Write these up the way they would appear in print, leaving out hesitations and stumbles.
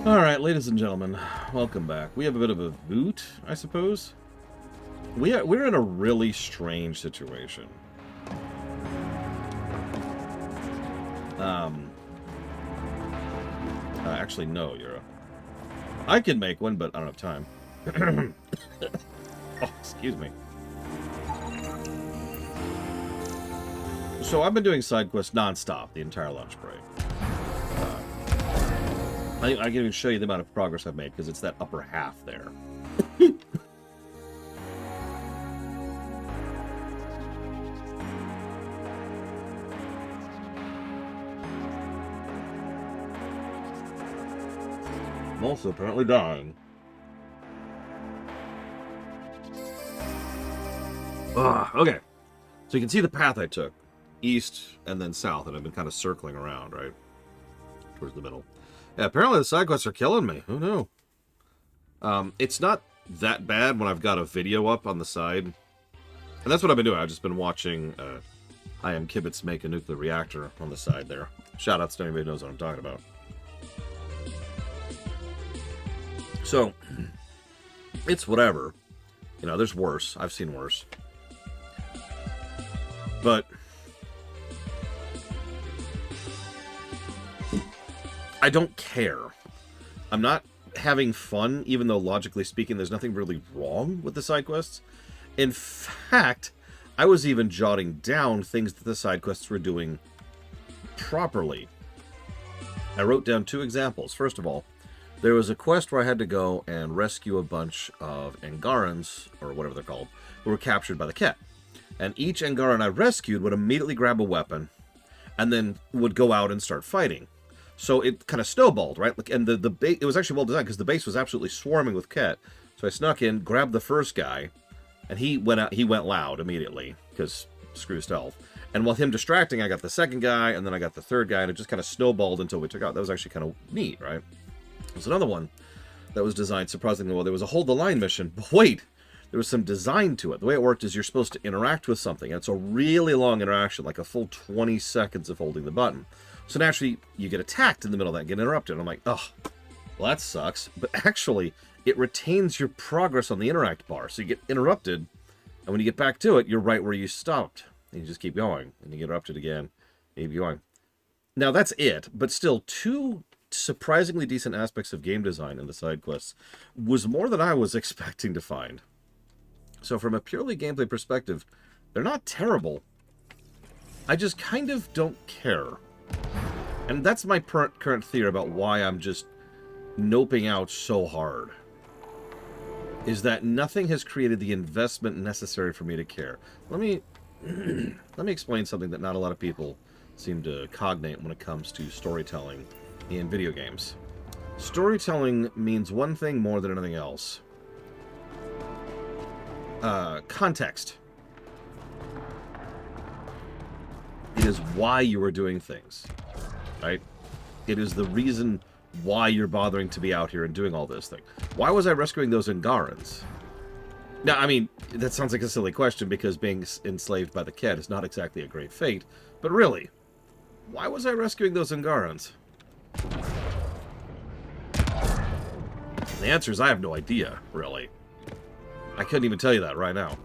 Alright, ladies and gentlemen, welcome back. We have a bit of a boot, I suppose. We're in a really strange situation. Um, actually, no, Yura. I could make one, but I don't have time. Oh, excuse me. So I've been doing side quests non-stop the entire lunch break. I can even show you the amount of progress I've made, because it's that upper half there. I'm also apparently dying. Okay. So you can see the path I took. East and then south, and I've been kind of circling around, right? Towards the middle. Yeah, apparently the side quests are killing me. Who knew? It's not that bad when I've got a video up on the side. And that's what I've been doing. I've just been watching I Am Kibitz make a nuclear reactor on the side there. Shoutouts to anybody who knows what I'm talking about. So, it's whatever. You know, there's worse. I've seen worse. But I don't care. I'm not having fun, even though logically speaking, there's nothing really wrong with the side quests. In fact, I was even jotting down things that the side quests were doing properly. I wrote down 2 examples. First of all, there was a quest where I had to go and rescue a bunch of Angarans, or whatever they're called, who were captured by the Ket. And each Angaran I rescued would immediately grab a weapon, and then would go out and start fighting. So it kind of snowballed, right? And it was actually well designed, because the base was absolutely swarming with Ket. So I snuck in, grabbed the first guy, and he went loud immediately, because screw stealth. And while him distracting, I got the second guy, and then I got the third guy, and it just kind of snowballed until we took out. That was actually kind of neat, right? There's another one that was designed surprisingly well. There was a hold the line mission, but wait, there was some design to it. The way it worked is you're supposed to interact with something, and it's a really long interaction, like a full 20 seconds of holding the button. So naturally, you get attacked in the middle of that, get interrupted. And I'm like, oh, well, that sucks. But actually, it retains your progress on the interact bar. So you get interrupted, and when you get back to it, you're right where you stopped. And you just keep going, and you get interrupted again, and you keep going. Now, that's it, but still, 2 surprisingly decent aspects of game design in the side quests was more than I was expecting to find. So from a purely gameplay perspective, they're not terrible. I just kind of don't care. And that's my current theory about why I'm just noping out so hard. Is that nothing has created the investment necessary for me to care. Let me explain something that not a lot of people seem to cognate when it comes to storytelling in video games. Storytelling means one thing more than anything else. Context. It is why you are doing things, right? It is the reason why you're bothering to be out here and doing all this thing. Why was I rescuing those Angarans? Now, I mean, that sounds like a silly question, because being enslaved by the Ket is not exactly a great fate, but really, why was I rescuing those Angarans? The answer is I have no idea, really. I couldn't even tell you that right now.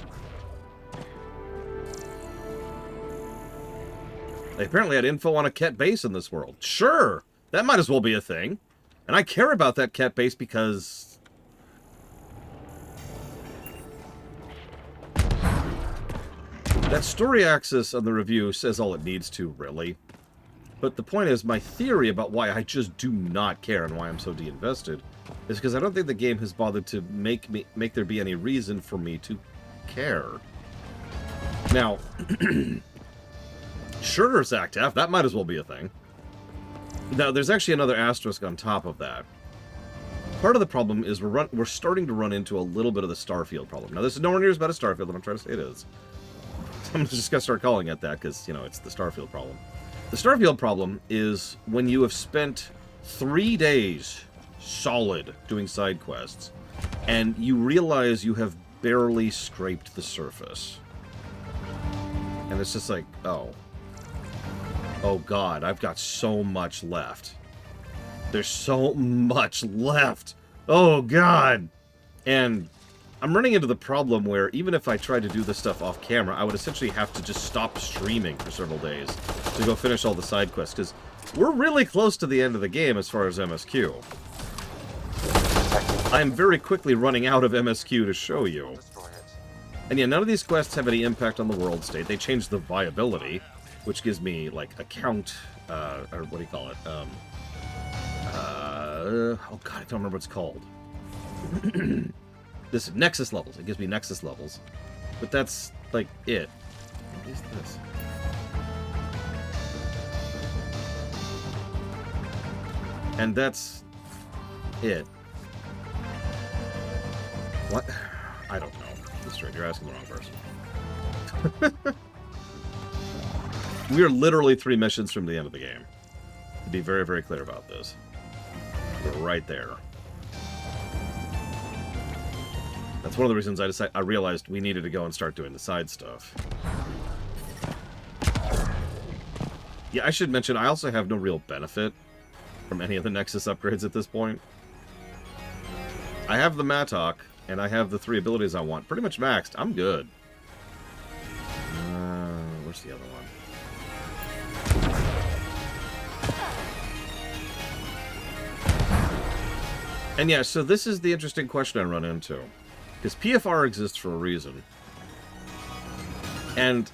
They apparently had info on a Ket base in this world. Sure, that might as well be a thing. And I care about that Ket base because... that story axis on the review says all it needs to, really. But the point is, my theory about why I just do not care and why I'm so de-invested is because I don't think the game has bothered to make there be any reason for me to care. Now, sure, Act F, that might as well be a thing. Now, there's actually another asterisk on top of that. Part of the problem is we're starting to run into a little bit of the Starfield problem. Now, this is nowhere near as bad as Starfield, and I'm trying to say it is. I'm just going to start calling it that because, you know, it's the Starfield problem. The Starfield problem is when you have spent 3 days solid doing side quests, and you realize you have barely scraped the surface. And it's just like, oh God, I've got so much left. There's so much left. Oh, God. And I'm running into the problem where even if I tried to do this stuff off camera, I would essentially have to just stop streaming for several days to go finish all the side quests, because we're really close to the end of the game as far as MSQ. I am very quickly running out of MSQ to show you. And yeah, none of these quests have any impact on the world state. They changed the viability, which gives me, like, a count, or what do you call it? Oh god, I don't remember what it's called. This Nexus levels. It gives me Nexus levels. But that's, like, it. What is this? And that's it. What? I don't know. That's right, you're asking the wrong person. We are literally 3 missions from the end of the game. To be very, very clear about this. We're right there. That's one of the reasons I realized we needed to go and start doing the side stuff. Yeah, I should mention, I also have no real benefit from any of the Nexus upgrades at this point. I have the Mattock, and I have the 3 abilities I want pretty much maxed. I'm good. Where's the other one? And yeah, so this is the interesting question I run into. Because PFR exists for a reason. And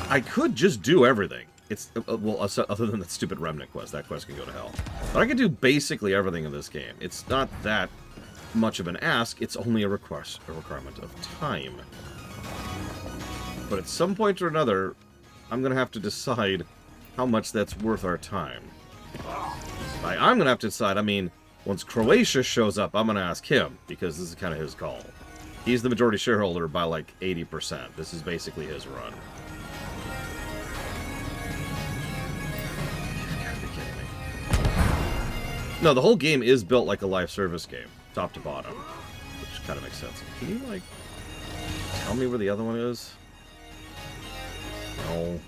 I could just do everything. It's, well, other than that stupid Remnant quest. That quest can go to hell. But I can do basically everything in this game. It's not that much of an ask. It's only a requirement of time. But at some point or another, I'm going to have to decide how much that's worth our time. By I'm going to have to decide, I mean, once Croatia shows up, I'm going to ask him, because this is kind of his call. He's the majority shareholder by, like, 80%. This is basically his run. You've got to be kidding me. No, the whole game is built like a live service game, top to bottom, which kind of makes sense. Can you, like, tell me where the other one is? No.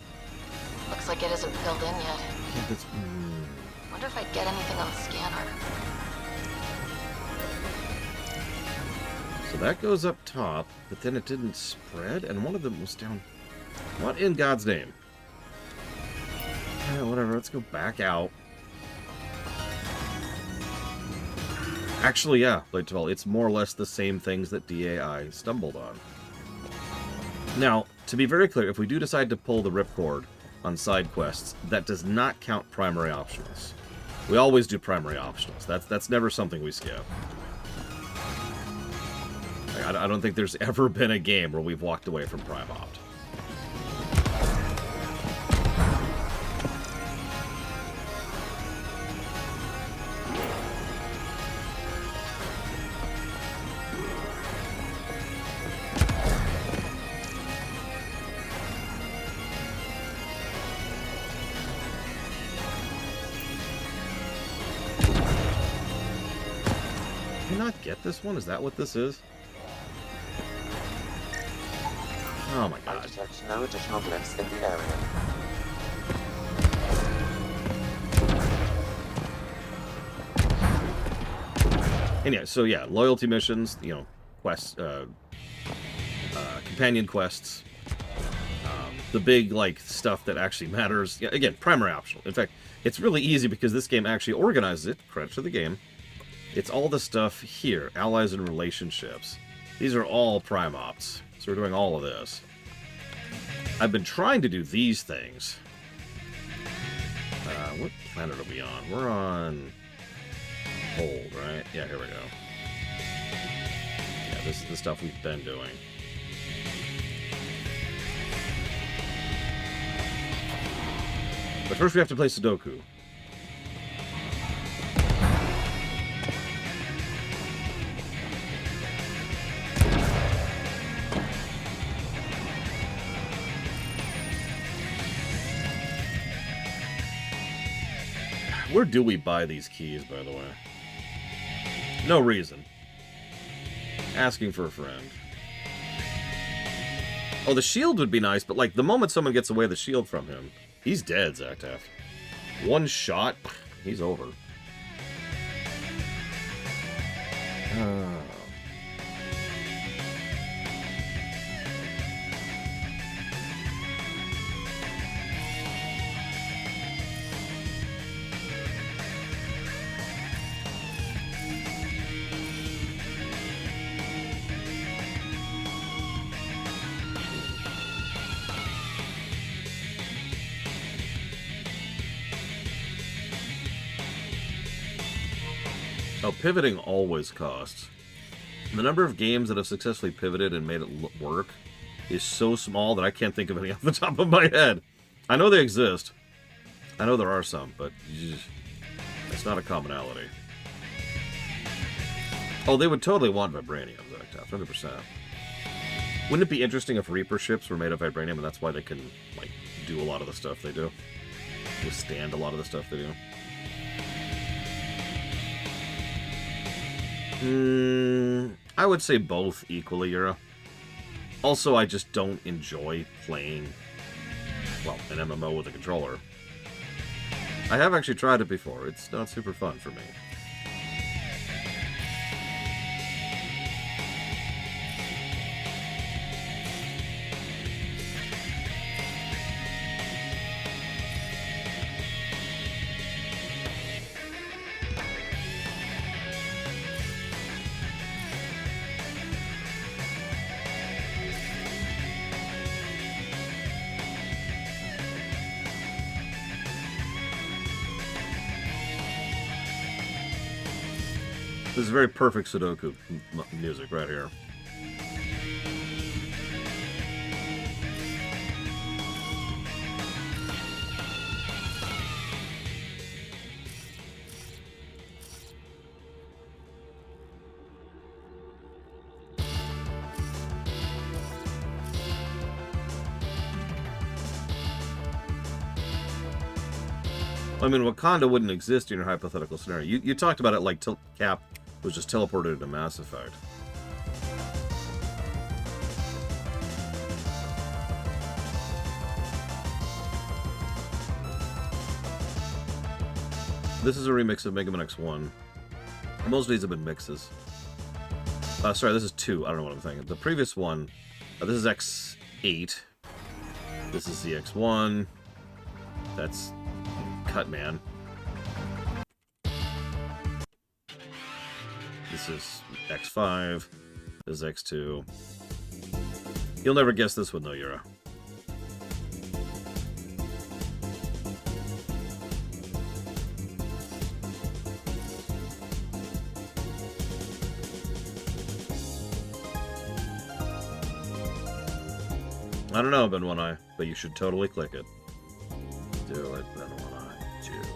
Looks like it isn't filled in yet. Yeah, that's, Wonder if I'd get anything on the scanner. So that goes up top, but then it didn't spread, and one of them was down. What in God's name? Yeah, whatever, let's go back out. Actually, yeah, Blade 12, it's more or less the same things that DAI stumbled on. Now, to be very clear, if we do decide to pull the ripcord on side quests, that does not count primary optionals. We always do primary optionals. That's never something we skip. I don't think there's ever been a game where we've walked away from Prime Opt. Can I not get this one? Is that what this is? Oh my god. I detect no additional glyphs in the area. And yeah, so yeah, loyalty missions, you know, quests, companion quests, the big, like, stuff that actually matters. Yeah, again, primary optional. In fact, it's really easy because this game actually organizes it. Credit to the game. It's all the stuff here, allies and relationships. These are all prime ops. So we're doing all of this. I've been trying to do these things. What planet are we on? We're on Hold, right? Yeah, here we go. Yeah, this is the stuff we've been doing. But first we have to play Sudoku. Where do we buy these keys, by the way? No reason. Asking for a friend. Oh, the shield would be nice, but like the moment someone gets away the shield from him, he's dead, Zactaf. One shot? he's over. Oh, pivoting always costs. The number of games that have successfully pivoted and made it work is so small that I can't think of any off the top of my head. I know they exist. I know there are some, but it's not a commonality. Oh, they would totally want vibranium, 100%. Wouldn't it be interesting if Reaper ships were made of vibranium and that's why they can, like, do a lot of the stuff they do? Withstand a lot of the stuff they do? I would say both equally, Yura. Also, I just don't enjoy playing, well, an MMO with a controller. I have actually tried it before. It's not super fun for me. This is very perfect Sudoku music right here. I mean, Wakanda wouldn't exist in your hypothetical scenario. You talked about it like Cap was just teleported to Mass Effect. This is a remix of Mega Man X1. Most of these have been mixes. Sorry, this is 2. I don't know what I'm thinking. The previous one, this is X8. This is the X1. That's Cutman. This is X5. This is X2. You'll never guess this one, though, Yura. I don't know, Ben One Eye, but you should totally click it. Do it, Ben One Eye. Do it.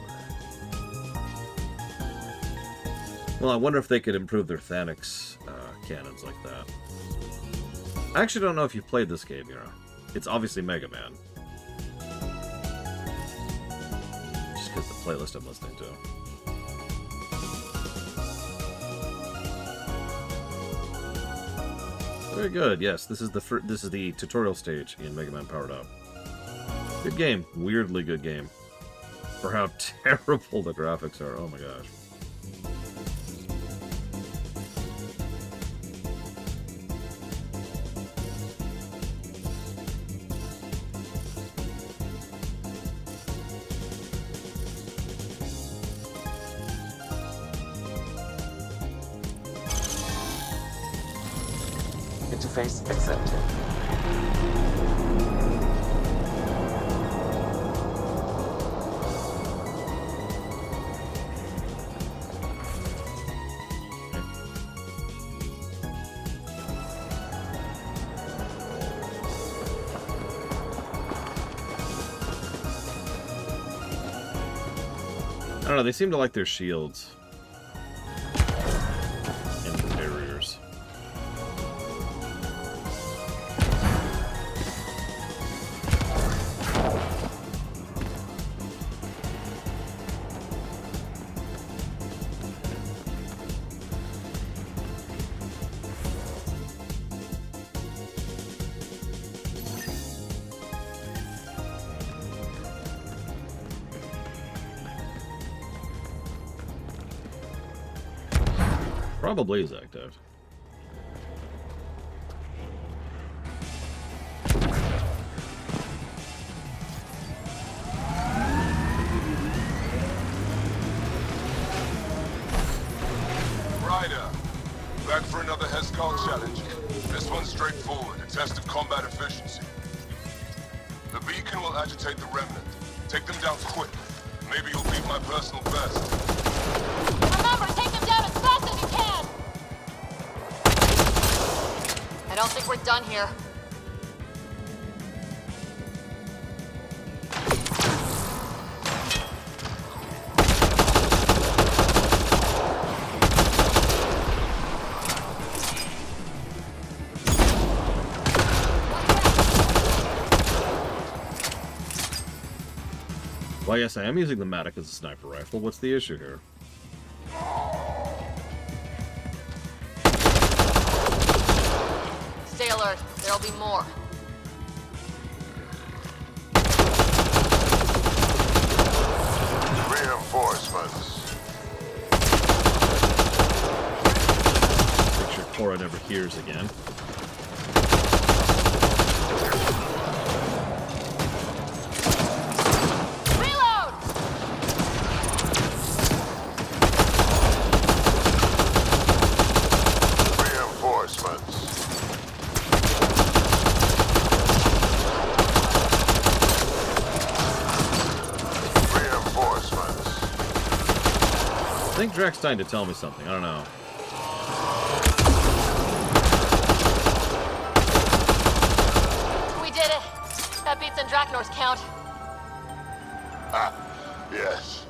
Well, I wonder if they could improve their Thanix cannons like that. I actually don't know if you've played this game, Yura. It's obviously Mega Man. Just because the playlist I'm listening to. Very good. Yes, this is the tutorial stage in Mega Man Powered Up. Good game. Weirdly good game. For how terrible the graphics are. Oh my gosh. Interface accepted. I don't know, they seem to like their shields. And the barriers. Probably is active. Ryder, back for another Hescal challenge. This one's straightforward. A test of combat efficiency. The beacon will agitate the remnant. Take them down quick. Maybe you'll beat my personal best. Remember, take them down as fast as you can! I don't think we're done here. Well, yes, I am using the Matic as a sniper rifle. What's the issue here? Stay alert. There'll be more. Reinforcements. Make sure Cora never hears again. Reload! Reinforcements. Reinforcements. I think Drax's trying to tell me something. I don't know. We did it! That beats Andraknor's count. Ah, yes.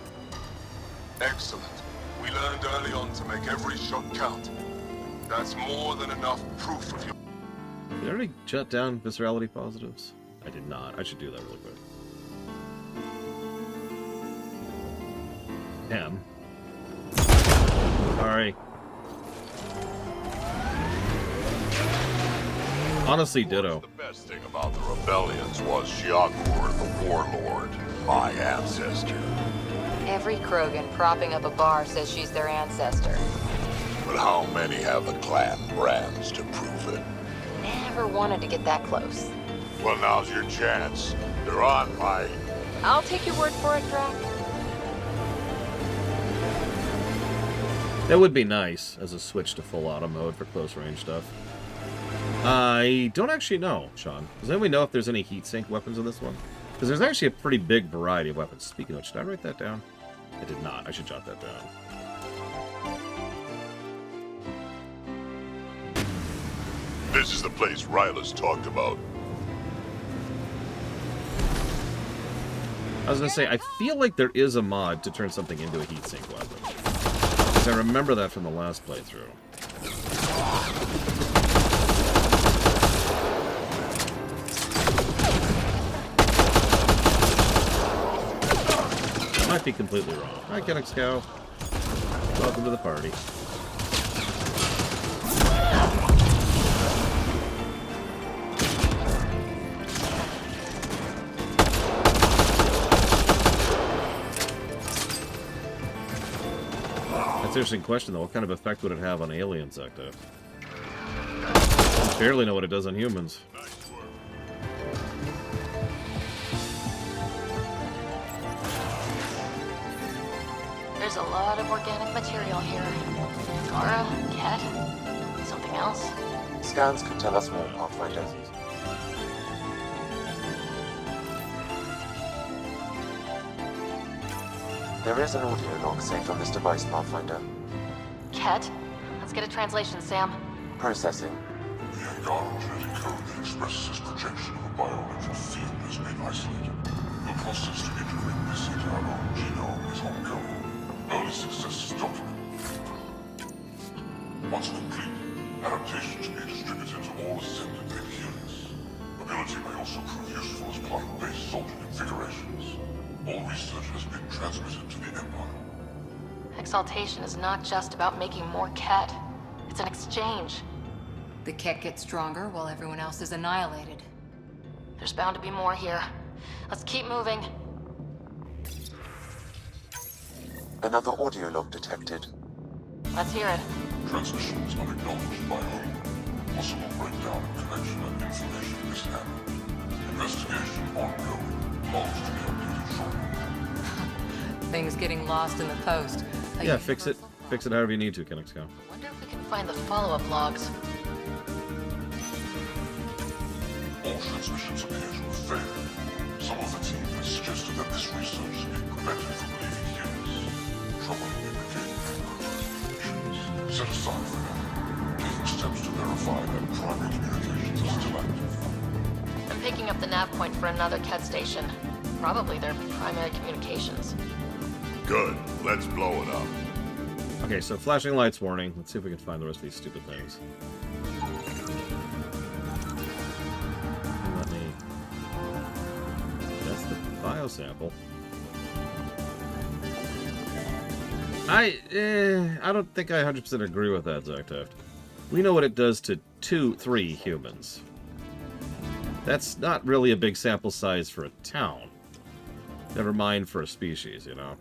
Excellent. We learned early on to make every shot count. That's more than enough proof of your... Did I already shut down viscerality positives? I did not. I should do that really quick. Damn. Sorry. Honestly, ditto. The best thing about the rebellions was Shiakur the Warlord, my ancestor. Every Krogan propping up a bar says she's their ancestor. But how many have the clan brands to prove it? Never wanted to get that close. Well, now's your chance. They're on my... I'll take your word for it, Drac. That would be nice as a switch to full auto mode for close range stuff. I don't actually know, Sean. Does anyone know if there's any heatsink weapons in this one? Because there's actually a pretty big variety of weapons. Speaking of which, did I write that down? I did not. I should jot that down. This is the place Ryla's talked about. I was going to say, I feel like there is a mod to turn something into a heatsink weapon. Because I remember that from the last playthrough. I might be completely wrong. Hi, Kennex Cow. Welcome to the party. That's an interesting question, though. What kind of effect would it have on alien sector? I barely know what it does on humans. There's a lot of organic material here. Kara, Ket, something else? Scans could tell us more, Pathfinder. There is an audio log saved on this device, Pathfinder. Ket? Let's get a translation, Sam. Processing. The Angara genetic code that expresses this projection of a biological field has been isolated. The process to integrate this into our own genome is ongoing. Early success is documented. Once complete, adaptations may be distributed to all ascendant adherents. Ability may also prove useful as part of base soldier configurations. All research has been transmitted to the Empire. Exaltation is not just about making more Ket. It's an exchange. The Ket gets stronger while everyone else is annihilated. There's bound to be more here. Let's keep moving. Another audio log detected. Let's hear it. Transmissions unacknowledged by home. Possible breakdown in connection and information mishandled. Investigation ongoing. Logs to be updated shortly. Things getting lost in the post. Yeah, fix it. Fix it however you need to, Kenexco. Wonder if we can find the follow-up logs. All transmissions appear to have failed. Some of the team has suggested that this research be prevented from leaving humans. Troubling implicating communications. Set aside for now. Taking steps to verify that primary communications are still active. I'm picking up the nav point for another Ket station. Probably their primary communications. Good. Let's blow it up. Okay, so flashing lights warning. Let's see if we can find the rest of these stupid things. Let me... That's the biosample. I don't think I 100% agree with that, Zactaft. We know what it does to 3 humans. That's not really a big sample size for a town. Never mind for a species, you know?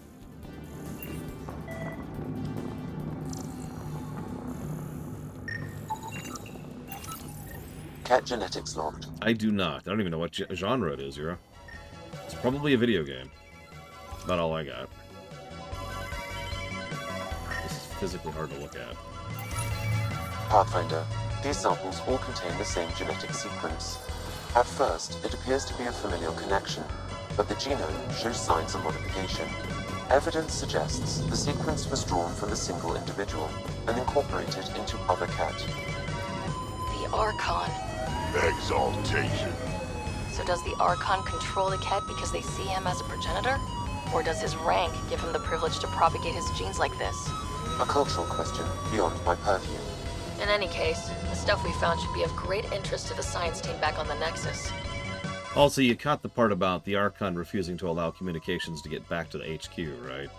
Cat genetics logged. I do not. I don't even know what genre it is, Yura. It's probably a video game. That's about all I got. This is physically hard to look at. Pathfinder, these samples all contain the same genetic sequence. At first, it appears to be a familial connection, but the genome shows signs of modification. Evidence suggests the sequence was drawn from a single individual and incorporated into other cat. The Archon. Exaltation. So does the Archon control the Ket because they see him as a progenitor? Or does his rank give him the privilege to propagate his genes like this? A cultural question beyond my purview. In any case, the stuff we found should be of great interest to the science team back on the Nexus. Also, you caught the part about the Archon refusing to allow communications to get back to the HQ, right?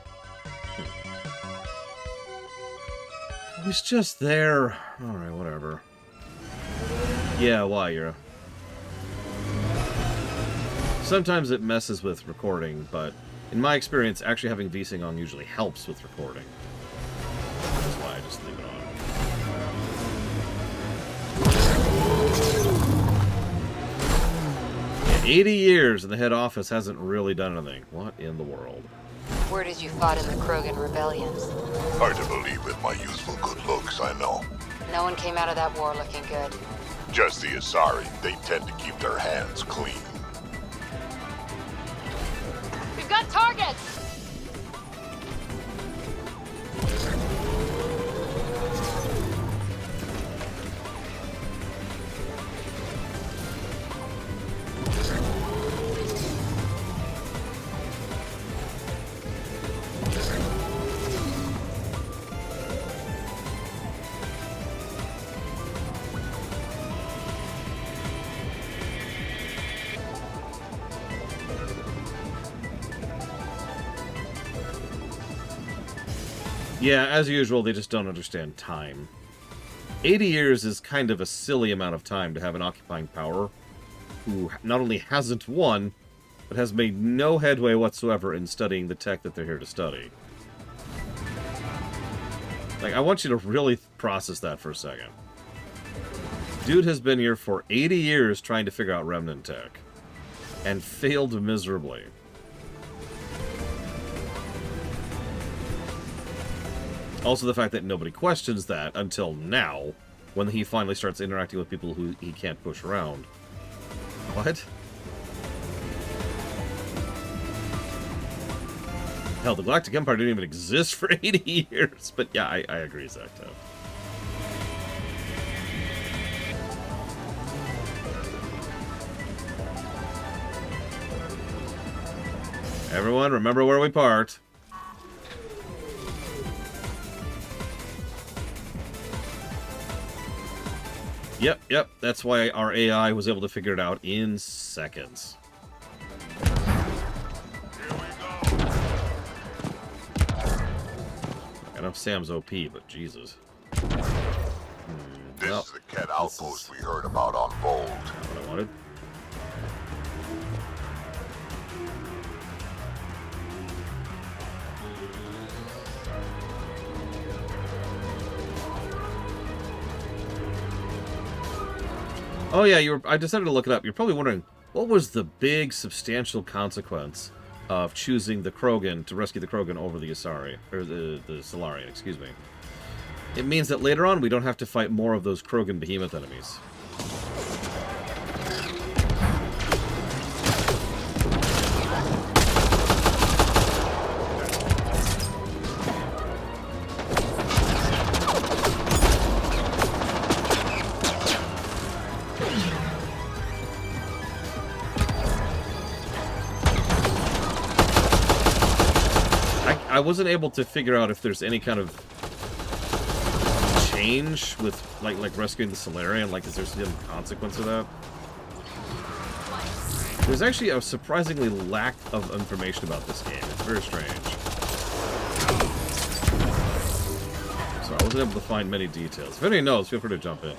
It was just there. Alright, whatever. Yeah, why, Yura? Sometimes it messes with recording, but in my experience, actually having VSync on usually helps with recording. That's why I just leave it on. Yeah, 80 years and the head office hasn't really done anything. What in the world? Word is you fought in the Krogan rebellions. Hard to believe with my youthful good looks, I know. No one came out of that war looking good. Just the Asari, they tend to keep their hands clean. We've got targets! Yeah, as usual, they just don't understand time. 80 years is kind of a silly amount of time to have an occupying power who not only hasn't won, but has made no headway whatsoever in studying the tech that they're here to study. Like, I want you to really process that for a second. Dude has been here for 80 years trying to figure out remnant tech, and failed miserably. Also, the fact that nobody questions that until now, when he finally starts interacting with people who he can't push around. What? Hell, the Galactic Empire didn't even exist for 80 years. But yeah, I agree, Zacto. Everyone, remember where we parked. Yep, that's why our AI was able to figure it out in seconds. I know Sam's OP, but Jesus. This is the Ket outpost we heard about on Bold. Not what I wanted. Oh yeah, I decided to look it up. You're probably wondering, what was the big, substantial consequence of choosing the Krogan to rescue the Krogan over the Asari, or the Solarian, excuse me. It means that later on we don't have to fight more of those Krogan behemoth enemies. I wasn't able to figure out if there's any kind of change with like rescuing the Solarian. Like, is there some consequence of that? There's actually a surprisingly lack of information about this game. It's very strange. So I wasn't able to find many details. If anyone knows, feel free to jump in here.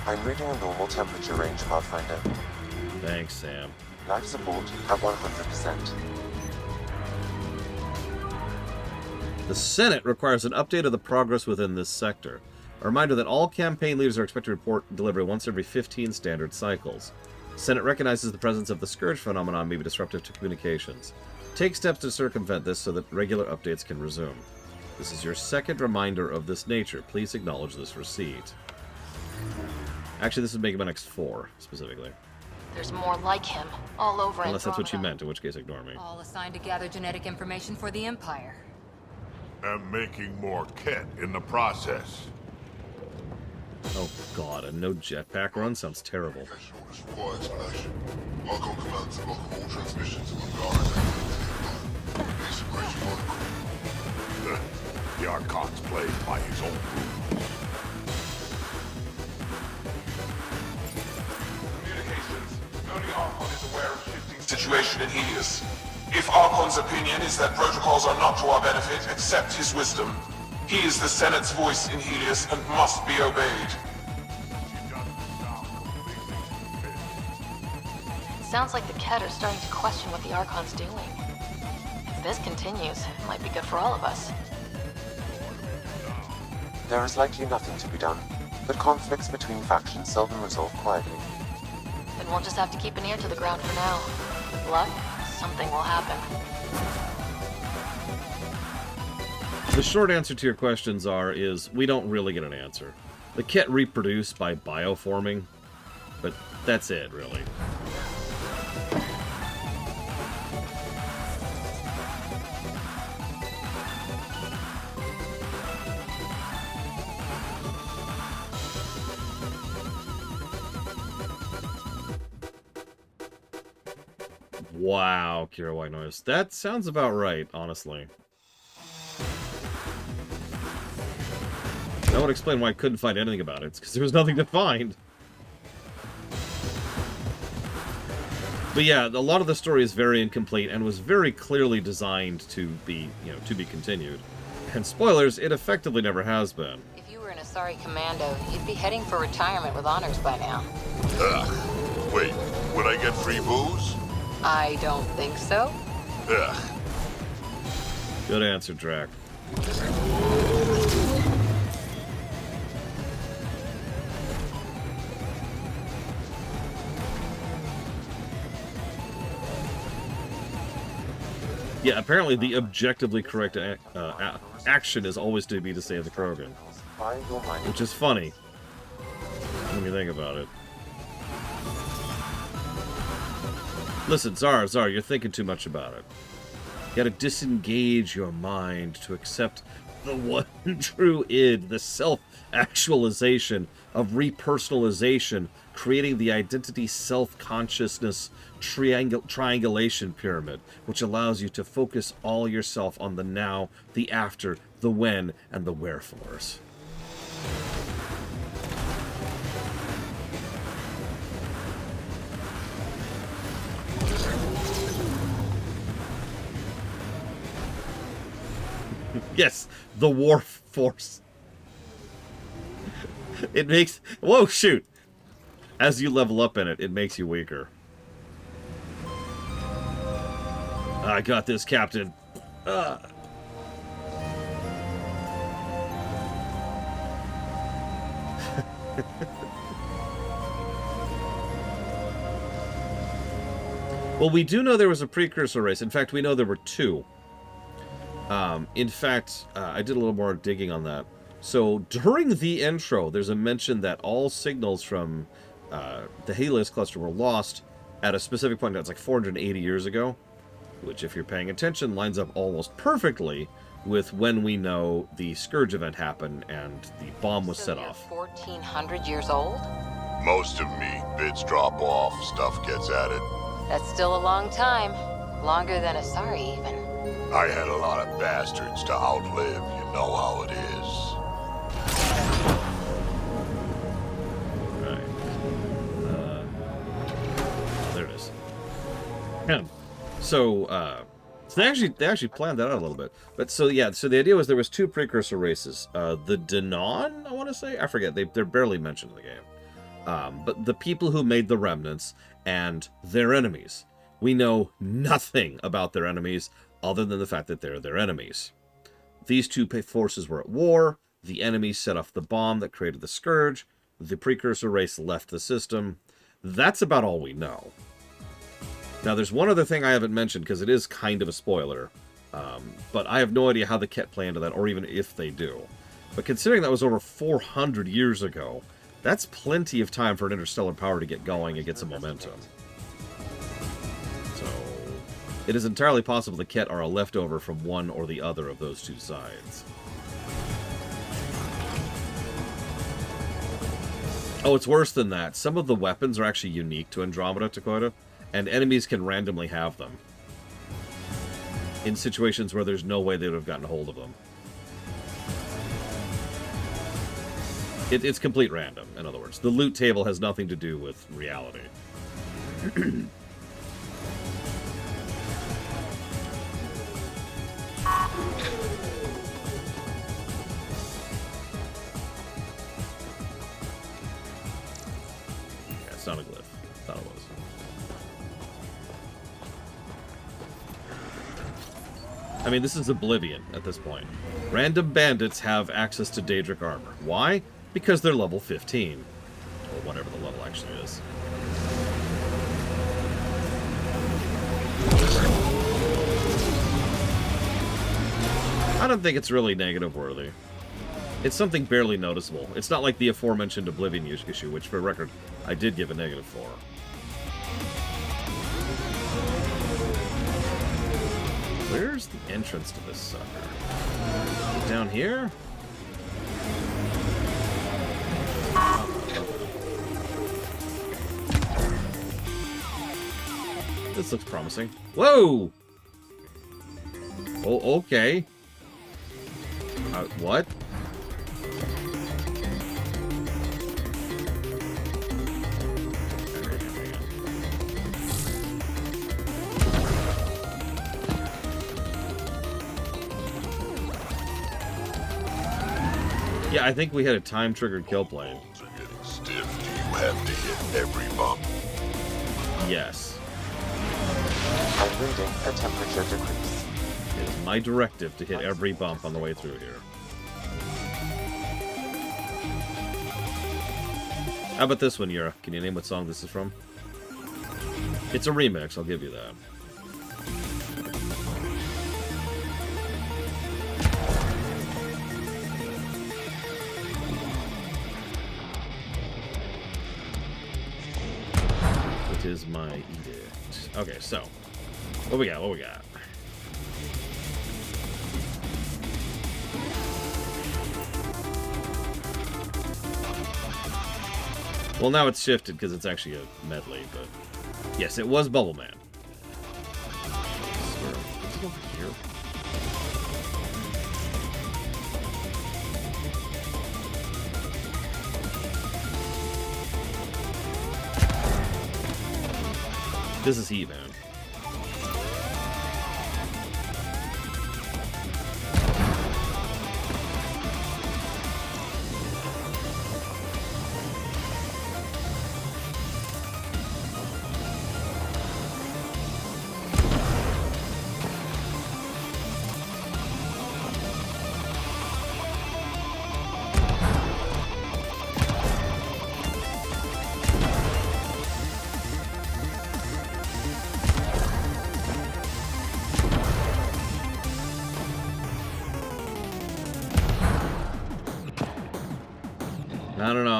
I'm reading a normal temperature range, Pathfinder. Thanks, Sam. Life support at 100%. The Senate requires an update of the progress within this sector. A reminder that all campaign leaders are expected to report delivery once every 15 standard cycles. Senate recognizes the presence of the Scourge phenomenon may be disruptive to communications. Take steps to circumvent this so that regular updates can resume. This is your second reminder of this nature. Please acknowledge this receipt. Actually, this would make him an X4, specifically. There's more like him, all over Unless that's what you Andromeda. meant, in which case ignore me. All assigned to gather genetic information for the Empire. And making more Ket in the process. Oh god, a no jetpack run sounds terrible. Supply explanation. Archon commands the lock of all transmissions of the guard. Basic racing article. The Archon's played by his own rules. Only Archon is aware of shifting situation in Helios. If Archon's opinion is that protocols are not to our benefit, accept his wisdom. He is the Senate's voice in Helios and must be obeyed. It sounds like the Ket are starting to question what the Archon's doing. If this continues, it might be good for all of us. There is likely nothing to be done, but conflicts between factions seldom resolve quietly. Then we'll just have to keep an ear to the ground for now. With luck, something will happen. The short answer to your questions is we don't really get an answer. The Ket reproduce by bioforming, but that's it, really. Wow, Kira White Noise. That sounds about right, honestly. That would explain why I couldn't find anything about it. It's because there was nothing to find. But yeah, a lot of the story is very incomplete and was very clearly designed to be, to be continued. And spoilers, it effectively never has been. If you were an Asari commando, you'd be heading for retirement with honors by now. Ugh. Wait, would I get free booze? I don't think so. Ugh. Good answer, Drac. Yeah, apparently the objectively correct action is always to be to save the Krogan. Which is funny, when you think about it. Listen, Zara, you're thinking too much about it. You gotta disengage your mind to accept the one true id, the self-actualization of repersonalization, creating the identity self-consciousness triangulation pyramid, which allows you to focus all yourself on the now, the after, the when, and the wherefores. Yes, the war force. It makes... Whoa, shoot! As you level up in it, it makes you weaker. I got this, Captain. Well, we do know there was a precursor race. In fact, we know there were two. In fact, I did a little more digging on that. So during the intro, there's a mention that all signals from the Helios cluster were lost at a specific point. That's like 480 years ago, which, if you're paying attention, lines up almost perfectly with when we know the Scourge event happened and the bomb was set off. 1,400 years old? Most of me, bits drop off, stuff gets added. That's still a long time. Longer than Asari, even. I had a lot of bastards to outlive, you know how it is. Right. There it is. Yeah. So they actually planned that out a little bit. But so yeah, so the idea was there was two precursor races. The Danon, I want to say, I forget. They're barely mentioned in the game. But the people who made the remnants and their enemies. We know nothing about their enemies other than the fact that they're their enemies. These two forces were at war. The enemies set off the bomb that created the Scourge. The precursor race left the system. That's about all we know. Now, there's one other thing I haven't mentioned, because it is kind of a spoiler. But I have no idea how the Ket play into that, or even if they do. But considering that was over 400 years ago, that's plenty of time for an interstellar power to get going and get some momentum. So, it is entirely possible the Ket are a leftover from one or the other of those two sides. Oh, it's worse than that. Some of the weapons are actually unique to Andromeda, Dakota, and enemies can randomly have them in situations where there's no way they would have gotten a hold of them. It's complete random, in other words. The loot table has nothing to do with reality. It's not a glyph. Thought it was. I mean, this is Oblivion at this point. Random bandits have access to Daedric armor. Why? Because they're level 15. Or whatever the level actually is. I don't think it's really negative worthy. It's something barely noticeable. It's not like the aforementioned Oblivion issue, which, for record, I did give a negative for. Where's the entrance to this sucker? Down here? This looks promising. Whoa! Oh, okay. What? Yeah, I think we had a time-triggered kill plane. Are getting stiff. Do you have to hit every bump? Yes. I'm reading a temperature decrease. It is my directive to hit every bump on the way through here. How about this one, Yura? Can you name what song this is from? It's a remix, I'll give you that. It is my edict. Okay, so what we got? What we got? Well, now it's shifted because it's actually a medley, but yes, it was Bubble Man. Is it over here? This is He-Man.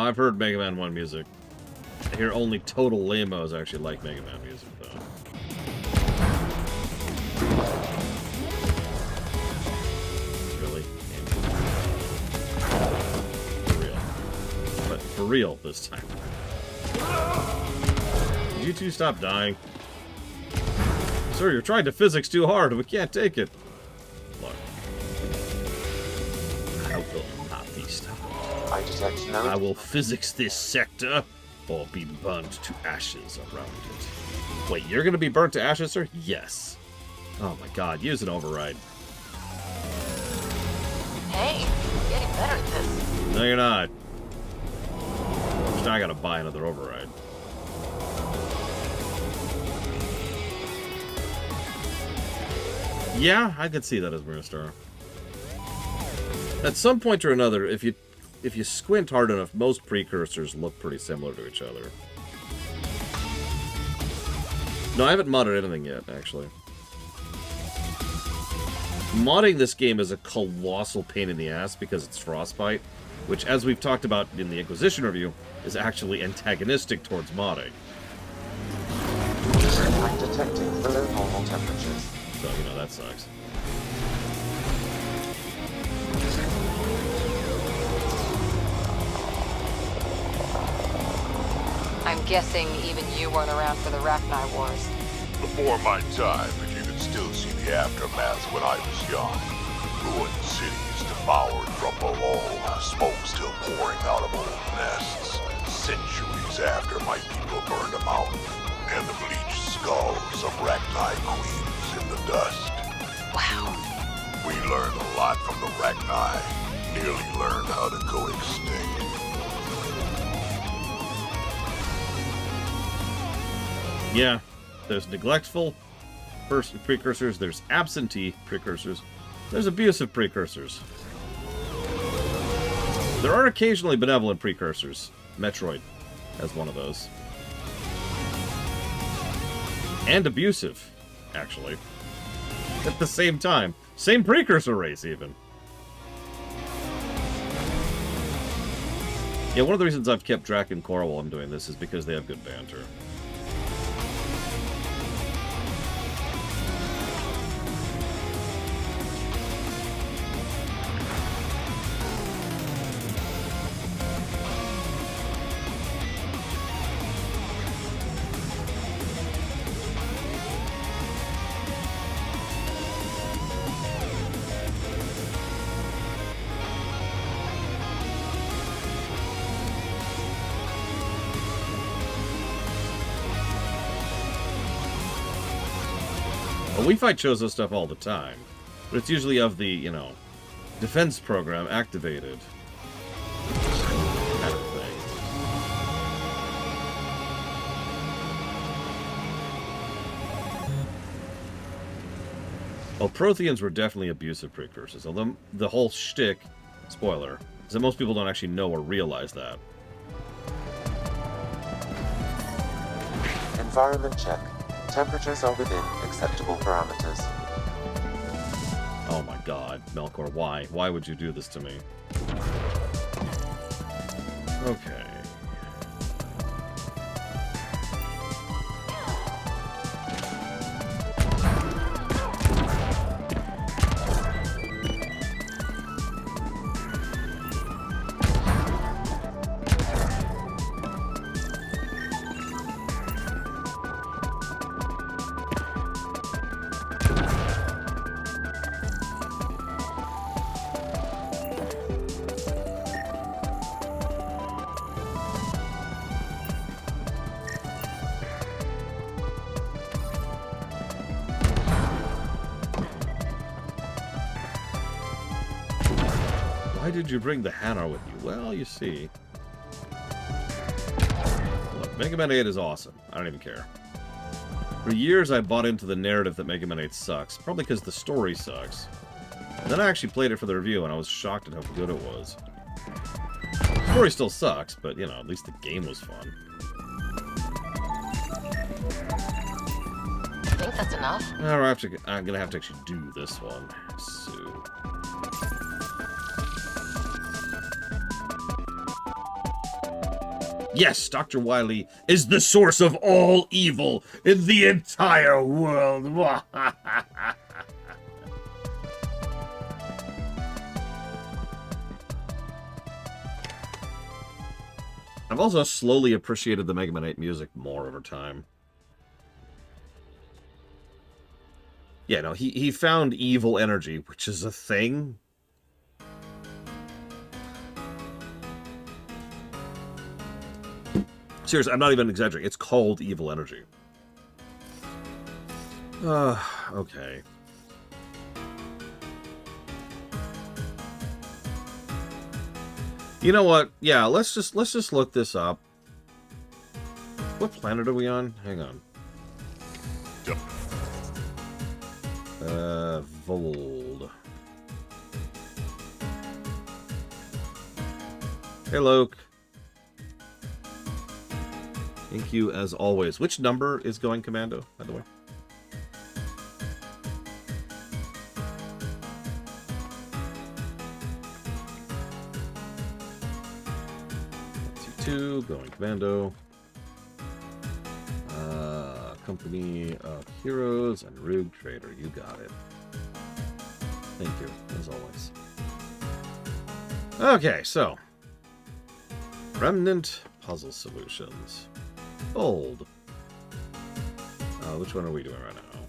I've heard Mega Man 1 music. I hear only total lamos actually like Mega Man music, though. Really? For real. But for real this time. Did you two stop dying? Sir, you're trying to physics too hard. We can't take it. Look. I will not be stopped. I detect no... I will physics this sector, or be burnt to ashes around it. Wait, you're gonna be burnt to ashes, sir? Yes. Oh my god, use an override. Hey, you're getting better at this. No, you're not. Now I gotta buy another override. Yeah, I could see that as Moonstar. At some point or another, if you squint hard enough, most precursors look pretty similar to each other. No, I haven't modded anything yet, actually. Modding this game is a colossal pain in the ass because it's Frostbite, which, as we've talked about in the Inquisition review, is actually antagonistic towards modding. I'm detecting below normal temperatures. So, you know, that sucks. I'm guessing even you weren't around for the Rachni Wars. Before my time, but you could still see the aftermath when I was young. Ruined cities devoured from below, smoke still pouring out of old nests. Centuries after my people burned them out, and the bleached skulls of Rachni queens in the dust. Wow. We learned a lot from the Rachni. Nearly learned how to go extinct. Yeah, there's neglectful precursors, there's absentee precursors, there's abusive precursors. There are occasionally benevolent precursors. Metroid has one of those. And abusive, actually. At the same time. Same precursor race, even. Yeah, one of the reasons I've kept Drac and Cora while I'm doing this is because they have good banter. Well, we fight Chozo stuff all the time, but it's usually of the, you know, defense program activated kind of thing. Well, Protheans were definitely abusive precursors, although the whole shtick, spoiler, is that most people don't actually know or realize that. Environment check. Temperatures are within acceptable parameters. Oh my god, Melkor, why? Why would you do this to me? Okay. Why did you bring the Hanar with you? Well, you see. Look, Mega Man 8 is awesome. I don't even care. For years, I bought into the narrative that Mega Man 8 sucks. Probably because the story sucks. And then I actually played it for the review, and I was shocked at how good it was. The story still sucks, but, you know, at least the game was fun. I think that's enough. I'm gonna have to actually do this one. So... Yes, Dr. Wily is the source of all evil in the entire world. I've also slowly appreciated the Mega Man 8 music more over time. Yeah, no, he found evil energy, which is a thing. Seriously, I'm not even exaggerating. It's called evil energy. Okay. You know what? Yeah, let's just look this up. What planet are we on? Hang on. Vold. Hey, Luke. Thank you as always. Which number is going commando, by the way? T2, going commando. Company of Heroes and Rogue Trader. You got it. Thank you, as always. Okay, so. Remnant Puzzle Solutions. Old. Which one are we doing right now?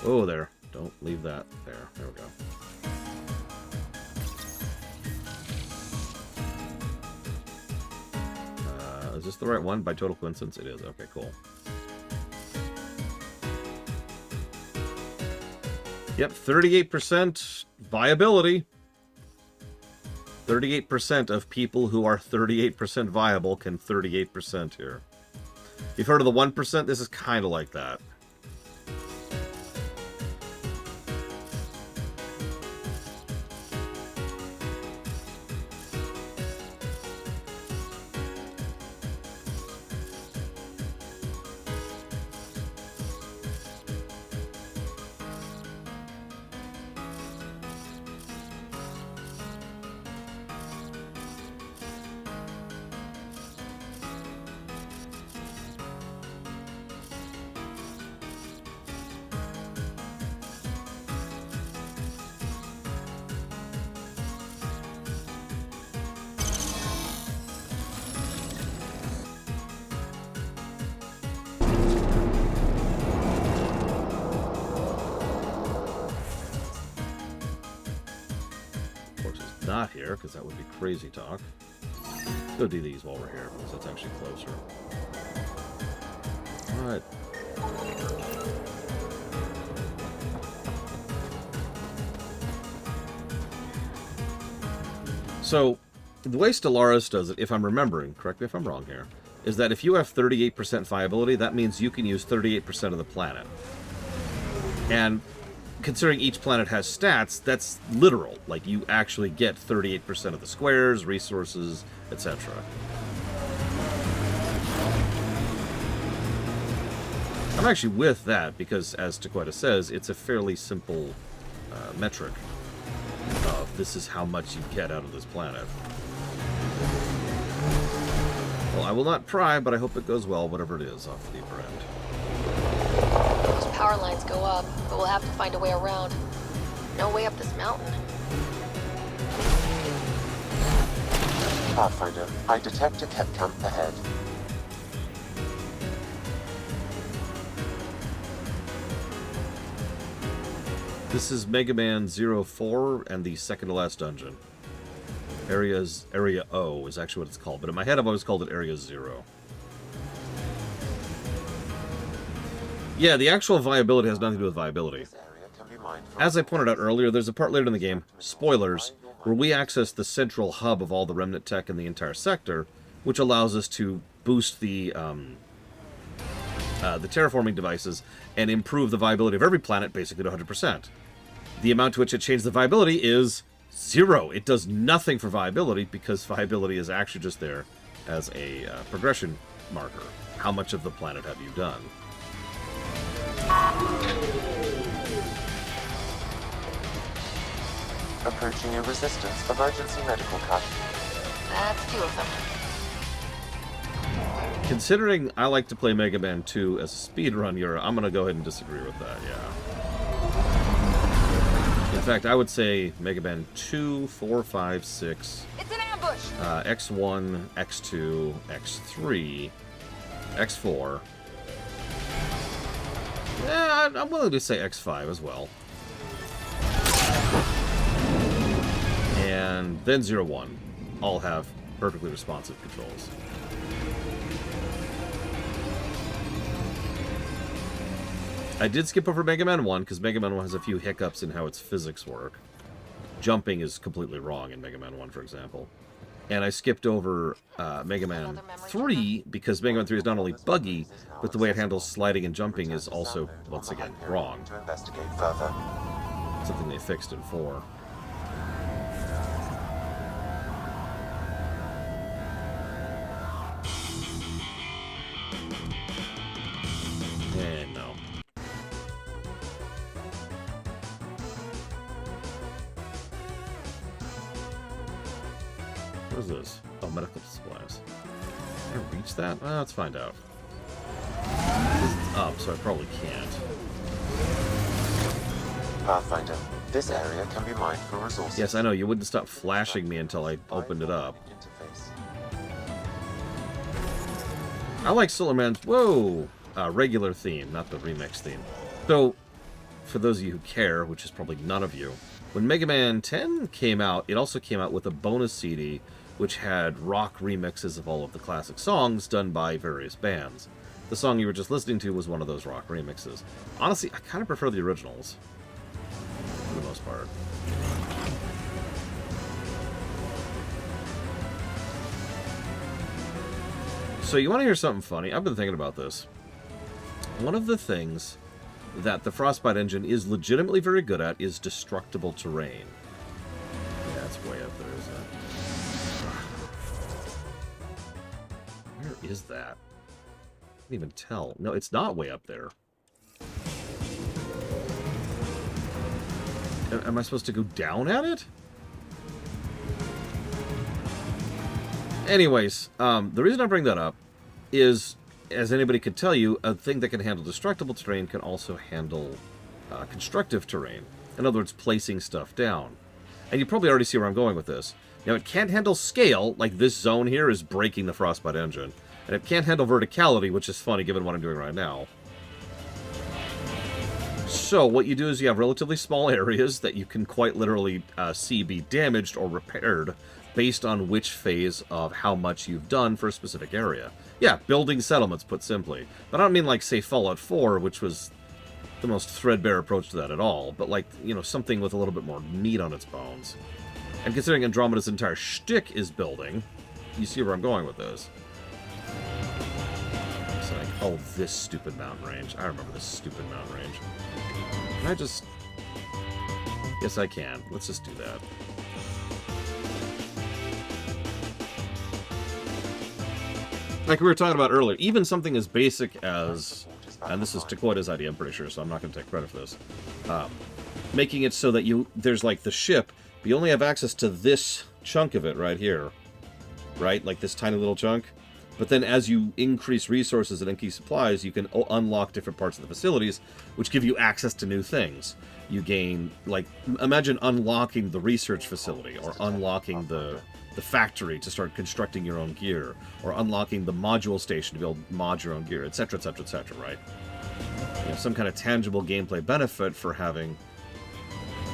Oh, there. Don't leave that there. There we go. Is this the right one? By total coincidence, it is. Okay, cool. Yep, 38% viability. 38% of people who are 38% viable can 38% here. You've heard of the 1%? This is kind of like that. Not here, because that would be crazy talk. Let's go do these while we're here, because that's actually closer. Alright. So, the way Stellaris does it, if I'm remembering, correct me if I'm wrong here, is that if you have 38% viability, that means you can use 38% of the planet. And considering each planet has stats, that's literal. Like, you actually get 38% of the squares, resources, etc. I'm actually with that, because, as Taqueta says, it's a fairly simple metric of this is how much you get out of this planet. Well, I will not pry, but I hope it goes well, whatever it is, off the deeper end. Those power lines go up, but we'll have to find a way around. No way up this mountain. Pathfinder, I detect a Kep camp ahead. This is Mega Man 04 and the second to last dungeon. Area O is actually what it's called, but in my head I've always called it Area 0. Yeah, the actual viability has nothing to do with viability. As I pointed out earlier, there's a part later in the game, spoilers, where we access the central hub of all the remnant tech in the entire sector, which allows us to boost the terraforming devices and improve the viability of every planet basically to 100%. The amount to which it changed the viability is 0. It does nothing for viability because viability is actually just there as a progression marker. How much of the planet have you done? Approaching a resistance emergency medical cut. That's 2 of them. Considering I like to play Mega Man 2 as a speedrun, I'm going to go ahead and disagree with that, yeah. In fact, I would say Mega Man 2, 4, 5, 6... It's an ambush! X1, X2, X3, X4... Yeah, I'm willing to say X5 as well. And then 0-1 all have perfectly responsive controls. I did skip over Mega Man 1 because Mega Man 1 has a few hiccups in how its physics work. Jumping is completely wrong in Mega Man 1, for example. And I skipped over Mega Man 3 because Mega Man 3 is not only buggy, but the way it handles sliding and jumping is also, once again, wrong. To investigate further. Something they fixed in 4. And no. What is this? Oh, medical supplies. Can I reach that? Well, let's find out. It's up, so I probably can't. Pathfinder, this area can be mined for resources. Yes, I know. You wouldn't stop flashing me until I opened it up. Interface. I like Solar Man's, whoa, regular theme, not the remix theme. So, for those of you who care, which is probably none of you, when Mega Man 10 came out, it also came out with a bonus CD, which had rock remixes of all of the classic songs done by various bands. The song you were just listening to was one of those rock remixes. Honestly, I kind of prefer the originals, for the most part. So you want to hear something funny? I've been thinking about this. One of the things that the Frostbite engine is legitimately very good at is destructible terrain. Yeah, it's way up there, isn't it? Where is that? I can't even tell. No, it's not way up there. Am I supposed to go down at it? Anyways, the reason I bring that up is, as anybody could tell you, a thing that can handle destructible terrain can also handle constructive terrain. In other words, placing stuff down. And you probably already see where I'm going with this. Now, it can't handle scale, like this zone here is breaking the Frostbite engine. And it can't handle verticality, which is funny given what I'm doing right now. So, what you do is you have relatively small areas that you can quite literally see be damaged or repaired based on which phase of how much you've done for a specific area. Yeah, building settlements, put simply. But I don't mean like, say, Fallout 4, which was the most threadbare approach to that at all, but like, you know, something with a little bit more meat on its bones. And considering Andromeda's entire shtick is building, you see where I'm going with this. It's like, oh, this stupid mountain range. I remember this stupid mountain range. Can I just... Yes, I can. Let's just do that. Like we were talking about earlier, even something as basic as, and this is Takoida's idea, I'm pretty sure, so I'm not going to take credit for this, making it so that there's like the ship, but you only have access to this chunk of it right here, right? Like this tiny little chunk. But then as you increase resources and increase supplies, you can unlock different parts of the facilities, which give you access to new things. You gain, like, imagine unlocking the research facility, or unlocking the factory to start constructing your own gear, or unlocking the module station to be able to mod your own gear, etc., etc., etc., right? You know, some kind of tangible gameplay benefit for having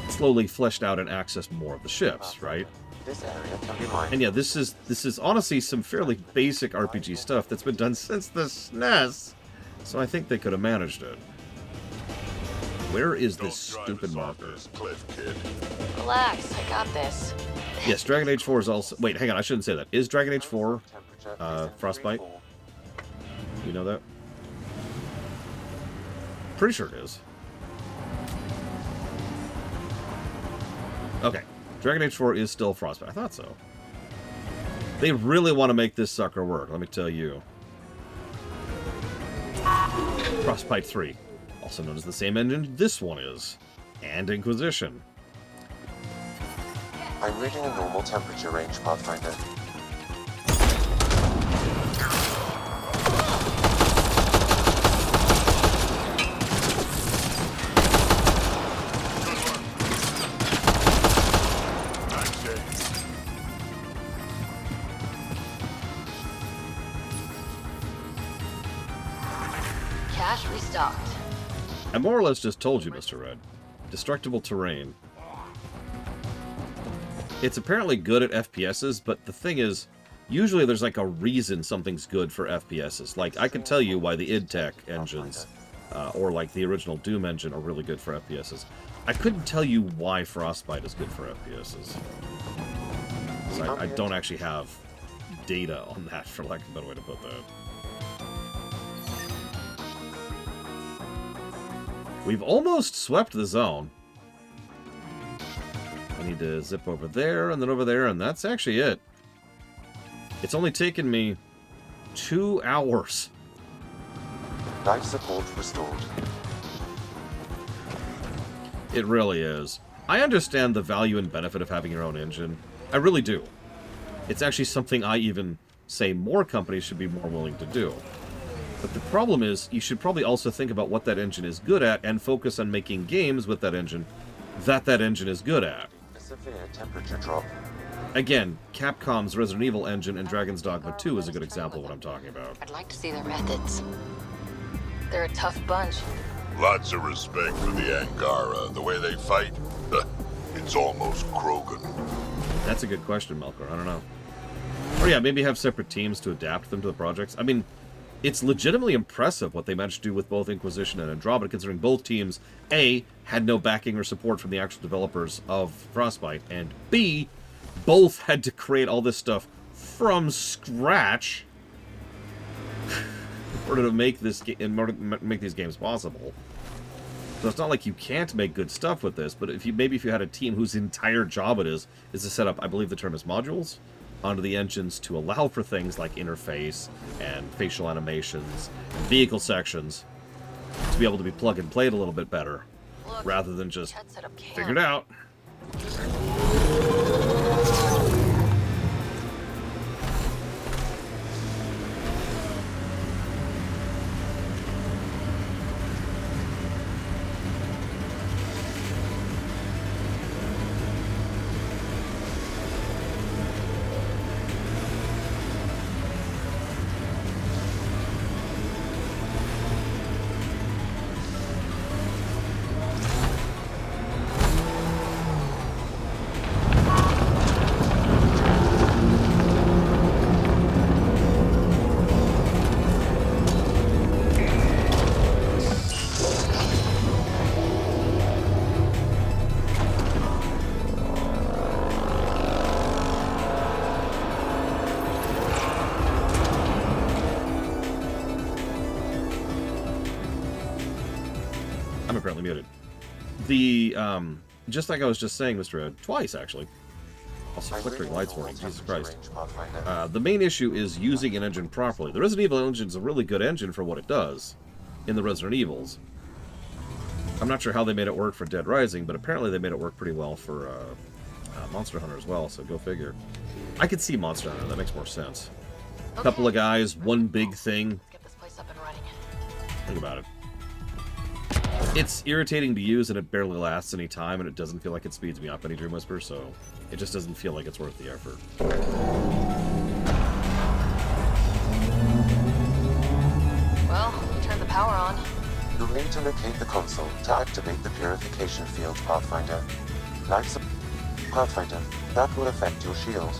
slowly fleshed out and accessed more of the ships, right? This area can be mined. And yeah, this is honestly some fairly basic RPG stuff that's been done since the SNES, so I think they could have managed it. Where is this stupid marker? Cliff, kid. Relax, I got this. Yes, Dragon Age 4 is also... Wait, hang on, I shouldn't say that. Is Dragon Age 4 Frostbite? You know that? Pretty sure it is. Okay. Dragon Age 4 is still Frostbite. I thought so. They really want to make this sucker work, let me tell you. Frostbite 3. Also known as the same engine this one is. And Inquisition. I'm reading a normal temperature range, Pathfinder. Cache restocked. I more or less just told you, Mr. Red. Destructible terrain. It's apparently good at FPSs, but the thing is, usually there's like a reason something's good for FPSs. Like, I can tell you why the id Tech engines, or like the original Doom engine, are really good for FPSs. I couldn't tell you why Frostbite is good for FPSs. So I don't actually have data on that, for lack of a better way to put that. We've almost swept the zone. I need to zip over there, and then over there, and that's actually it. It's only taken me 2 hours. Life support restored. It really is. I understand the value and benefit of having your own engine. I really do. It's actually something I even say more companies should be more willing to do. But the problem is, you should probably also think about what that engine is good at and focus on making games with that engine is good at. A severe temperature drop. Again, Capcom's Resident Evil engine and Dragon's Dogma 2 is a good example of what I'm talking about. I'd like to see their methods. They're a tough bunch. Lots of respect for the Angara. The way they fight, it's almost Krogan. That's a good question, Melkor. I don't know. Or yeah, maybe have separate teams to adapt them to the projects. I mean, it's legitimately impressive what they managed to do with both Inquisition and Andromeda, considering both teams, A, had no backing or support from the actual developers of Frostbite, and B, both had to create all this stuff from scratch in order to make these games possible. So it's not like you can't make good stuff with this, but if you had a team whose entire job it is to set up, I believe the term is modules, onto the engines to allow for things like interface and facial animations and vehicle sections to be able to be plug and played a little bit better, rather than just figure it out. I'm apparently muted. The, just like I was just saying, Mr. Ed, twice, actually. Also, flickering lights warning, Jesus Christ. The main issue is using an engine properly. The Resident Evil engine is a really good engine for what it does in the Resident Evils. I'm not sure how they made it work for Dead Rising, but apparently they made it work pretty well for Monster Hunter as well, so go figure. I could see Monster Hunter, that makes more sense. A couple of guys, one big thing. Let's get this place up and running. Think about it. It's irritating to use, and it barely lasts any time, and it doesn't feel like it speeds me up any Dream Whisper, so it just doesn't feel like it's worth the effort. Well, we turned the power on. You'll need to locate the console to activate the purification field, Pathfinder. Pathfinder, that will affect your shield.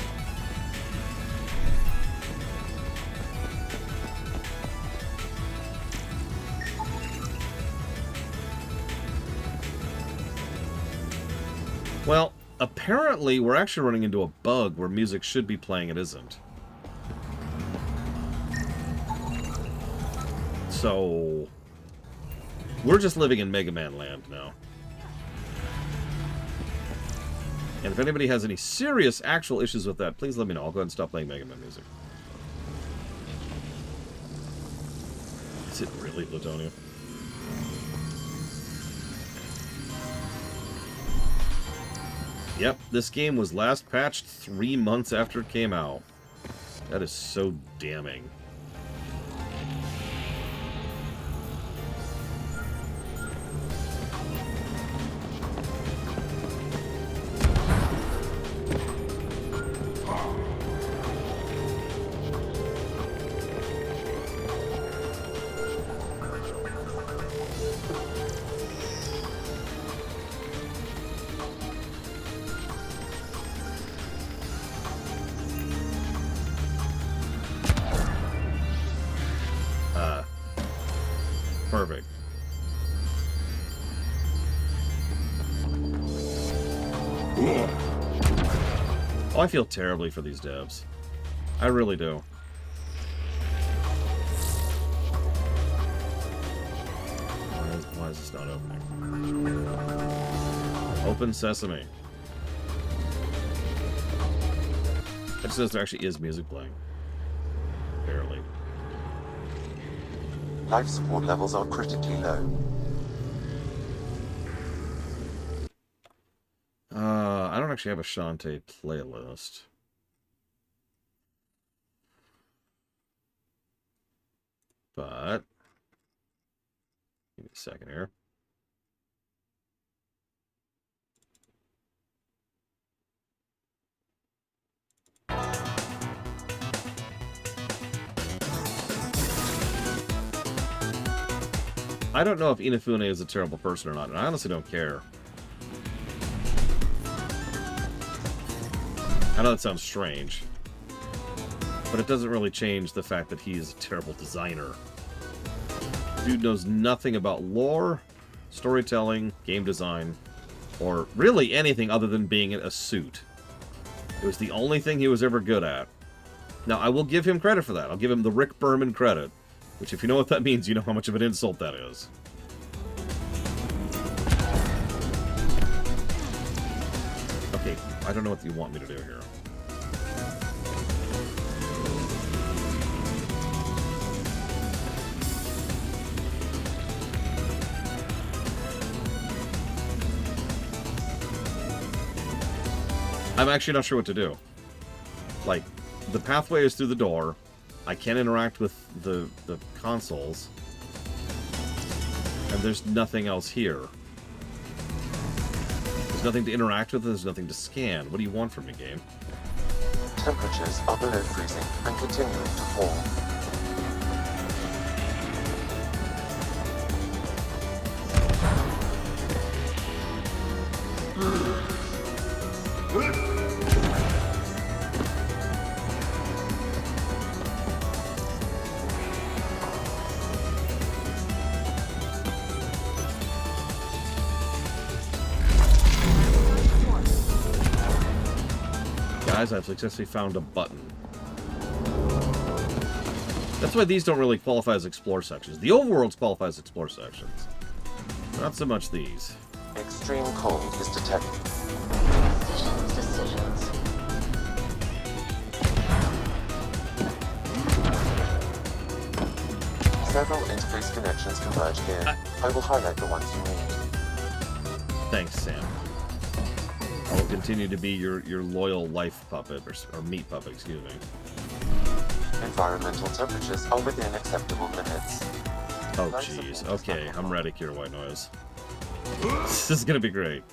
Well, apparently we're actually running into a bug where music should be playing, it isn't. So we're just living in Mega Man land now. And if anybody has any serious actual issues with that, please let me know. I'll go ahead and stop playing Mega Man music. Is it really, Latonia? Yep, this game was last patched 3 months after it came out. That is so damning. Perfect. Oh, I feel terribly for these devs. I really do. Why is this not opening? Open Sesame. It says there actually is music playing. Barely. Life support levels are critically low. I don't actually have a Shantae playlist. But give me a second here. I don't know if Inafune is a terrible person or not, and I honestly don't care. I know that sounds strange, but it doesn't really change the fact that he is a terrible designer. Dude knows nothing about lore, storytelling, game design, or really anything other than being in a suit. It was the only thing he was ever good at. Now, I will give him credit for that. I'll give him the Rick Berman credit, which, if you know what that means, you know how much of an insult that is. Okay, I don't know what you want me to do here. I'm actually not sure what to do. Like, the pathway is through the door. I can't interact with the consoles. And there's nothing else here. There's nothing to interact with, there's nothing to scan. What do you want from me, game? Temperatures are below freezing and continuing to fall. Guys, I've successfully found a button. That's why these don't really qualify as explore sections. The overworlds qualify as explore sections. Not so much these. Extreme cold is detected. Decisions. Several interface connections converge here. I will highlight the ones you need. Thanks, Sam. I will continue to be your loyal life puppet, or meat puppet, excuse me. Environmental temperatures are within acceptable limits. Oh, jeez. Okay, I'm ready, Kira White Noise. This is gonna be great.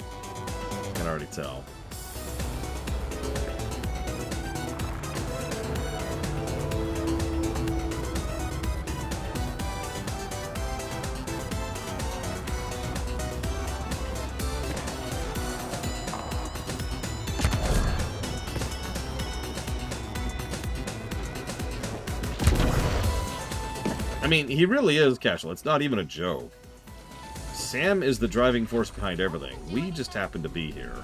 I can already tell. I mean, he really is casual. It's not even a joke. Sam is the driving force behind everything. We just happen to be here.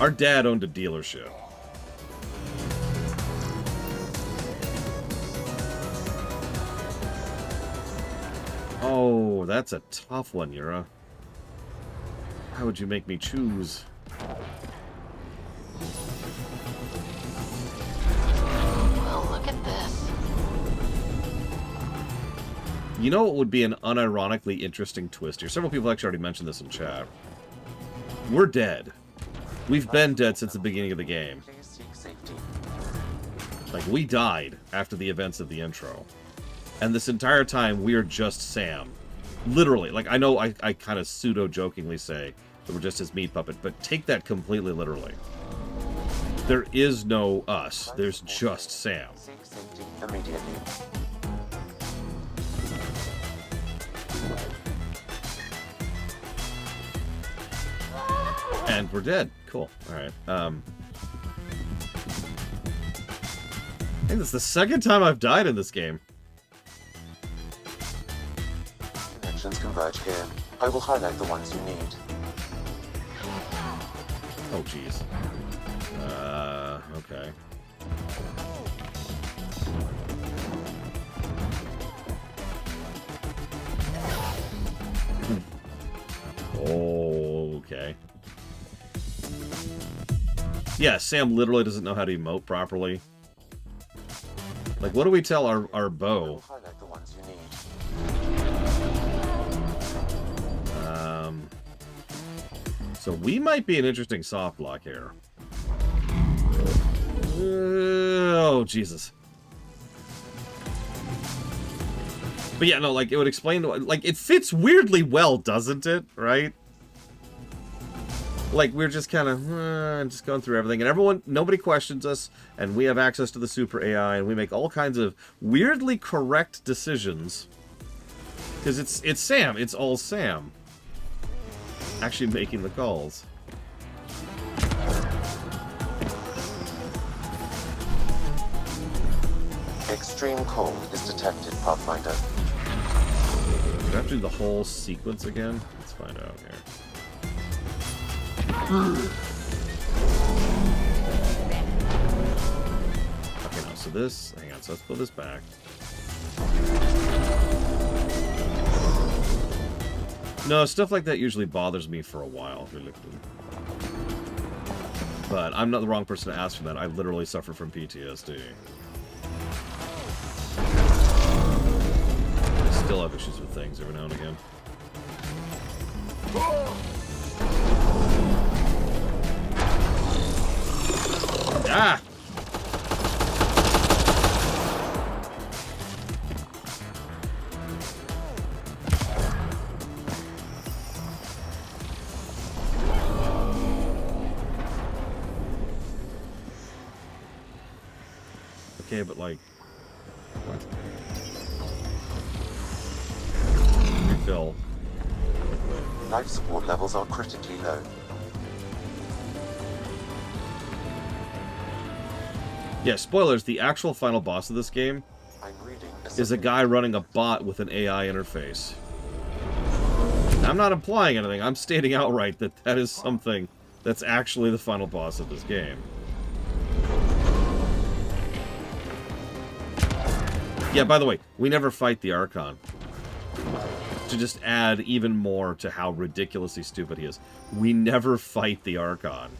Our dad owned a dealership. Oh, that's a tough one, Yura. How would you make me choose? Well, look at this. You know what would be an unironically interesting twist here? Several people actually already mentioned this in chat. We're dead. We've been dead since the beginning of the game. Please seek safety. Like, we died after the events of the intro. And this entire time, we're just Sam. Literally. Like, I know I kind of pseudo-jokingly say that we're just his meat puppet, but take that completely literally. There is no us. There's just Sam. Seek safety immediately. And we're dead. Cool. Alright. think that's the second time I've died in this game. Connections converge here. I will highlight the ones you need. Oh, jeez. Okay. Okay. Yeah, Sam literally doesn't know how to emote properly. Like, what do we tell our I bow? will highlight the ones you need. So we might be an interesting soft lock here. Oh, Jesus. But yeah, no, like, it would explain, like, it fits weirdly well, doesn't it? Right? Like, we're just kind of, just going through everything, and nobody questions us, and we have access to the super AI, and we make all kinds of weirdly correct decisions. Because it's Sam. It's all Sam. Actually making the calls. Extreme cold is detected, Pathfinder. Do I have to do the whole sequence again? Let's find out here. Okay, no, so this... Hang on, so let's put this back. No, stuff like that usually bothers me for a while. But I'm not the wrong person to ask for that. I literally suffer from PTSD. I still have issues with things every now and again. Ah! Okay, but like... What? Refill. Life support levels are critically low. Yeah, spoilers, the actual final boss of this game I'm reading is a guy running a bot with an AI interface. I'm not implying anything, I'm stating outright that that is something that's actually the final boss of this game. Yeah, by the way, we never fight the Archon. To just add even more to how ridiculously stupid he is. We never fight the Archon.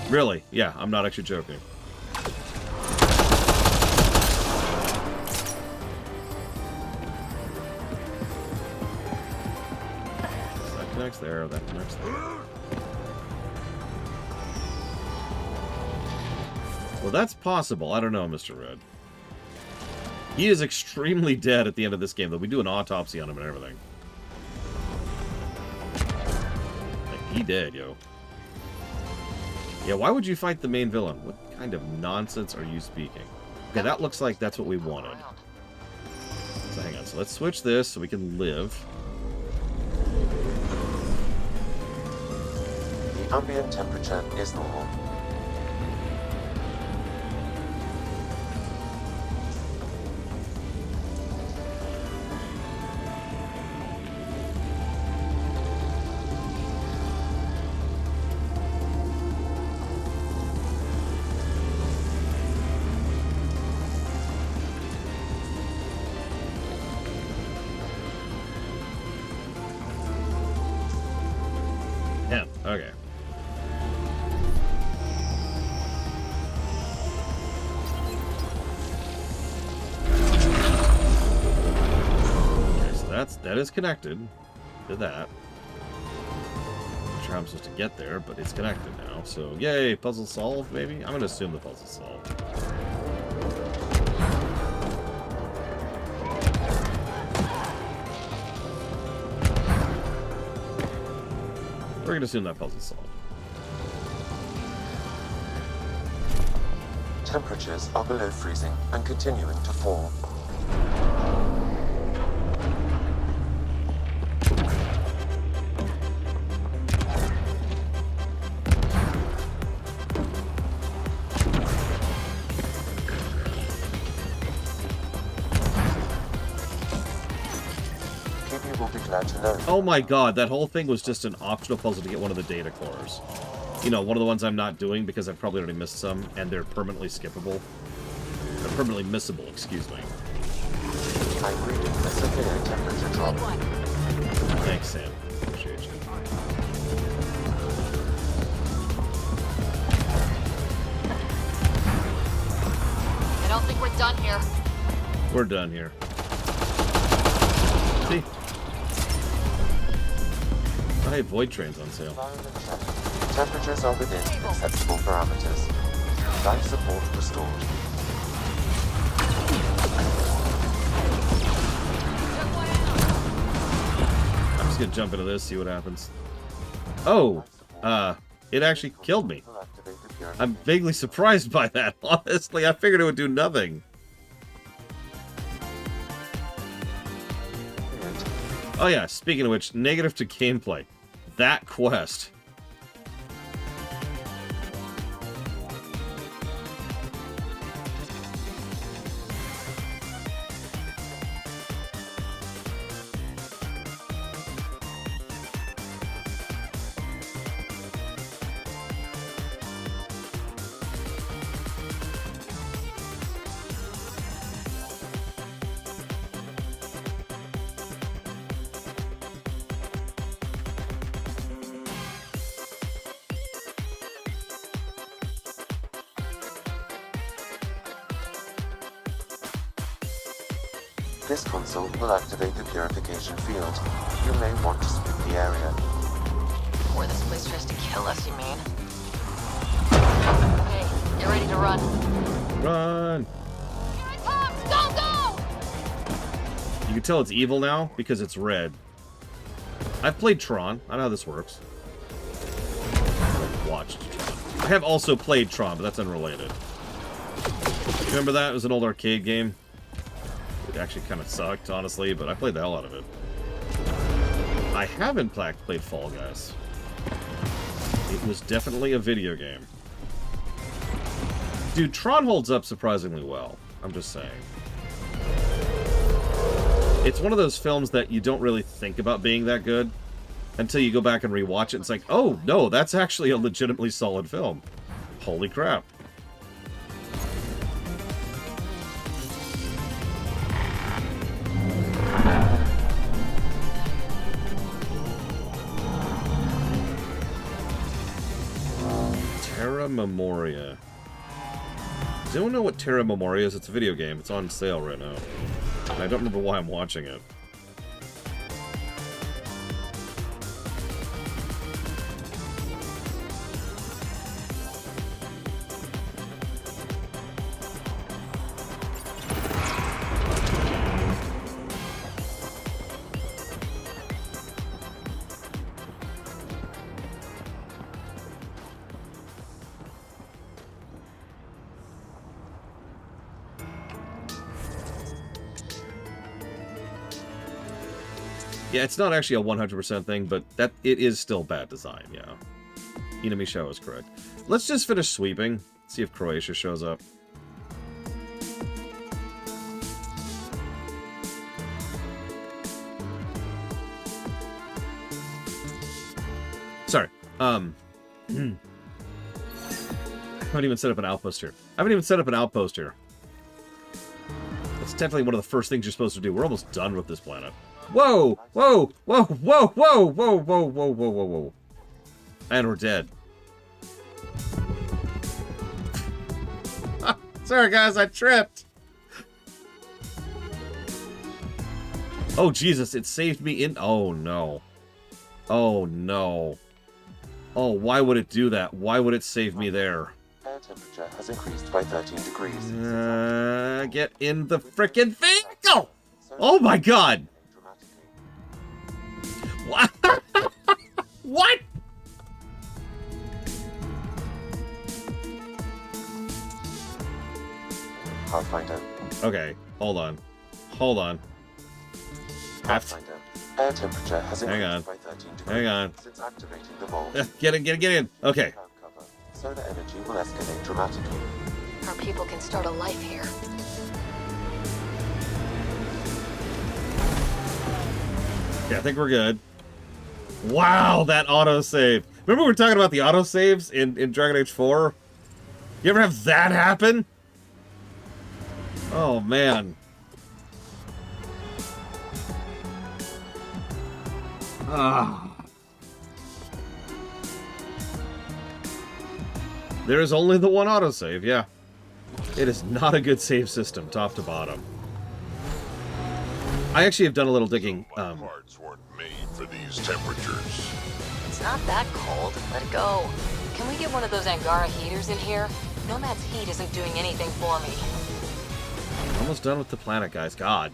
Really? Yeah, I'm not actually joking. That connects there, that connects there. Well, that's possible. I don't know, Mr. Red. He is extremely dead at the end of this game, though. We do an autopsy on him and everything. Like, he dead, yo. Yeah, why would you fight the main villain? What kind of nonsense are you speaking? Okay, that looks like that's what we wanted. So hang on, so let's switch this so we can live. The ambient temperature is normal. Yeah, okay. Okay, so that is connected to that. Not sure how I'm supposed to get there, but it's connected now. So yay, puzzle solved, maybe? I'm gonna assume the puzzle's solved. We're gonna assume that puzzle's solved. Temperatures are below freezing and continuing to fall. Will be glad to know. Oh my god, that whole thing was just an optional puzzle to get one of the data cores. You know, one of the ones I'm not doing because I've probably already missed some, and they're permanently skippable. They're permanently missable, excuse me. I'm reading a severe temperature drop. Thanks, Sam. Appreciate you. I don't think we're done here. We're done here. See? Hey, void trains on sale. Temperatures are within acceptable parameters. Life support restored. I'm just gonna jump into this, see what happens. Oh, it actually killed me. I'm vaguely surprised by that, honestly. I figured it would do nothing. Oh yeah, speaking of which, negative to gameplay. That quest. This console will activate the purification field. You may want to sweep the area. Before this place tries to kill us, you mean? Okay, get ready to run. Run! Here it comes! Go, go! You can tell it's evil now because it's red. I've played Tron. I know how this works. I've watched Tron. I have also played Tron, but that's unrelated. Remember that? It was an old arcade game. It actually kind of sucked, honestly, but I played the hell out of it. I haven't played Fall Guys. It was definitely a video game. Dude, Tron holds up surprisingly well. I'm just saying. It's one of those films that you don't really think about being that good until you go back and rewatch it. It's like, oh, no, that's actually a legitimately solid film. Holy crap. Terra Memoria. Does anyone know what Terra Memoria is? It's a video game. It's on sale right now. And I don't remember why I'm watching it. Yeah, it's not actually a 100% thing, but that it is still bad design, yeah. Inami Show is correct. Let's just finish sweeping, see if Croatia shows up. Sorry, I haven't even set up an outpost here. That's definitely one of the first things you're supposed to do. We're almost done with this planet. Whoa! Whoa! Whoa! Whoa! Whoa! Whoa! Whoa! Whoa! Whoa! Whoa! Whoa! And we're dead. Sorry, guys, I tripped. Oh, Jesus, it saved me in... Oh, no. Oh, no. Oh, why would it do that? Why would it save me there? Air temperature has increased by 13 degrees. Get in the frickin' vehicle! Oh, my God! What? What? Pathfinder. Okay, hold on. Hold on. Pathfinder. Air temperature has Hang on. increased by 13 degrees Hang on. since activating the vault. Get in, get in. Okay. Cloud cover. Solar energy will escalate dramatically. Our people can start a life here. Yeah, I think we're good. Wow, that autosave. Remember we were talking about the autosaves in Dragon Age 4? You ever have that happen? Oh, man. Ah. There is only the one autosave, yeah. It is not a good save system, top to bottom. I actually have done a little digging. My parts weren't made for these temperatures. It's not that cold. Let it go. Can we get one of those Angara heaters in here? Nomad's heat isn't doing anything for me. I'm almost done with the planet, guys. God.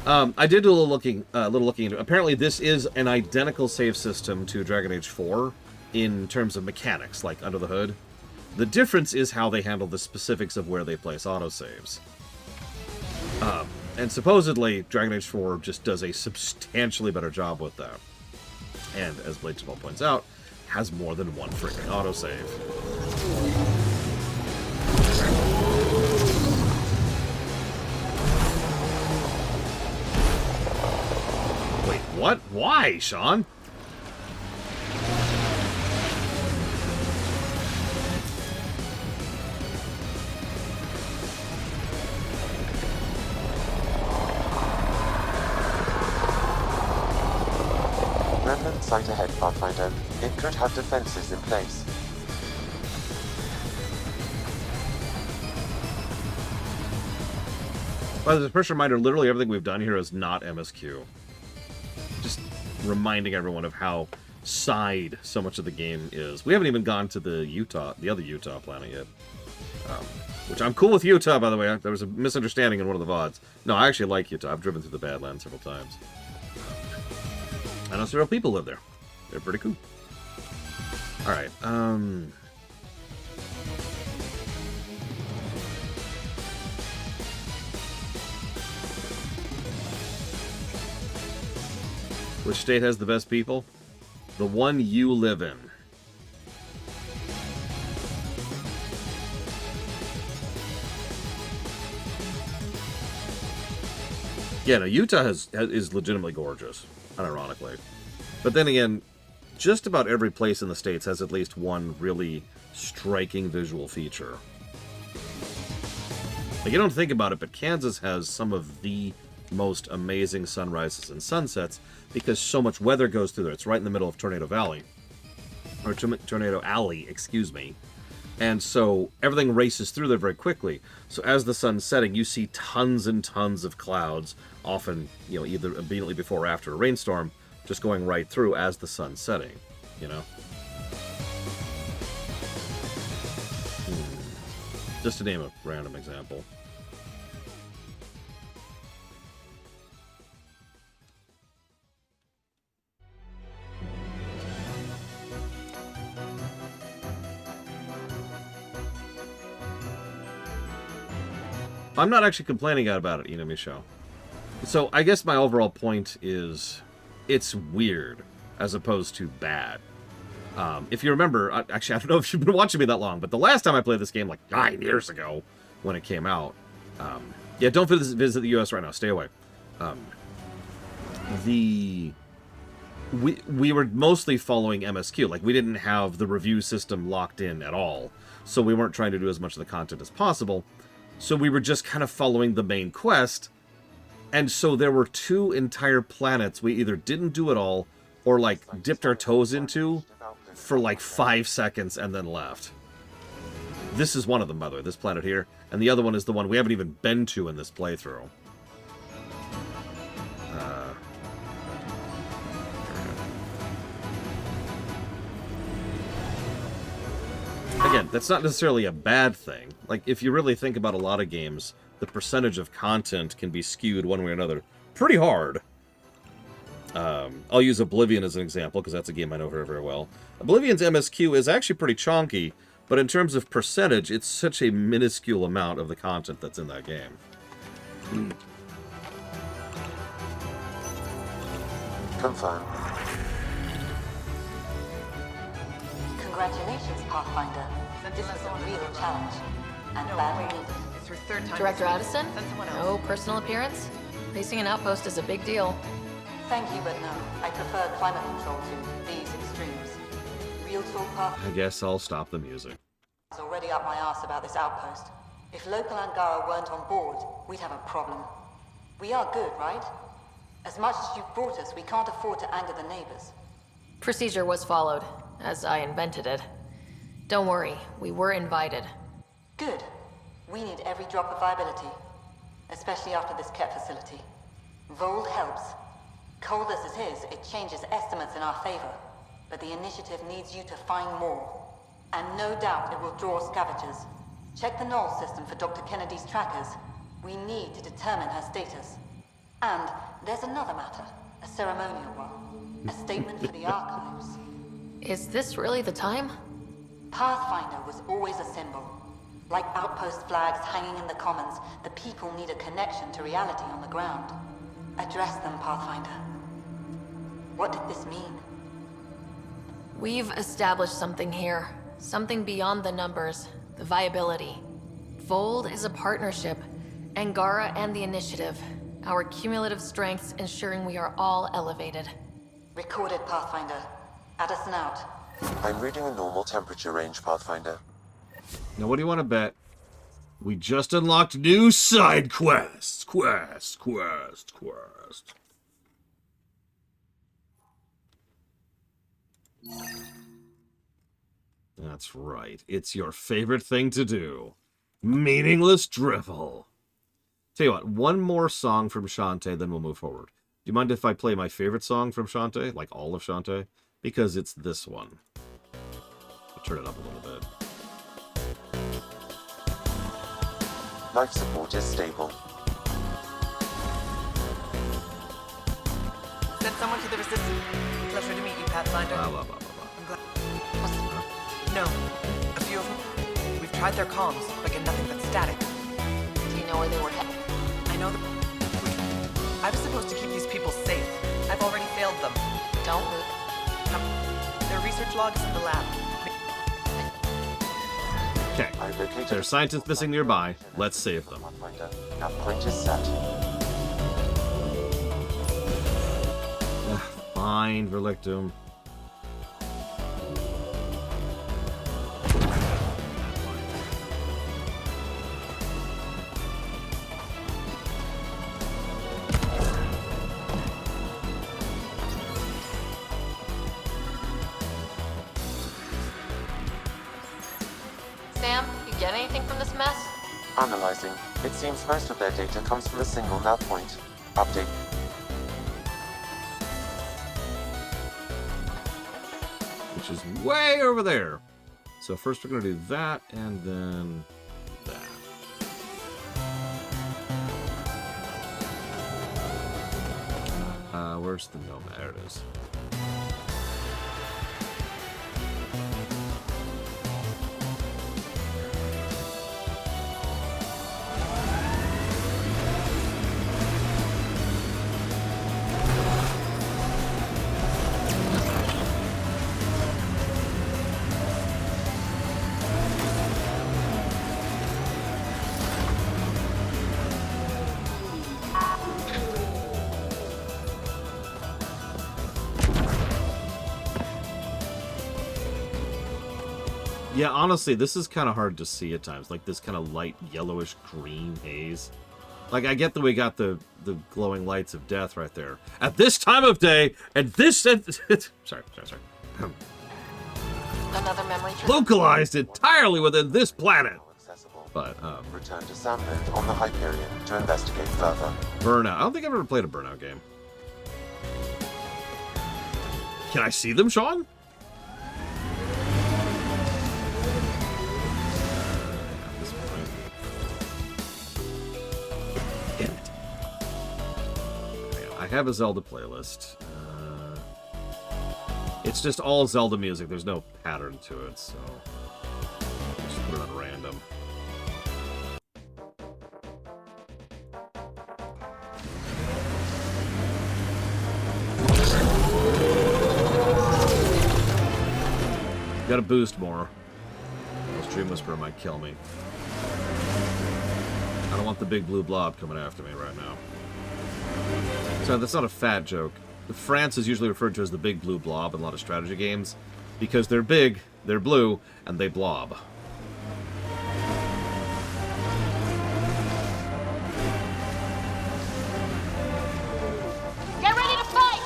I did do a little looking into it. Apparently, this is an identical save system to Dragon Age 4 in terms of mechanics, like under the hood. The difference is how they handle the specifics of where they place autosaves. And supposedly, Dragon Age 4 just does a substantially better job with that. And, as Blade Jamal points out, has more than one freaking autosave. Wait, what? Why, Sean? Remnant site ahead, Pathfinder. It could have defenses in place. By the way, first reminder, literally everything we've done here is not MSQ. Just reminding everyone of how side so much of the game is. We haven't even gone to the other Utah planet yet. Which I'm cool with Utah, by the way. There was a misunderstanding in one of the VODs. No, I actually like Utah. I've driven through the Badlands several times. I know several people live there. They're pretty cool. Alright, which state has the best people? The one you live in. Yeah, no, Utah is legitimately gorgeous, unironically. But then again, just about every place in the States has at least one really striking visual feature. Like, you don't think about it, but Kansas has some of the most amazing sunrises and sunsets because so much weather goes through there. It's right in the middle of Tornado Valley. Or Tornado Alley, excuse me. And so everything races through there very quickly. So as the sun's setting, you see tons and tons of clouds, often, you know, either immediately before or after a rainstorm, just going right through as the sun's setting, you know? Just to name a random example. I'm not actually complaining about it, Inami Show. So I guess my overall point is it's weird as opposed to bad. If you remember, actually, I don't know if you've been watching me that long, but the last time I played this game, like 9 years ago when it came out, yeah, don't visit the US right now. Stay away. We were mostly following MSQ. Like, we didn't have the review system locked in at all, so we weren't trying to do as much of the content as possible. So we were just kind of following the main quest, and so there were 2 entire planets we either didn't do at all, or, like, dipped our toes into for, like, 5 seconds and then left. This is one of them, by the way, this planet here, and the other one is the one we haven't even been to in this playthrough. Again, that's not necessarily a bad thing. Like, if you really think about a lot of games, the percentage of content can be skewed one way or another pretty hard. I'll use Oblivion as an example, because that's a game I know very, very well. Oblivion's MSQ is actually pretty chonky, But in terms of percentage, it's such a minuscule amount of the content that's in that game. Confirm. Congratulations, Pathfinder. This is a real challenge. And badly needed. It's her third time. Director this week. Addison? Send someone else. No personal appearance? Facing an outpost is a big deal. Thank you, but no. I prefer climate control to these extremes. Real talk, Path I guess I'll stop the music. is already up my ass about this outpost. If local Angara weren't on board, we'd have a problem. We are good, right? As much as you've brought us, we can't afford to anger the neighbors. Procedure was followed, as I invented it. Don't worry, we were invited. Good. We need every drop of viability. Especially after this Ket facility. Vold helps. Cold as it is, it changes estimates in our favor. But the initiative needs you to find more. And no doubt it will draw scavengers. Check the Knoll system for Dr. Kennedy's trackers. We need to determine her status. And there's another matter, a ceremonial one. A statement for the archives. Is this really the time? Pathfinder was always a symbol. Like outpost flags hanging in the commons, the people need a connection to reality on the ground. Address them, Pathfinder. What did this mean? We've established something here. Something beyond the numbers. The viability. Vold is a partnership. Angara and the Initiative. Our cumulative strengths ensuring we are all elevated. Recorded, Pathfinder. Addison out. I'm reading a normal temperature range, Pathfinder. Now, what do you want to bet? We just unlocked new side quests. Quest. That's right. It's your favorite thing to do. Meaningless drivel. Tell you what, one more song from Shantae, then we'll move forward. Do you mind if I play my favorite song from Shantae? Like all of Shantae? Because it's this one. I'll turn it up a little bit. Life support is stable. Send someone to the resistance. Pleasure to meet you, Pathfinder. Blah, blah, blah, blah, I'm glad. No, a few of them. We've tried their comms, but get nothing but static. Do you know where they were headed? I know that. I was supposed to keep these people safe. I've already failed them. Don't move. Their research log is in the lab. Okay, I've located there are scientists missing nearby. Let's save them. Pathfinder. Our point is set. Fine, Verlictum. Sam, you get anything from this mess? Analyzing. It seems most of their data comes from a single nav point. Update. Which is way over there. So first we're going to do that, and then that. Where's the gnome? There it is. Yeah, honestly, this is kind of hard to see at times. Like this kind of light yellowish green haze. Like, I get that we got the glowing lights of death right there. At this time of day, and this... sorry. Another memory trip? Localized entirely within this planet. Accessible. But, Return to Sandland on the Hyperion to investigate further. Burnout. I don't think I've ever played a Burnout game. Can I see them, Sean? Damn it. I have a Zelda playlist. It's just all Zelda music. There's no pattern to it, so... put it on random. Gotta boost more. The Stream Whisperer might kill me. I don't want the big blue blob coming after me right now. So that's not a fat joke. France is usually referred to as the big blue blob in a lot of strategy games because they're big, they're blue, and they blob. Get ready to fight!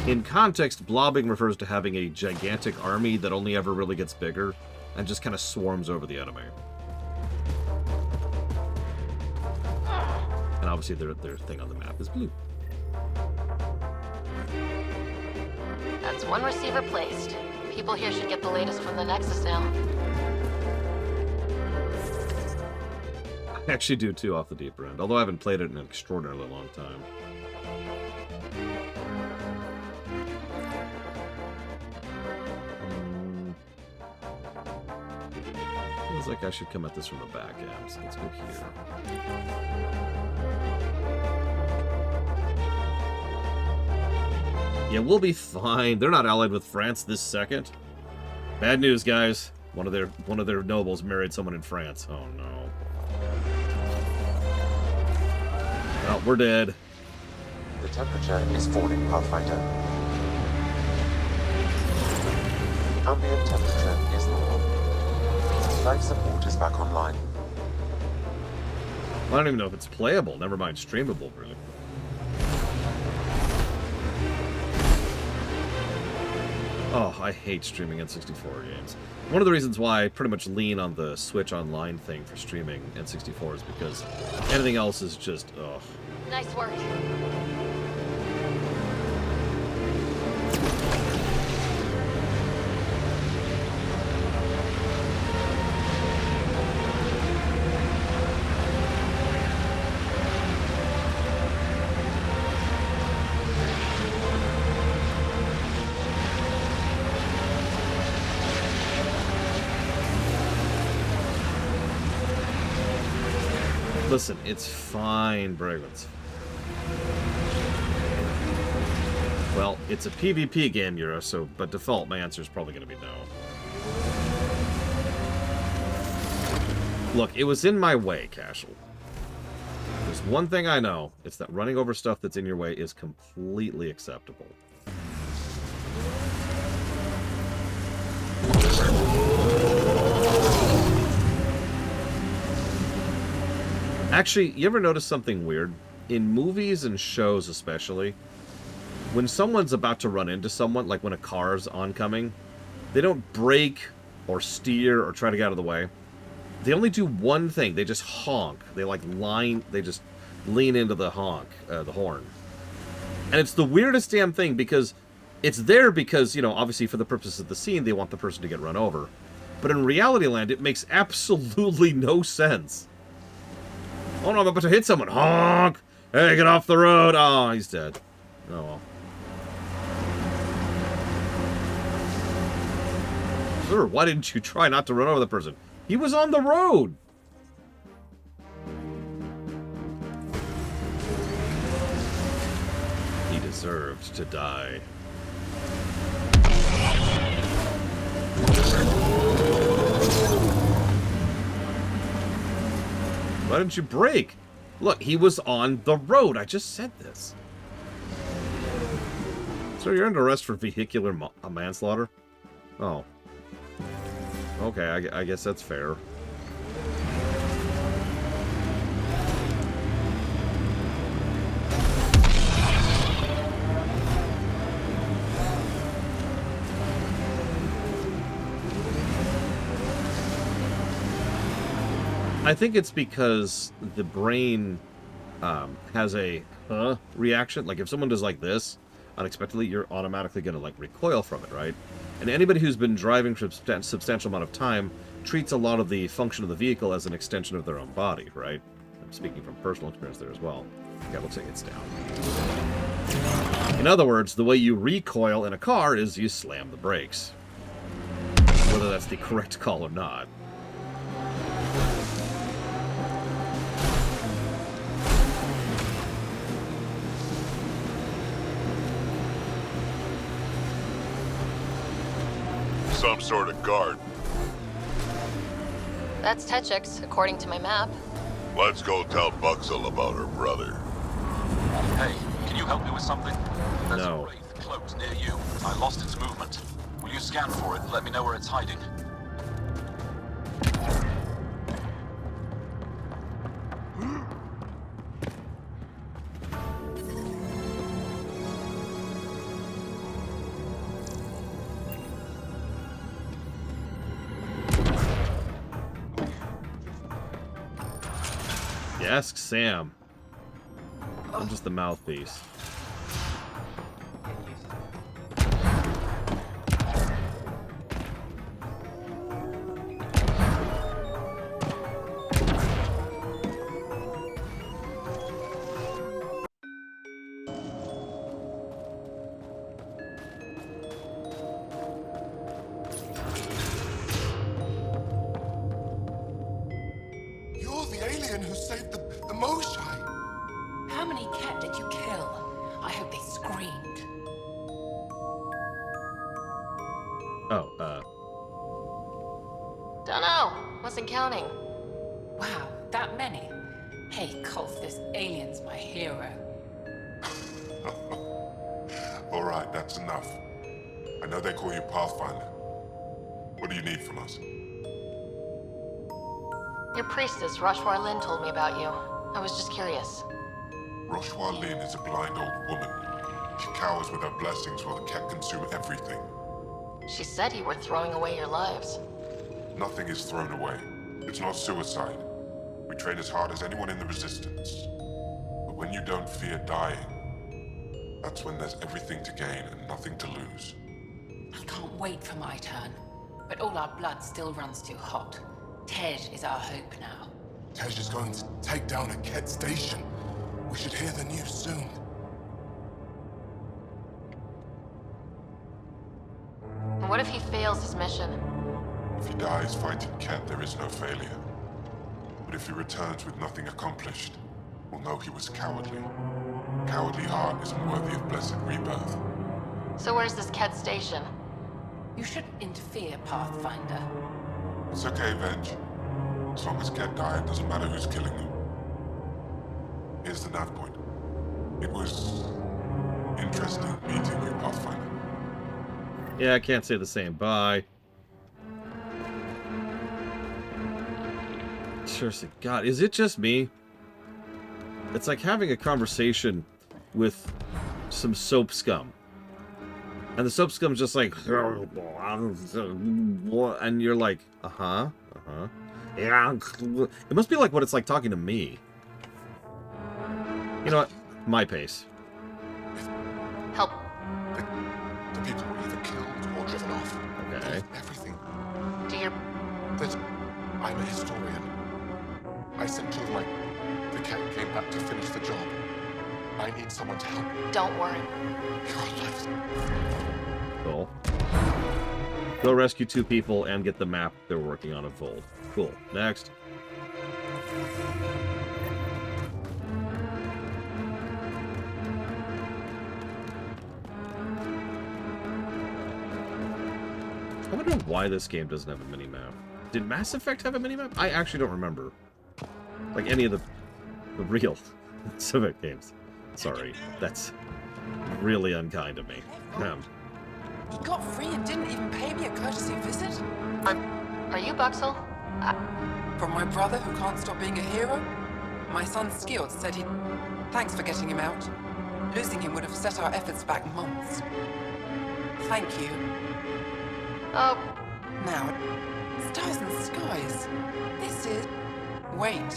In context, blobbing refers to having a gigantic army that only ever really gets bigger and just kind of swarms over the enemy. And obviously their thing on the map is blue. That's one receiver placed. People here should get the latest from the Nexus now. I actually do too off the deeper end, although I haven't played it in an extraordinarily long time. Feels like I should come at this from the back end, so let's go here. Yeah, we'll be fine. They're not allied with France this second. Bad news, guys. One of their nobles married someone in France. Oh no. Well, we're dead. The temperature is falling, Pathfinder. The ambient temperature is normal. Life support is back online. I don't even know if it's playable. Never mind streamable, really. Oh, I hate streaming N64 games. One of the reasons why I pretty much lean on the Switch Online thing for streaming N64 is because anything else is just, ugh. Nice work. Listen, it's fine, Braglins. Well, it's a PvP game, Euro, so by default, my answer is probably going to be no. Look, it was in my way, Cashel. There's one thing I know. It's that running over stuff that's in your way is completely acceptable. Actually, you ever notice something weird? In movies and shows especially, when someone's about to run into someone, like when a car's oncoming, they don't brake or steer or try to get out of the way. They only do one thing. They just honk. They just lean into the honk, the horn. And it's the weirdest damn thing because it's there because, you know, obviously for the purposes of the scene, they want the person to get run over. But in reality land, it makes absolutely no sense. Oh no, I'm about to hit someone. Honk! Hey, get off the road! Oh, he's dead. Oh well. Sir, why didn't you try not to run over the person? He was on the road! He deserved to die. Why didn't you brake? Look, he was on the road. I just said this. So you're under arrest for vehicular manslaughter? Oh. Okay, I guess that's fair. I think it's because the brain has a reaction. Like if someone does like this unexpectedly, you're automatically going to like recoil from it, right? And anybody who's been driving for a substantial amount of time treats a lot of the function of the vehicle as an extension of their own body, right? I'm speaking from personal experience there as well. Yeah, looks like it's down. In other words, the way you recoil in a car is you slam the brakes. Whether that's the correct call or not. Some sort of guard. That's Techix, according to my map. Let's go tell Buxel about her brother. Hey, can you help me with something? There's No. a wraith cloaked near you. I lost its movement. Will you scan for it and let me know where it's hiding? Ask Sam. I'm just the mouthpiece. You're the alien who saved the Moshai. How many cat did you kill? I hope they screamed. Oh, Dunno. Wasn't counting. Wow, that many? Hey, Colf, this alien's my hero. All right, that's enough. I know they call you Pathfinder. What do you need from us? Your priestess, Roshwar Lin, told me about you. I was just curious. Roshwar Lin is a blind old woman. She cowers with her blessings while the Ket consume everything. She said you were throwing away your lives. Nothing is thrown away. It's not suicide. We train as hard as anyone in the Resistance. But when you don't fear dying, that's when there's everything to gain and nothing to lose. I can't wait for my turn. But all our blood still runs too hot. Tej is our hope now. Tej is going to take down a Ket station. We should hear the news soon. And what if he fails his mission? If he dies fighting Ket, there is no failure. But if he returns with nothing accomplished, we'll know he was cowardly. Cowardly heart isn't worthy of blessed rebirth. So where's this Ket station? You shouldn't interfere, Pathfinder. It's okay, Venge. As long as Ket die, it doesn't matter who's killing them. Here's the nav point. It was interesting meeting you, Pathfinder. yeah, I can't say the same. Bye. Seriously, God, is it just me? It's like having a conversation with some soap scum. And the soap scum's just like, and you're like, yeah. It must be like what it's like talking to me. You know what? My pace. Help. The people were either killed or driven off. Okay. Everything. Do your... I'm a historian. I sent two of my... The Ket came back to finish the job. I need someone to help. Don't worry. Your lives. Cool. Go rescue 2 people and get the map they're working on of Vold. Cool. Next. I wonder why this game doesn't have a minimap. Did Mass Effect have a minimap? I actually don't remember. Like any of the real Civic games. Sorry, that's really unkind of me. He got free and didn't even pay me a courtesy visit? Are you Buxel? From my brother who can't stop being a hero? My son Skjord said he'd... Thanks for getting him out. Losing him would have set our efforts back months. Thank you. Oh, Now, stars and skies. This is... Wait.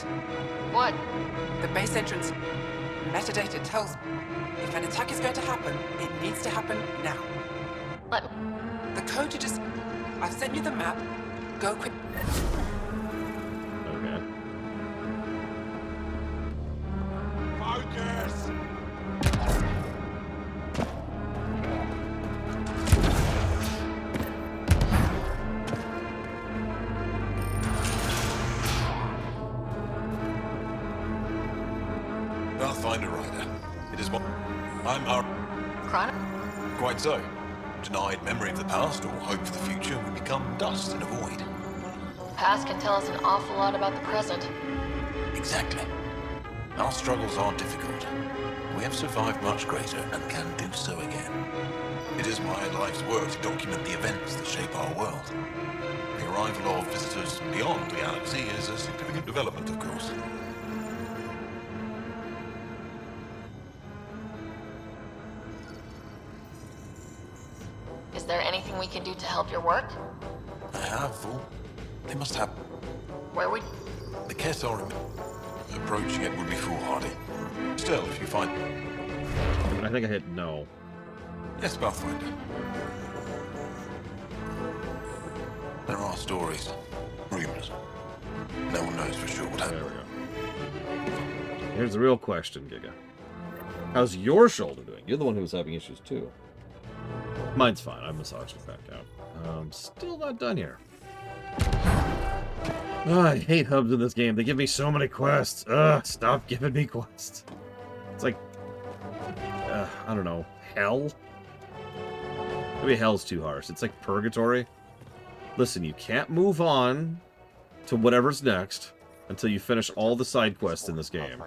what? The base entrance metadata tells me if an attack is going to happen, it needs to happen now. Let... The code to just... I've sent you the map. Go quick. Okay. Focus! Pathfinder Rider. It is what I'm our... Chronic? Quite so. Denied memory of the past or hope for the future, we become dust in a void. Past can tell us an awful lot about the present. Exactly. Our struggles are difficult. We have survived much greater and can do so again. It is my life's work to document the events that shape our world. The arrival of visitors beyond the galaxy is a significant development, of course. Is there anything we can do to help your work? I have, fool. They must have... Where would... The Kett are... Approaching it would be foolhardy. Still, if you find... I think I hit no. Yes, Pathfinder. There are stories. Rumors. No one knows for sure what There happened. we go. Here's the real question, Giga. How's your shoulder doing? You're the one who was having issues, too. Mine's fine. I massaged it back out. Still not done here. Oh, I hate hubs in this game. They give me so many quests. Ugh, stop giving me quests. It's like... I don't know. Hell? Maybe hell's too harsh. It's like purgatory. Listen, you can't move on to whatever's next until you finish all the side quests in this game.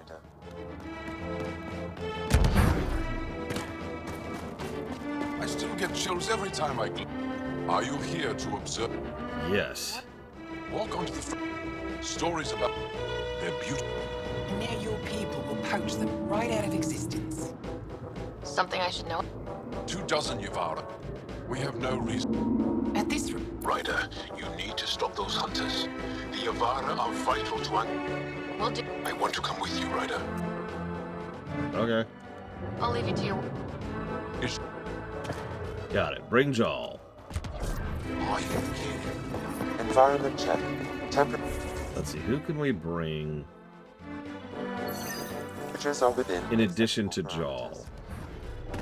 I still get chills every time I... Are you here to observe? Yes. Walk onto the front. Stories about their beauty. And now your people will poach them right out of existence. Something I should know? 24 Yavara. We have no reason. At this rate, Ryder, you need to stop those hunters. The Yavara are vital to We'll do... I want to come with you, Ryder. Okay. I'll leave you to your... Is Got it. Bring Jawl. are you here? Environment check. Temperature. Let's see. Who can we bring Temperatures are within. in addition to Jawl?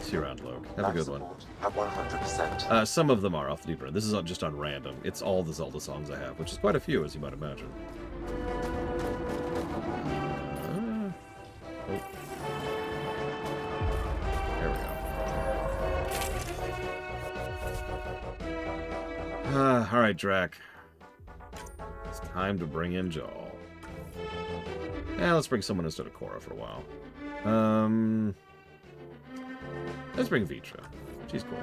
See you around, Luke. Have a good one. At 100%. Some of them are off the deeper end. This is just on random. It's all the Zelda songs I have, which is quite a few, as you might imagine. Oh. There we go. Alright, Drac. It's time to bring in Jawl. Let's bring someone instead of Korra for a while. Let's bring Vitra. She's cool.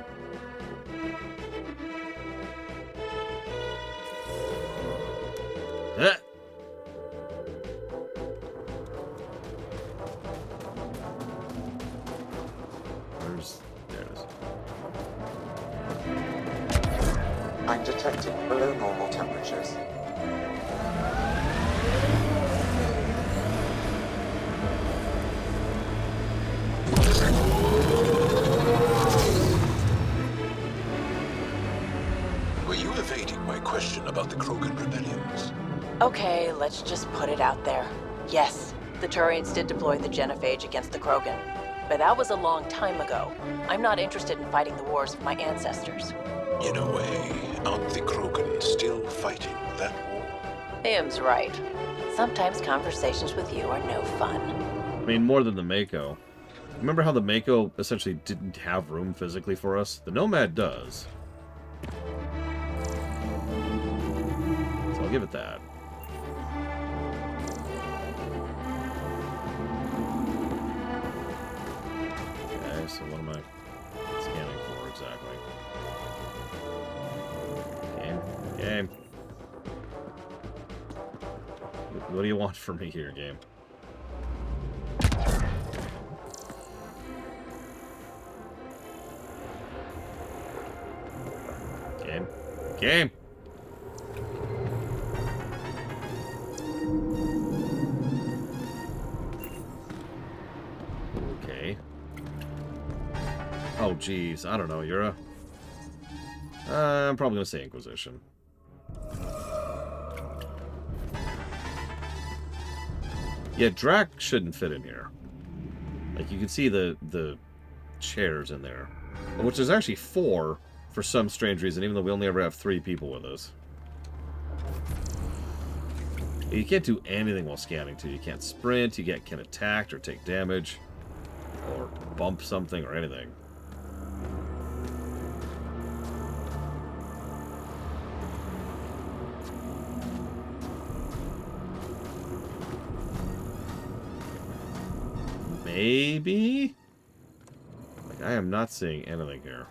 Ah! There it is. I'm detecting below normal temperatures. Were you evading my question about the Krogan rebellions? Okay, let's just put it out there. Yes, the Turians did deploy the genophage against the Krogan. But that was a long time ago. I'm not interested in fighting the wars of my ancestors. In a way, aren't the Krogan still fighting that war? Liam's right. Sometimes conversations with you are no fun. I mean, more than the Mako. Remember how the Mako essentially didn't have room physically for us? The Nomad does. So I'll give it that. Okay, so what am I scanning for exactly? Game. What do you want from me here, game? Game. Okay. Oh, geez. I don't know. You're a... I'm probably going to say Inquisition. Yeah, Drac shouldn't fit in here. Like, you can see the chairs in there. Which there's actually 4 for some strange reason, even though we only ever have 3 people with us. You can't do anything while scanning, too. You can't sprint, you can't attack or take damage, or bump something or anything. Maybe? Like, I am not seeing anything here.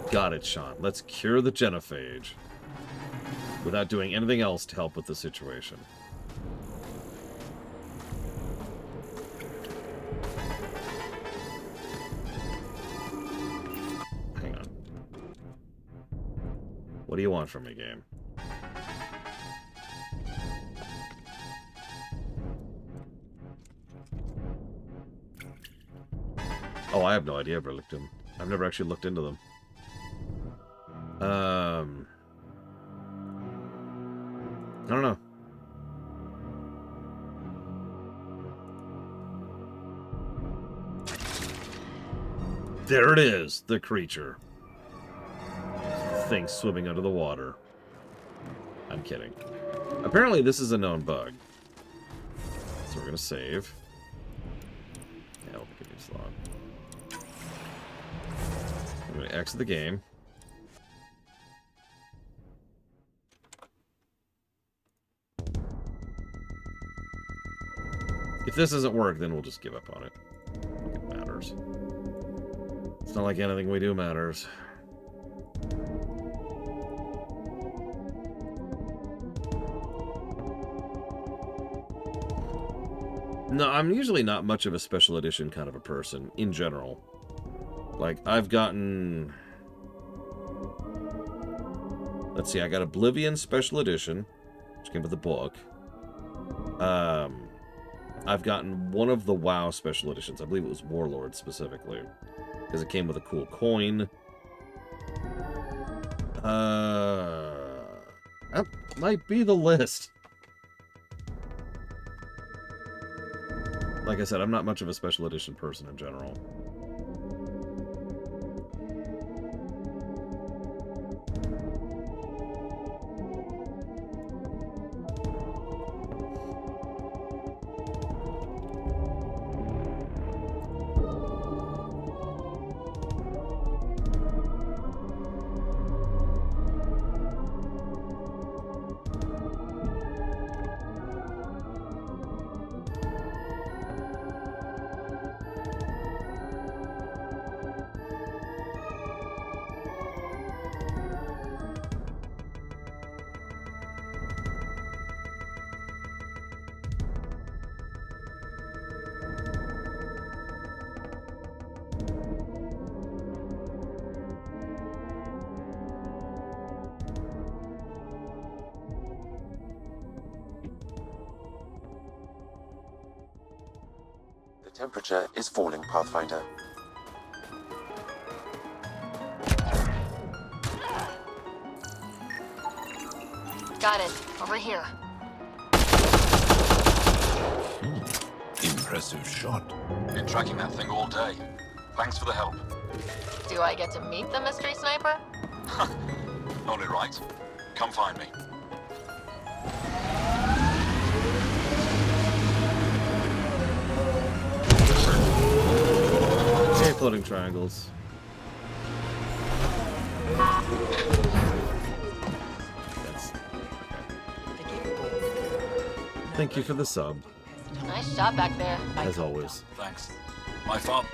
Got it, Sean. Let's cure the genophage without doing anything else to help with the situation. Hang on. What do you want from me, game? Oh, I have no idea. I've never actually looked into them. I don't know. There it is, the creature. Thing swimming under the water. I'm kidding. Apparently this is a known bug. So we're gonna save. Yeah, we'll give you a slot. I'm gonna exit the game. If this doesn't work, then we'll just give up on it. It matters. It's not like anything we do matters. No, I'm usually not much of a special edition kind of a person, in general. Like, I've gotten... Let's see, I got Oblivion Special Edition, which came with the book. I've gotten one of the WoW Special Editions. I believe it was Warlord, specifically. Because it came with a cool coin. That might be the list. Like I said, I'm not much of a special edition person in general. Temperature is falling, Pathfinder. Got it. Over here. Impressive shot. Been tracking that thing all day. Thanks for the help. Do I get to meet the mystery sniper? Only right. Come find me. Okay, floating triangles. That's... Thank you for the sub. Nice shot back there. As always. Thanks. My fault.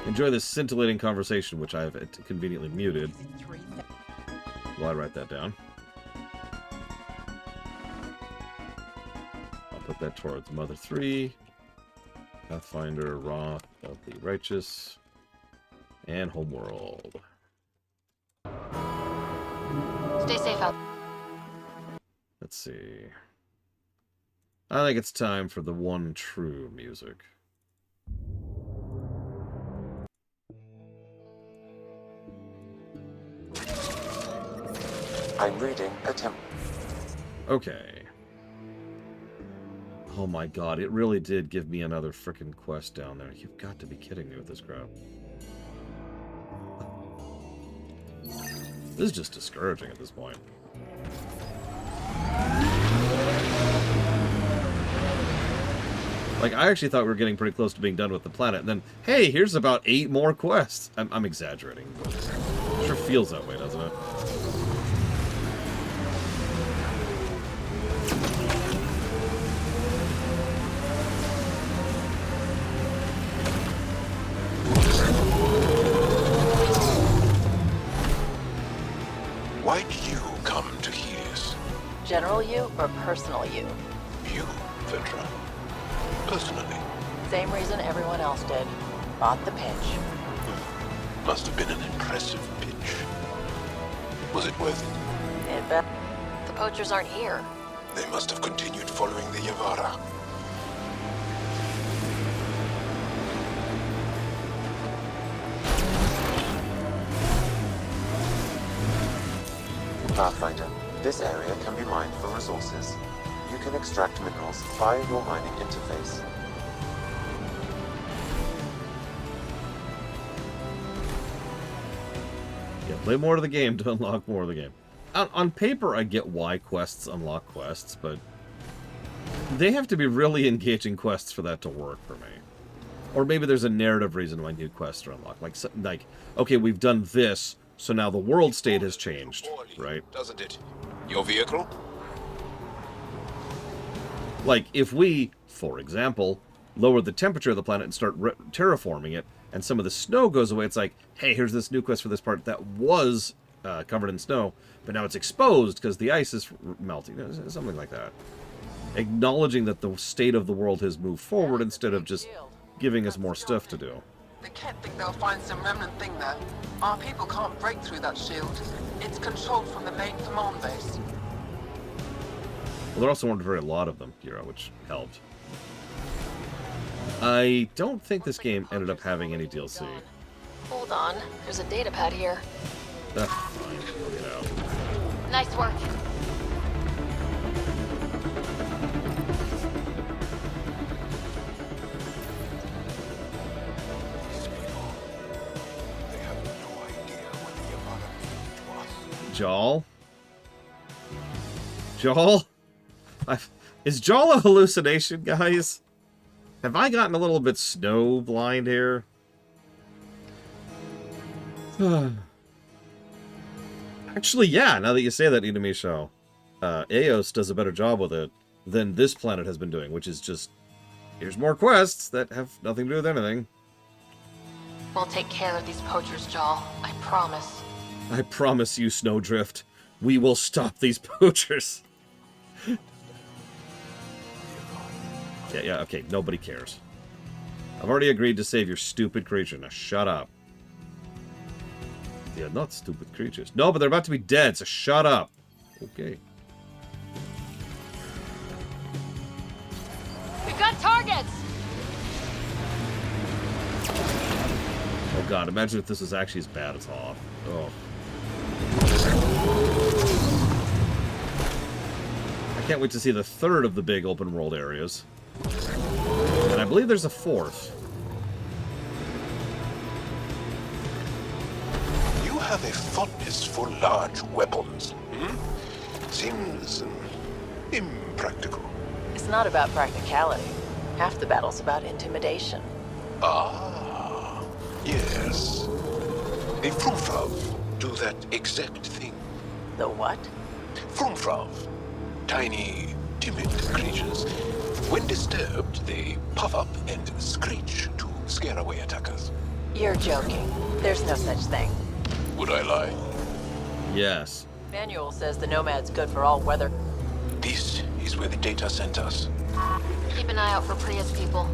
Enjoy this scintillating conversation, which I have conveniently muted. While I write that down. I'll put that towards Mother 3, Pathfinder, Wrath of the Righteous, and Homeworld. Stay safe out. Let's see. I think it's time for the one true music. I'm reading a temp. Okay. Oh my god, it really did give me another frickin' quest down there. You've got to be kidding me with this crap. This is just discouraging at this point. Like, I actually thought we were getting pretty close to being done with the planet, and then, hey, here's about 8 more quests. I'm exaggerating, but it sure feels that way, doesn't it? Why did you come to Helios? General you or personal you? You, Vetra. Personally. Same reason everyone else did. Bought the pitch. Must have been an impressive pitch. Was it worth it? It bet. The poachers aren't here. They must have continued following the Yavara. Pathfinder, this area can be mined for resources. You can extract minerals via your mining interface. Yeah, play more of the game to unlock more of the game. On paper, I get why quests unlock quests, but they have to be really engaging quests for that to work for me. Or maybe there's a narrative reason why new quests are unlocked. Like, okay, we've done this, so now the world state has changed, right? Doesn't it? Your vehicle? Like, if we, for example, lower the temperature of the planet and start terraforming it, and some of the snow goes away, it's like, hey, here's this new quest for this part that was covered in snow, but now it's exposed because the ice is melting, something like that. Acknowledging that the state of the world has moved forward instead of just giving us more stuff to do. The Ket think they'll find some remnant thing there. Our people can't break through that shield. It's controlled from the main command base. Well, there also weren't a lot of them, Kira, which helped. I don't think this game ended up having any DLC. Hold on. There's a data pad here. Fine. You know. Nice work. Jaal? Jaal? Is Jaal a hallucination, guys? Have I gotten a little bit snow blind here? Actually, yeah, now that you say that, Inamisho. Eos does a better job with it than this planet has been doing, which is just, here's more quests that have nothing to do with anything. We'll take care of these poachers, Jaal. I promise. I promise you, Snowdrift, we will stop these poachers. Yeah, okay, nobody cares. I've already agreed to save your stupid creature. Now shut up. They're not stupid creatures. No, but they're about to be dead, so shut up. Okay. We've got targets! Oh god, imagine if this was actually as bad as Hoth. Oh. I can't wait to see the third of the big open world areas. And I believe there's a fourth. You have a fondness for large weapons. Seems impractical. It's not about practicality. Half the battle's about intimidation. Ah, yes. The Frumfrav do that exact thing. The what? Frumfrav. Tiny, timid creatures. When disturbed, they puff up and screech to scare away attackers. You're joking. There's no such thing. Would I lie? Yes. Manual says the Nomad's good for all weather. This is where the data sent us. Keep an eye out for Priya's people.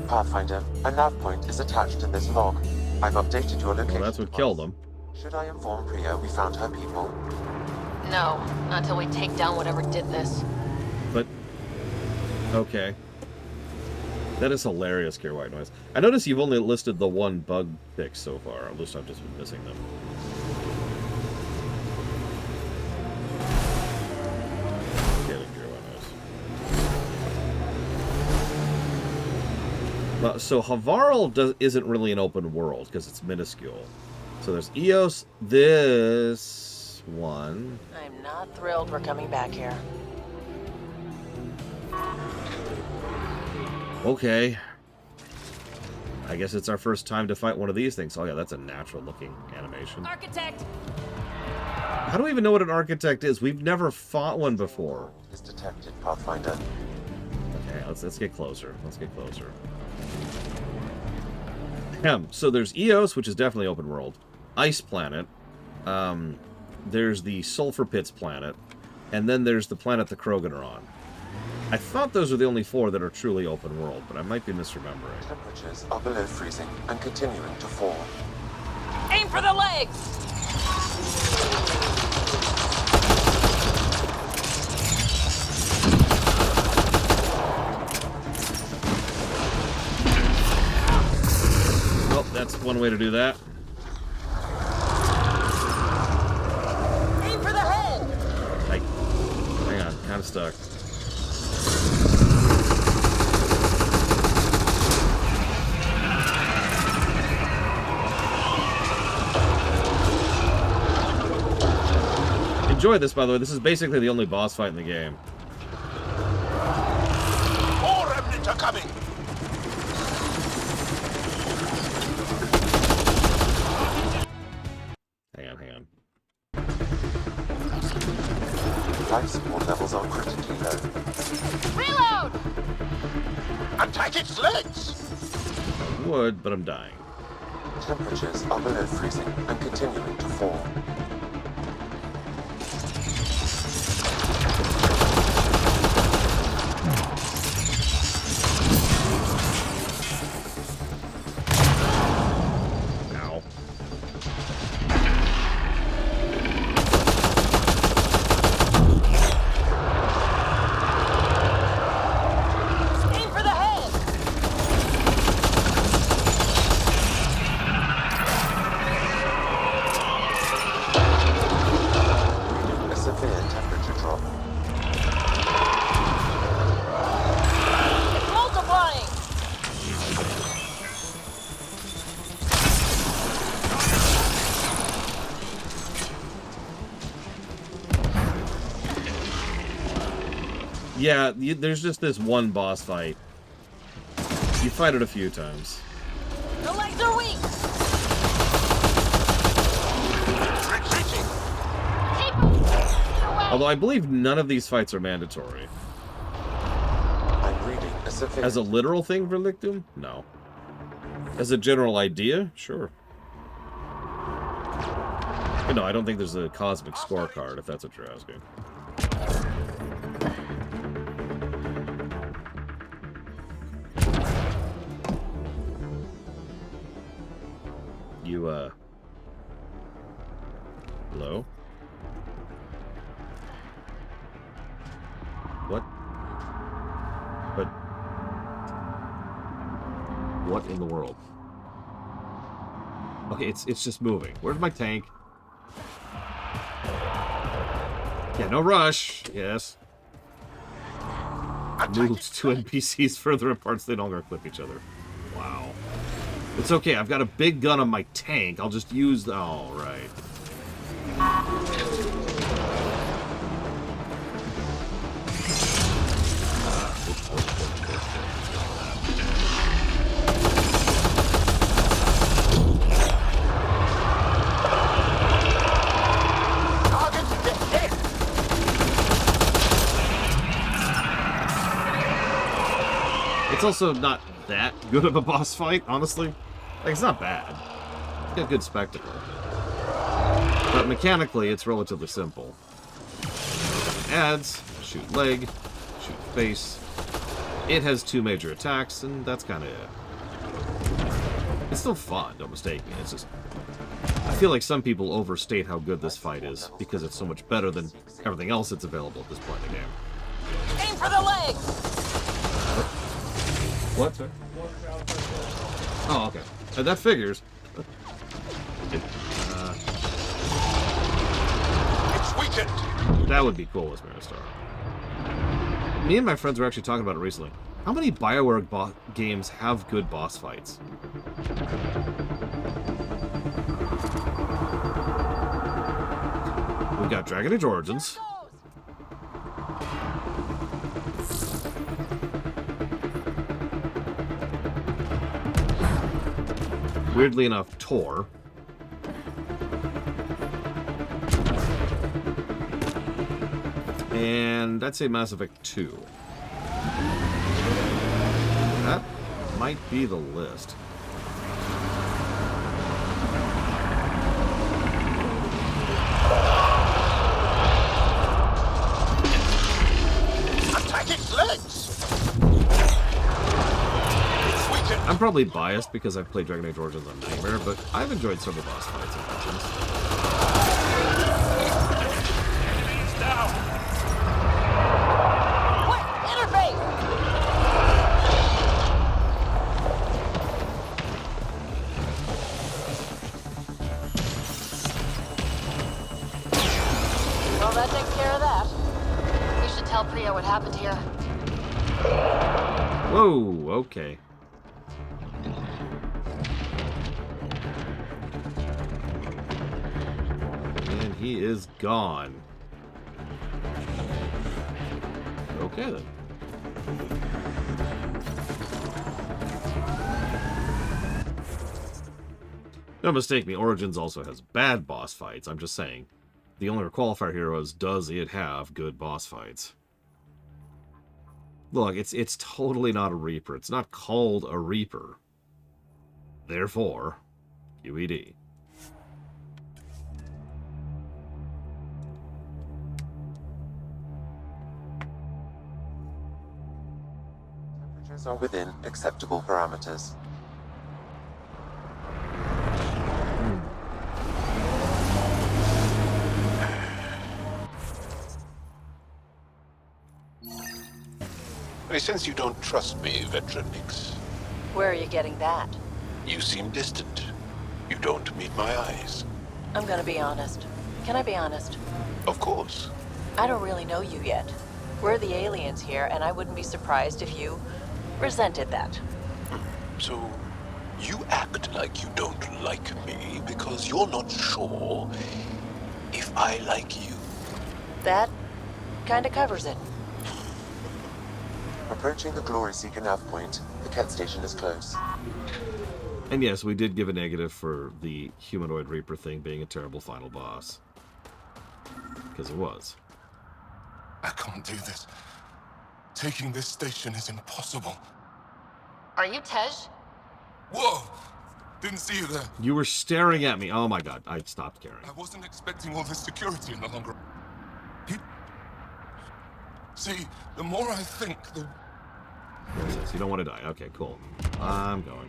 Pathfinder, a nav point is attached to this log. I've updated your location. Well, that's what killed them. Should I inform Priya we found her people? No, not until we take down whatever did this. But, okay. That is hilarious, Care White Noise. I notice you've only listed the one bug fix so far. At least I've just been missing them. Kidding, Care White Noise. So Havarl isn't really an open world because it's minuscule. So there's Eos, this one. I'm not thrilled we're coming back here. Okay. I guess it's our first time to fight one of these things. Oh yeah, that's a natural looking animation. Architect! How do we even know what an architect is? We've never fought one before. Is detected, Pathfinder. Okay, let's get closer. Let's get closer. So there's Eos, which is definitely open world. Ice planet. There's the Sulfur Pits planet. And then there's the planet the Krogan are on. I thought those were the only 4 that are truly open world, but I might be misremembering. Temperatures are below freezing and continuing to fall. Aim for the legs! Well, that's one way to do that. Aim for the head! Hang on, kind of stuck. Enjoy this, by the way. This is basically the only boss fight in the game. More remnants are coming! Hang on. Life support levels are critically low. Reload! Attack its legs! I would, but I'm dying. Temperatures are below freezing and continuing to fall. Yeah, there's just this one boss fight. You fight it a few times. The legs are weak! Retreating! Although I believe none of these fights are mandatory. I'm reading a severe... As a literal thing for Lictum? No. As a general idea? Sure. But no, I don't think there's a cosmic scorecard, if that's what you're asking. You, hello? What? But... What in the world? Okay, it's just moving. Where's my tank? Yeah, no rush. Yes. Moves 2 NPCs further apart so they don't equip each other. Wow. It's okay, I've got a big gun on my tank. I'll just use the... Oh, right. It's also not that good of a boss fight, honestly. Like, it's not bad. It's got good spectacle. But mechanically, it's relatively simple. Adds, shoot leg, shoot face. It has 2 major attacks, and that's kind of it. It's still fun, don't mistake me. It's just... I feel like some people overstate how good this fight is, because it's so much better than everything else that's available at this point in the game. Aim for the legs! What, sir? Oh, okay. That figures. It's weakened! That would be cool as Maristar. Me and my friends were actually talking about it recently. How many BioWare games have good boss fights? We've got Dragon Age Origins. Weirdly enough, Tor. And I'd say Mass Effect 2. That might be the list. Attack its legs! I'm probably biased because I've played Dragon Age Origins on Nightmare, but I've enjoyed several boss fights and missions. Well, that takes care of that. We should tell Priya what happened here. Whoa, okay. And he is gone. Okay, then. Don't mistake me, Origins also has bad boss fights. I'm just saying. The only qualifier here was, does it have good boss fights? Look, it's totally not a Reaper. It's not called a Reaper. Therefore, QED. Temperatures are within acceptable parameters. I sense you don't trust me, Veteran Nix. Where are you getting that? You seem distant. You don't meet my eyes. I'm gonna be honest. Can I be honest? Of course. I don't really know you yet. We're the aliens here, and I wouldn't be surprised if you resented that. So, you act like you don't like me because you're not sure if I like you. That kinda covers it. Approaching the Glory Seeker nav point, the Ket station is close. And yes, we did give a negative for the humanoid Reaper thing being a terrible final boss. Because it was. I can't do this. Taking this station is impossible. Are you Tej? Whoa! Didn't see you there. You were staring at me. Oh my god, I stopped caring. I wasn't expecting all this security in the long run. See, the more I think, the... You don't want to die. Okay, cool. I'm going.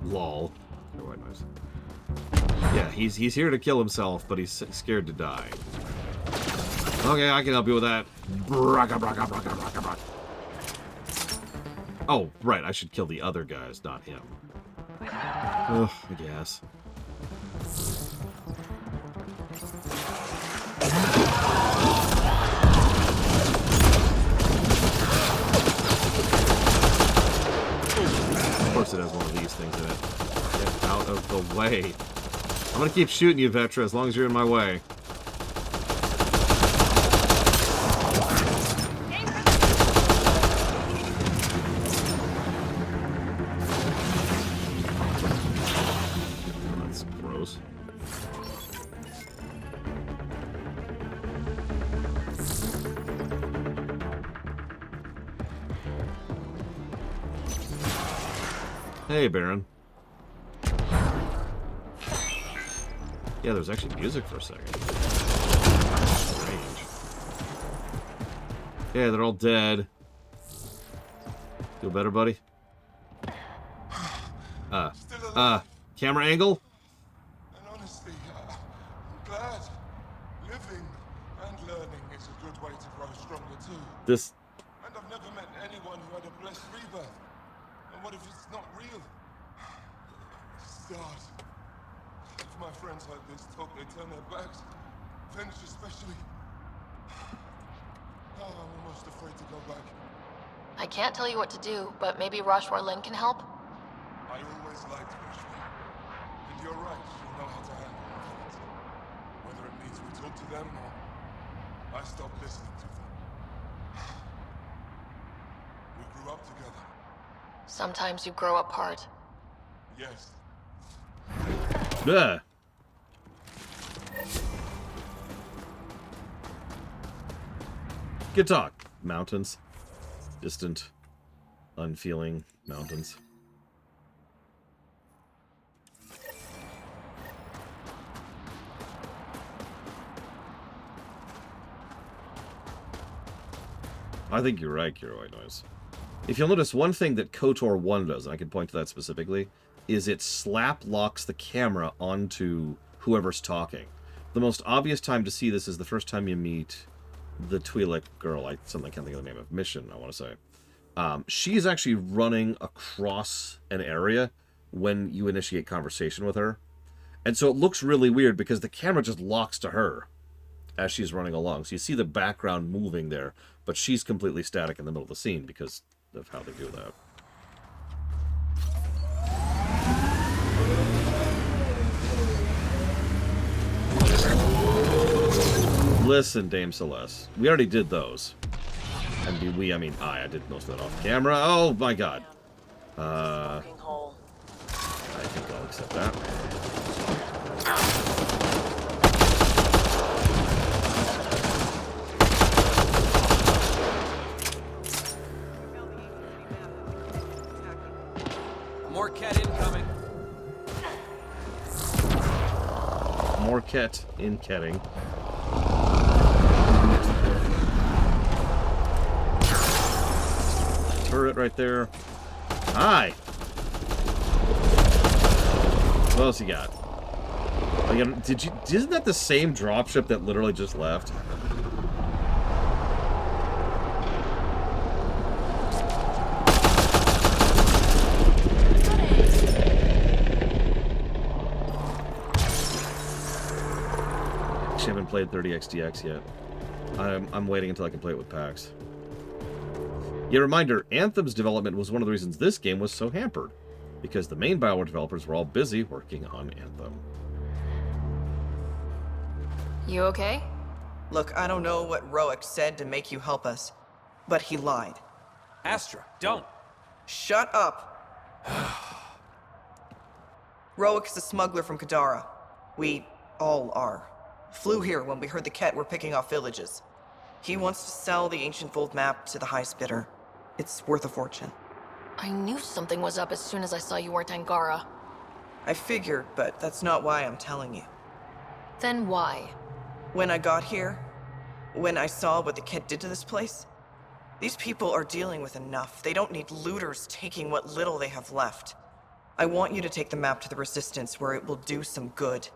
Lol. Oh, white noise. Yeah, he's here to kill himself, but he's scared to die. Okay, I can help you with that. Braka, braka, braka, braka, braka. Oh, right, I should kill the other guys, not him. Ugh, I guess. Of course it has one of these things in it. Get out of the way. I'm gonna keep shooting you, Vetra, as long as you're in my way. That's gross. Hey, Baron. Yeah, there's actually music for a second. Strange. Yeah, they're all dead. Feel better, buddy? Camera angle? And honestly, I'm glad. Living and learning is a good way to grow stronger too. This... And I've never met anyone who had a blessed rebirth. And what if it's not real? Stars. If my friends heard this talk, they turn their backs. Finch especially. Oh, I'm almost afraid to go back. I can't tell you what to do, but maybe Rashwar Lin can help? I always liked Rashwar. And you're right, she'll know how to handle my friends. Whether it means we talk to them or I stop listening to them. We grew up together. Sometimes you grow apart. Yes. Ugh. Good talk. Mountains. Distant, unfeeling mountains. I think you're right, Kiroi Noise. If you'll notice, one thing that KOTOR 1 does, and I can point to that specifically, is it slap locks the camera onto whoever's talking. The most obvious time to see this is the first time you meet the Twi'lek girl. I can't think of the name of. Mission, I want to say. She's actually running across an area when you initiate conversation with her. And so it looks really weird because the camera just locks to her as she's running along. So you see the background moving there, but she's completely static in the middle of the scene because of how they do that. Listen, Dame Celeste. We already did those. And I mean I did most of that off camera. Oh my god. I think I'll accept that. More cat incoming. More cat in ketting. Turret right there. Hi. What else you got? Isn't that the same dropship that literally just left? Actually, I haven't played 30xDX yet. I'm waiting until I can play it with PAX. Yeah, reminder, Anthem's development was one of the reasons this game was so hampered, because the main BioWare developers were all busy working on Anthem. You okay? Look, I don't know what Roic said to make you help us, but he lied. Astra, don't. Shut up. Roic is a smuggler from Kadara. We all are. Flew here when we heard the Ket were picking off villages. He wants to sell the ancient Fold map to the highest bidder. It's worth a fortune. I knew something was up as soon as I saw you weren't Angara. I figured, but that's not why I'm telling you. Then why? When I got here, when I saw what the Ket did to this place, these people are dealing with enough. They don't need looters taking what little they have left. I want you to take the map to the Resistance where it will do some good.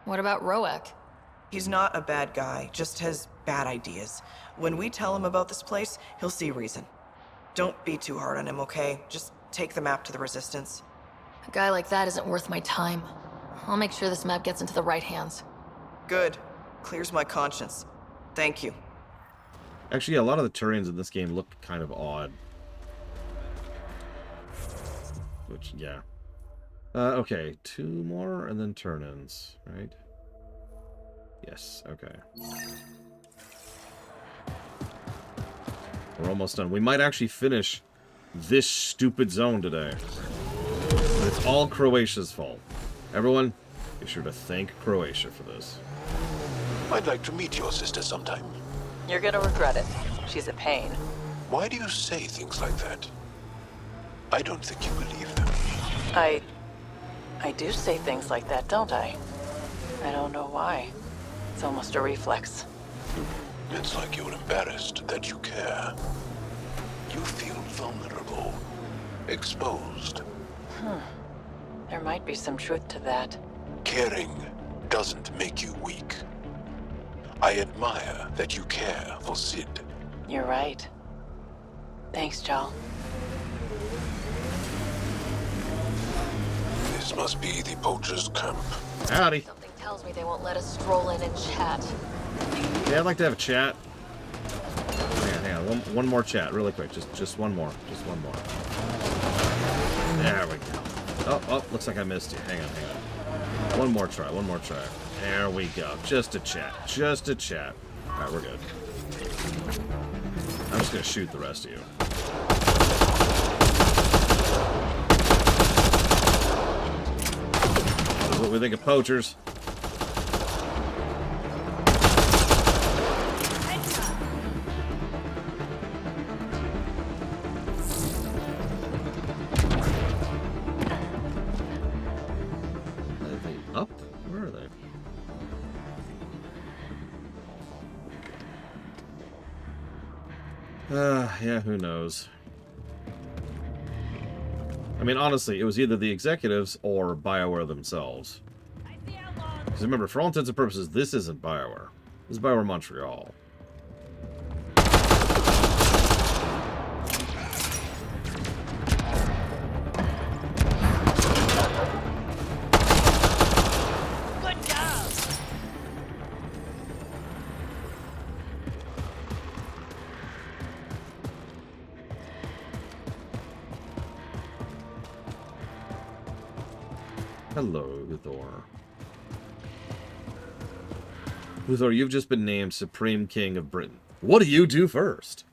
What about Roic? He's not a bad guy, just has bad ideas. When we tell him about this place, he'll see reason. Don't be too hard on him, okay? Just take the map to the Resistance. A guy like that isn't worth my time. I'll make sure this map gets into the right hands. Good. Clears my conscience. Thank you. Actually, a lot of the Turians in this game look kind of odd. Which, yeah. Okay, 2 more and then turn-ins, right? Yes, okay. We're almost done. We might actually finish this stupid zone today. But it's all Croatia's fault. Everyone, be sure to thank Croatia for this. I'd like to meet your sister sometime. You're gonna regret it. She's a pain. Why do you say things like that? I don't think you believe them. I do say things like that, don't I? I don't know why. It's almost a reflex. It's like you're embarrassed that you care. You feel vulnerable, exposed. There might be some truth to that. Caring doesn't make you weak. I admire that you care for Sid. You're right. Thanks, Joel. This must be the poacher's camp. Howdy. Something tells me they won't let us stroll in and chat. Yeah, I'd like to have a chat. Hang on. One more chat, really quick. Just one more. Just one more. There we go. Oh, looks like I missed you. Hang on. One more try. There we go. Just a chat. Alright, we're good. I'm just gonna shoot the rest of you. That's what we think of poachers. Are they up? Where are they? Yeah, who knows? I mean, honestly, it was either the executives or BioWare themselves. Because remember, for all intents and purposes, this isn't BioWare. This is BioWare Montreal. Good job. Hello, Luthor. Luthor, you've just been named Supreme King of Britain. What do you do first?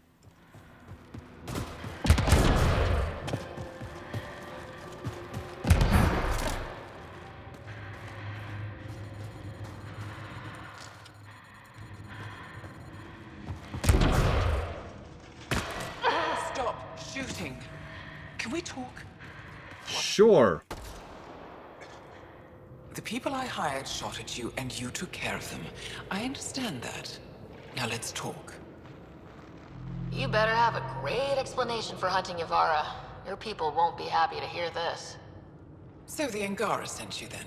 Stop shooting. Can we talk? Sure. The people I hired shot at you, and you took care of them. I understand that. Now let's talk. You better have a great explanation for hunting Yavara. Your people won't be happy to hear this. So the Angara sent you then?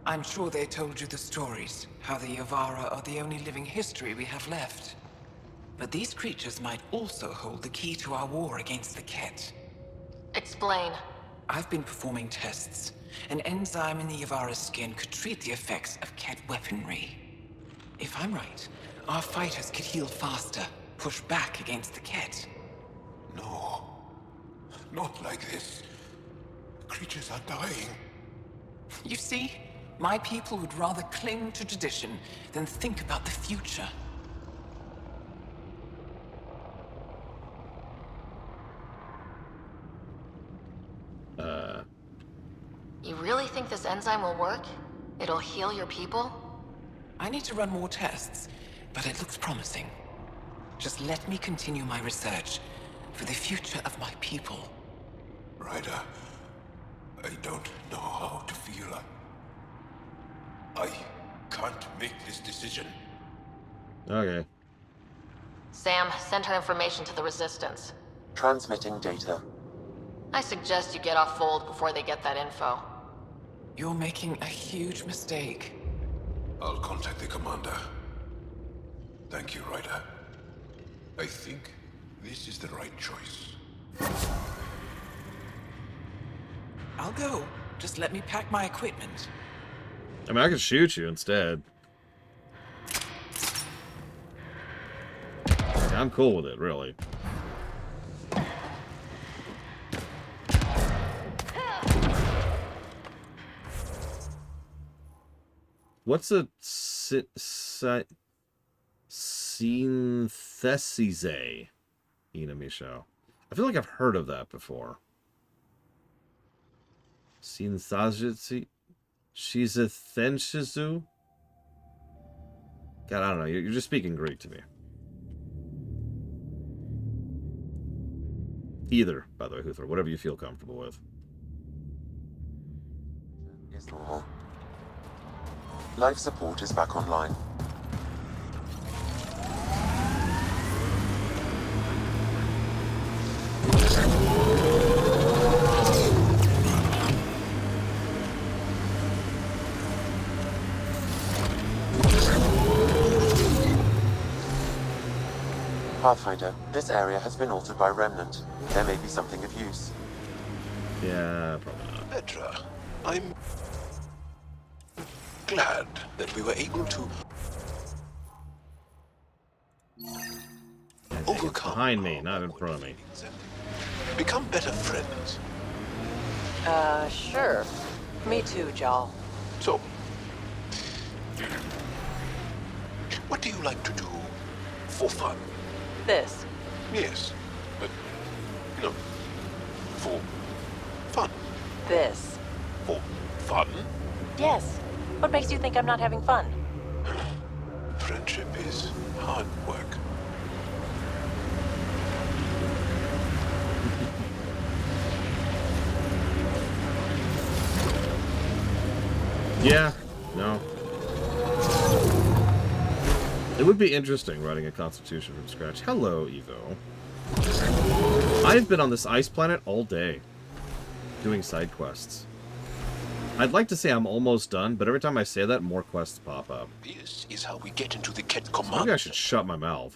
I'm sure they told you the stories, how the Yavara are the only living history we have left. But these creatures might also hold the key to our war against the Ket. Explain. I've been performing tests. An enzyme in the Yavara's skin could treat the effects of Ket weaponry. If I'm right, our fighters could heal faster, push back against the Ket. No. Not like this. The creatures are dying. You see, my people would rather cling to tradition than think about the future. You really think this enzyme will work? It'll heal your people? I need to run more tests, but it looks promising. Just let me continue my research for the future of my people. Ryder, I don't know how to feel. I can't make this decision. Okay. Sam, send her information to the Resistance. Transmitting data. I suggest you get off Fold before they get that info. You're making a huge mistake. I'll contact the commander. Thank you, Ryder. I think this is the right choice. I'll go. Just let me pack my equipment. I mean, I could shoot you instead. I'm cool with it, really. What's a synthesize? Inamisho. I feel like I've heard of that before. Synthesize? She's a thenshizu? God, I don't know. You're just speaking Greek to me. Either, by the way, Huthor. Whatever you feel comfortable with. Is normal. Life support is back online. Pathfinder, this area has been altered by Remnant. There may be something of use. Yeah, probably not. Petra, I'm glad that we were able to overcome Behind me, not in front of me. and become better friends. Sure. Me too, Jal. So, what do you like to do for fun? This. Yes, but, you know, for fun. This. For fun? Yes. What makes you think I'm not having fun? Friendship is hard work. Yeah, no. It would be interesting writing a constitution from scratch. Hello, Evo. I've been on this ice planet all day, doing side quests. I'd like to say I'm almost done, but every time I say that, more quests pop up. This is how we get into the Ket command. Maybe I should shut my mouth.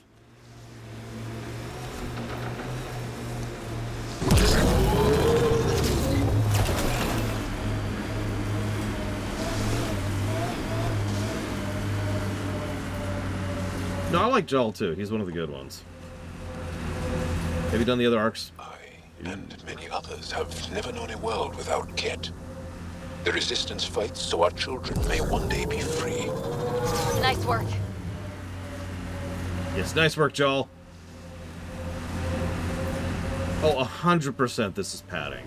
No, I like Joel too. He's one of the good ones. Have you done the other arcs? And many others have never known a world without Ket. The Resistance fights so our children may one day be free. Nice work. Yes, nice work, Joel. Oh, 100% this is padding.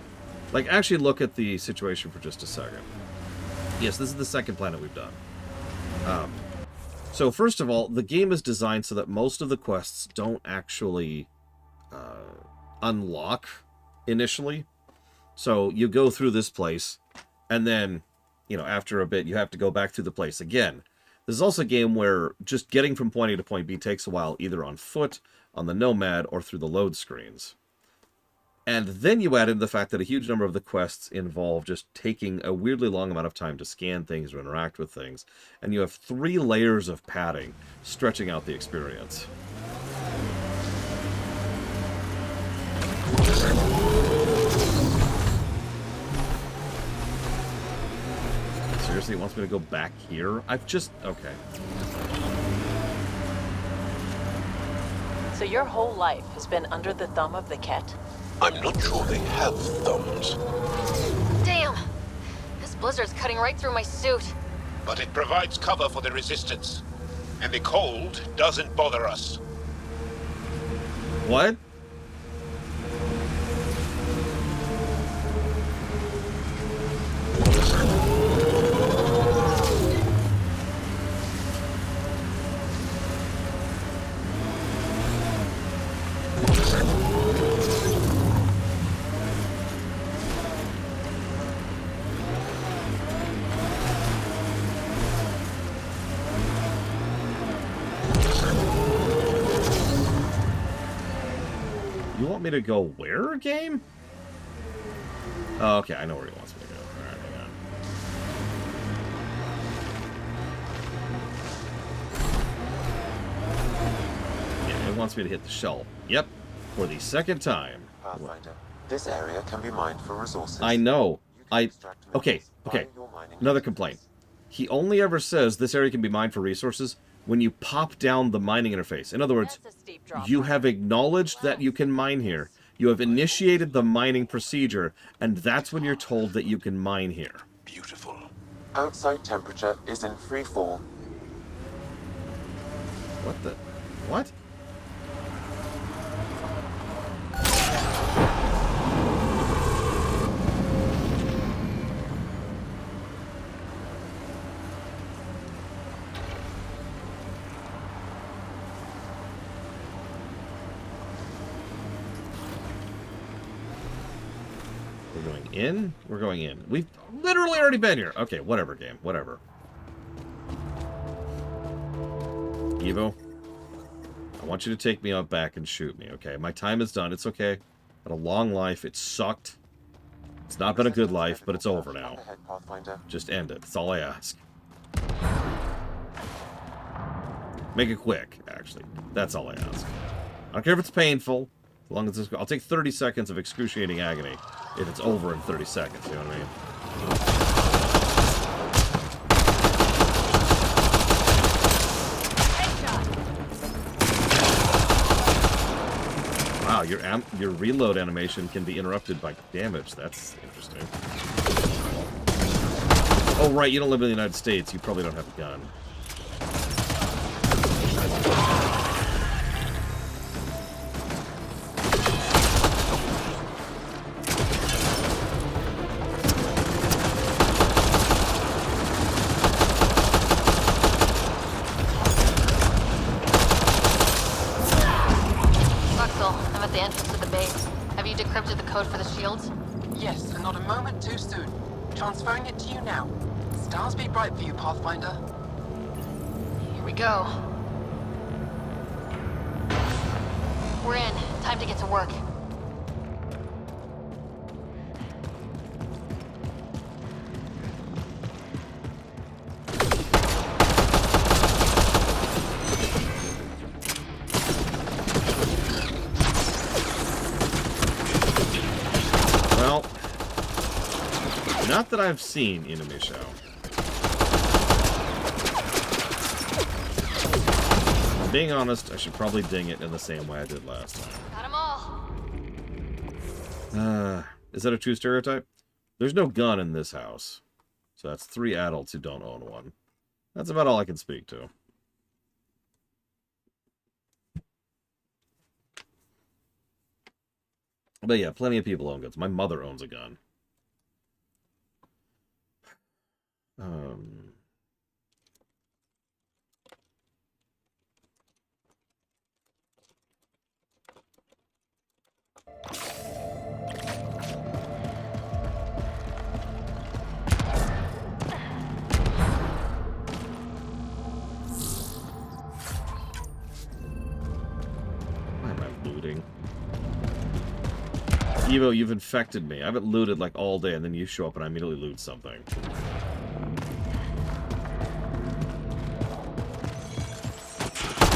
Like, actually look at the situation for just a second. Yes, this is the second planet we've done. So, first of all, the game is designed so that most of the quests don't actually unlock initially. So, you go through this place, and then, you know, after a bit, you have to go back through the place again. This is also a game where just getting from point A to point B takes a while, either on foot, on the Nomad, or through the load screens. And then you add in the fact that a huge number of the quests involve just taking a weirdly long amount of time to scan things or interact with things. And you have 3 layers of padding stretching out the experience. Seriously, it wants me to go back here? I've just... okay. So your whole life has been under the thumb of the Ket? I'm not sure they have thumbs. Damn! This blizzard's cutting right through my suit. But it provides cover for the Resistance. And the cold doesn't bother us. What? You want me to go where, game? Oh, okay, I know where he wants me to go. Alright, hang on. Yeah, it wants me to hit the shell. Yep, for the second time. Pathfinder, this area can be mined for resources. I know. Okay. Another complaint. He only ever says this area can be mined for resources when you pop down the mining interface. In other words, you have acknowledged that you can mine here. You have initiated the mining procedure, and that's when you're told that you can mine here. Beautiful. Outside temperature is in free fall. What the... what? We're going in? We're going in. We've literally already been here. Okay, whatever, game. Whatever. Evo, I want you to take me out back and shoot me, okay? My time is done. It's okay. Had a long life. It sucked. It's not been a good life, but it's over now. Just end it. That's all I ask. Make it quick, actually. That's all I ask. I don't care if it's painful. As long as it's, I'll take 30 seconds of excruciating agony if it's over in 30 seconds. You know what I mean? Wow, your reload animation can be interrupted by damage. That's interesting. Oh, right, you don't live in the United States. You probably don't have a gun. I'm at the entrance to the base. Have you decrypted the code for the shields? Yes, and not a moment too soon. Transferring it to you now. Stars be bright for you, Pathfinder. Here we go. We're in. Time to get to work. Well, not that I've seen enemy show. Being honest, I should probably ding it in the same way I did last time. Got 'em all. Is that a true stereotype? There's no gun in this house. So that's 3 adults who don't own one. That's about all I can speak to. But yeah, plenty of people own guns. My mother owns a gun. Why am I looting? Evo, you've infected me. I haven't looted like all day, and then you show up and I immediately loot something.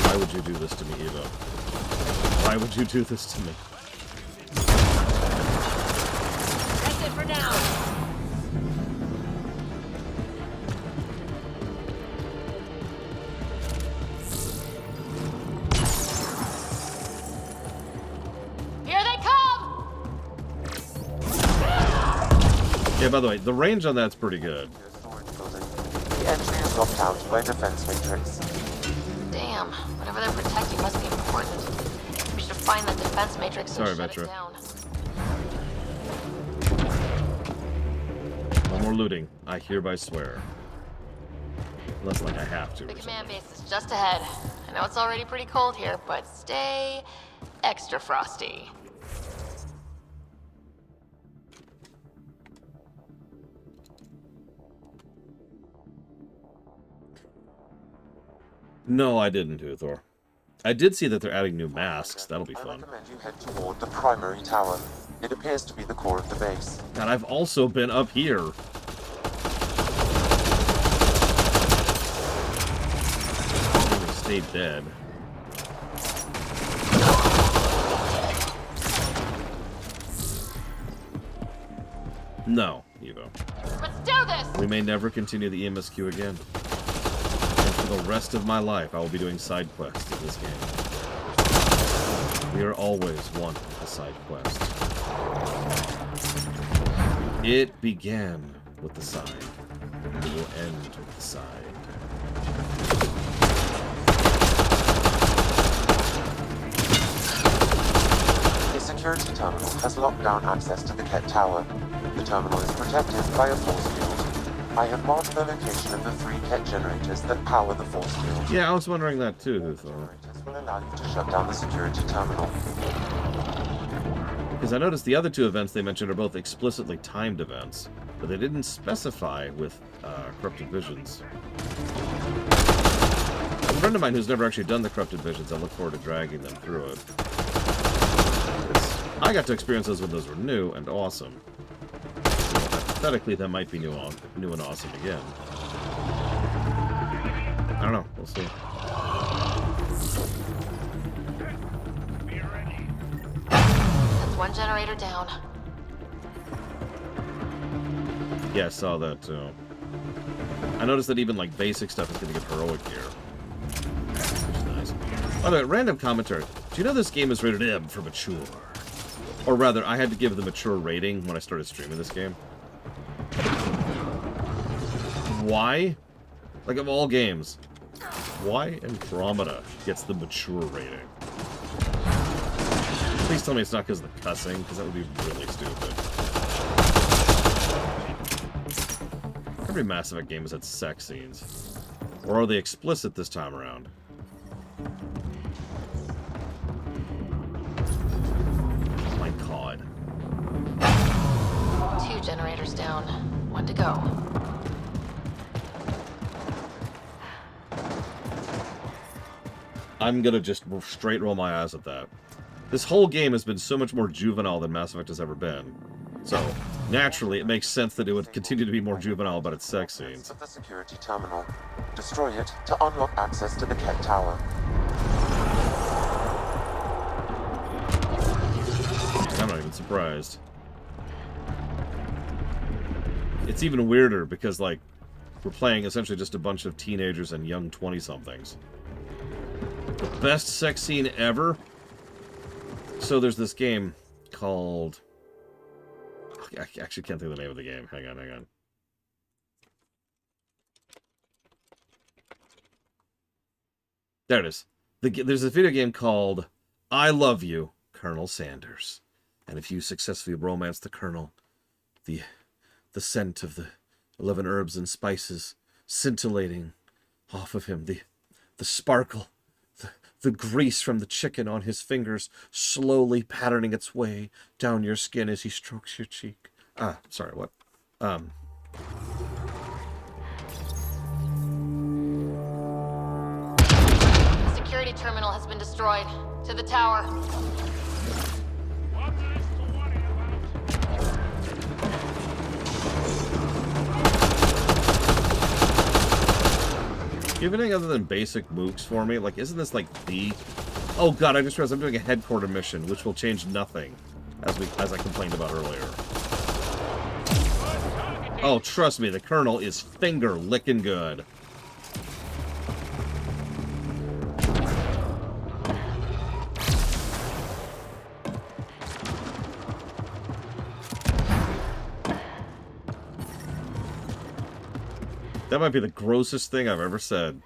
Why would you do this to me, Evo? Why would you do this to me? That's it for now. Yeah, by the way, the range on that's pretty good. The entry is locked out by a defense matrix. Damn, whatever they're protecting must be important. We should find that defense matrix and Sorry, shut Vetra. it down. No more looting. I hereby swear. Unless, like, I have to. The command base is just ahead. I know it's already pretty cold here, but stay extra frosty. No, I didn't, Uthor. I did see that they're adding new masks. That'll be I fun. recommend you head toward the primary tower. It appears to be the core of the base. And I've also been up here. Stay dead. No, Evo. Let's do this! We may never continue the EMSQ again. And for the rest of my life, I will be doing side quests in this game. We are always one a side quest. It began with the side. It will end with the side. The security terminal has locked down access to the Ket Tower. The terminal is protected by a force field. I have marked the location of the 3 Ket generators that power the force field. Yeah, I was wondering that too, Uthor. Generators will allow you to shut down the security terminal. Because I noticed the other 2 events they mentioned are both explicitly timed events, but they didn't specify with Corrupted Visions. A friend of mine who's never actually done the Corrupted Visions, I look forward to dragging them through it. I got to experience those when those were new and awesome. Hypothetically, that might be new and awesome again. I don't know. We'll see. One generator down. Yeah, I saw that too. I noticed that even like basic stuff is going to get heroic here. Which is nice. By the way, random commentary. Do you know this game is rated M for mature? Or rather, I had to give the mature rating when I started streaming this game. Why? Like, of all games, why Andromeda gets the mature rating? Please tell me it's not because of the cussing, because that would be really stupid. Every Mass Effect game has had sex scenes. Or are they explicit this time around? Oh my god. 2 generators down. 1 to go. I'm gonna just straight roll my eyes at that. This whole game has been so much more juvenile than Mass Effect has ever been. So, naturally, it makes sense that it would continue to be more juvenile about its sex scenes. Of the security terminal. Destroy it to unlock access to the Ket Tower. I'm not even surprised. It's even weirder because, like, we're playing essentially just a bunch of teenagers and young 20-somethings. The best sex scene ever? So there's this game called... I actually can't think of the name of the game. Hang on. There it is. There's a video game called I Love You, Colonel Sanders. And if you successfully romance the Colonel, the scent of the 11 herbs and spices scintillating off of him, the sparkle, the grease from the chicken on his fingers slowly patterning its way down your skin as he strokes your cheek. Sorry, what? Security terminal has been destroyed. To the tower. Do you have anything other than basic mooks for me? Like, isn't this like the... Oh god, I just realized I'm doing a headquarter mission, which will change nothing, as I complained about earlier. Oh, trust me, the Colonel is finger-licking good. That might be the grossest thing I've ever said.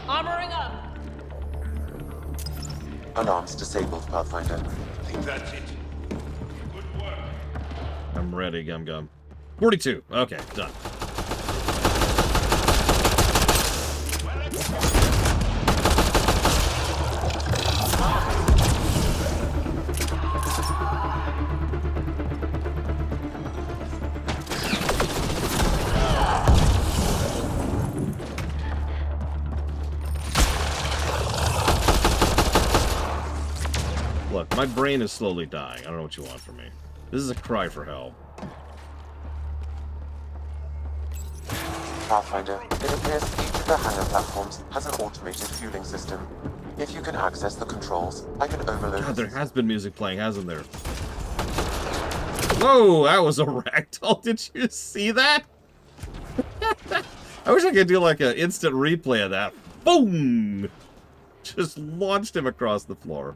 Armoring up. Alarms disabled, Pathfinder. I think that's it. Good work. I'm ready, Gum Gum. 42. Okay, done. Look, my brain is slowly dying. I don't know what you want from me. This is a cry for help. Pathfinder, it appears each of the hangar platforms has an automated fueling system. If you can access the controls, I can overload... God, there has been music playing, hasn't there? Whoa, that was a ragdoll. Did you see that? I wish I could do like an instant replay of that. Boom! Just launched him across the floor.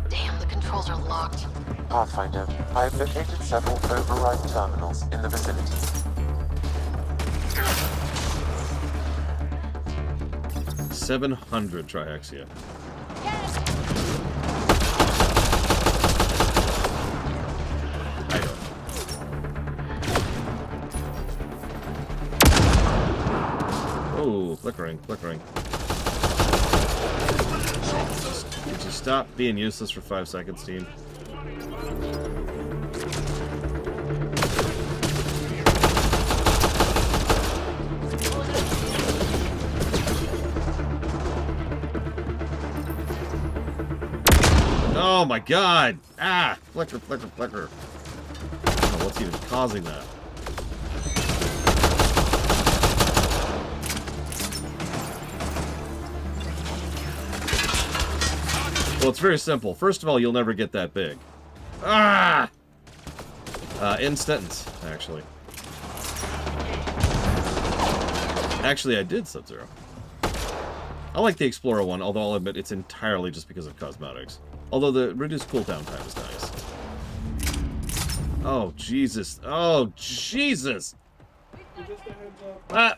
Damn, the controls are locked. Pathfinder, I have located several override terminals in the vicinity. Yes. 700 Triaxia. I don't. Oh, flickering. Could you stop being useless for 5 seconds, team? Oh my god! Ah! Flicker, flicker, flicker. I don't know what's even causing that. Well, it's very simple. First of all, you'll never get that big. Ah! End sentence, actually. Actually, I did Sub-Zero. I like the Explorer one, although I'll admit it's entirely just because of cosmetics. Although the reduced cooldown time is nice. Oh, Jesus. Oh, Jesus! Ah.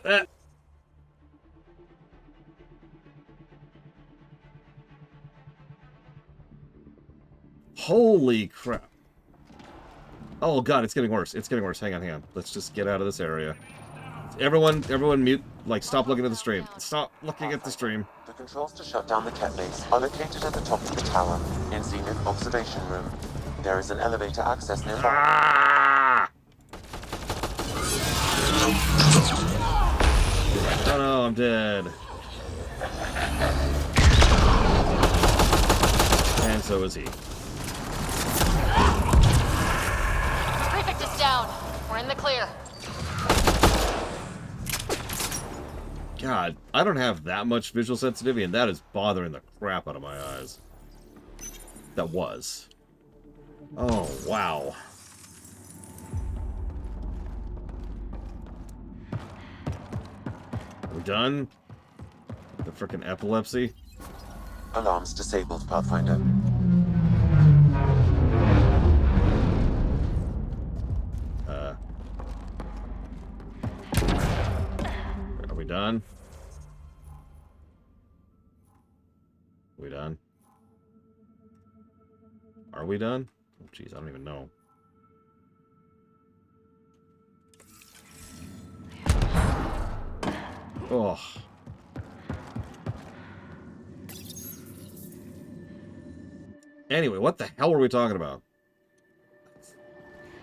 Holy crap. Oh, God, it's getting worse. It's getting worse. Hang on. Let's just get out of this area. Everyone mute. Like, stop looking at the stream. Stop looking at the stream. The controls to shut down the Ket base are located at the top of the tower, in Zenith Observation Room. There is an elevator access nearby. Ah! Oh no, I'm dead. And so is he. Prefect is down. We're in the clear. God, I don't have that much visual sensitivity, and that is bothering the crap out of my eyes. That was. Oh, wow. Are we done? The frickin' epilepsy? Alarms disabled, Pathfinder. Are we done? We done? Are we done? Oh, jeez, I don't even know. Oh. Anyway, what the hell were we talking about?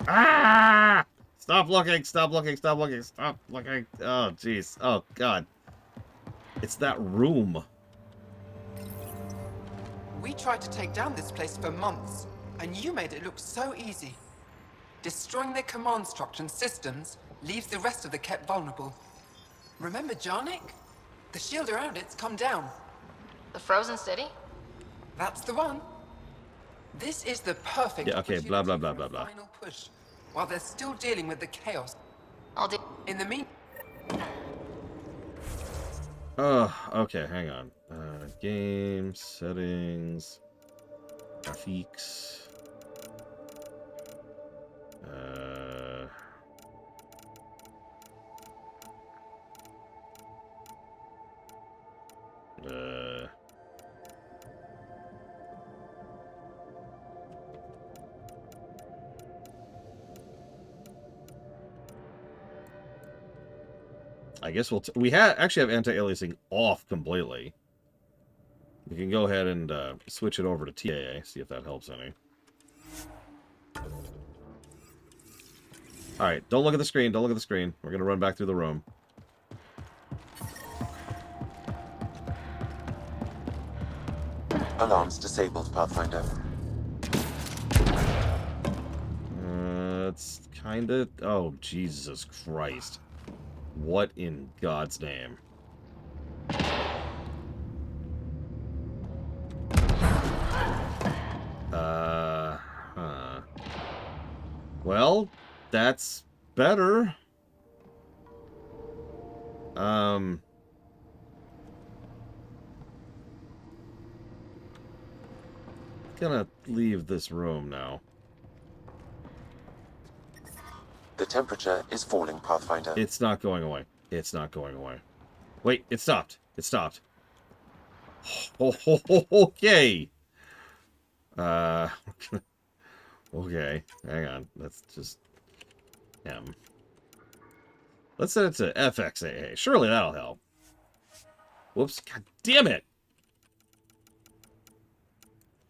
Ah! Stop looking, stop looking, stop looking, stop looking. Oh, jeez. Oh, God. It's that room. We tried to take down this place for months, and you made it look so easy. Destroying their command structure and systems leaves the rest of the Ket vulnerable. Remember Jarnik? The shield around it's come down. The frozen city? That's the one. This is the perfect Yeah, okay, blah, blah, blah, blah, blah. final push, while they're still dealing with the chaos. I'll do. In the mean. Oh, okay, hang on. Game settings, graphics. I guess we actually have anti-aliasing off completely. We can go ahead and switch it over to TAA, see if that helps any. Alright, don't look at the screen, don't look at the screen. We're going to run back through the room. Alarms disabled, Pathfinder. It's kind of... Oh, Jesus Christ. What in God's name? Well, that's better. Gonna leave this room now. The temperature is falling, Pathfinder. It's not going away. It's not going away. Wait, it stopped. It stopped. Okay. Okay. Hang on. Let's just... Let's set it to FXAA. Surely that'll help. Whoops. God damn it.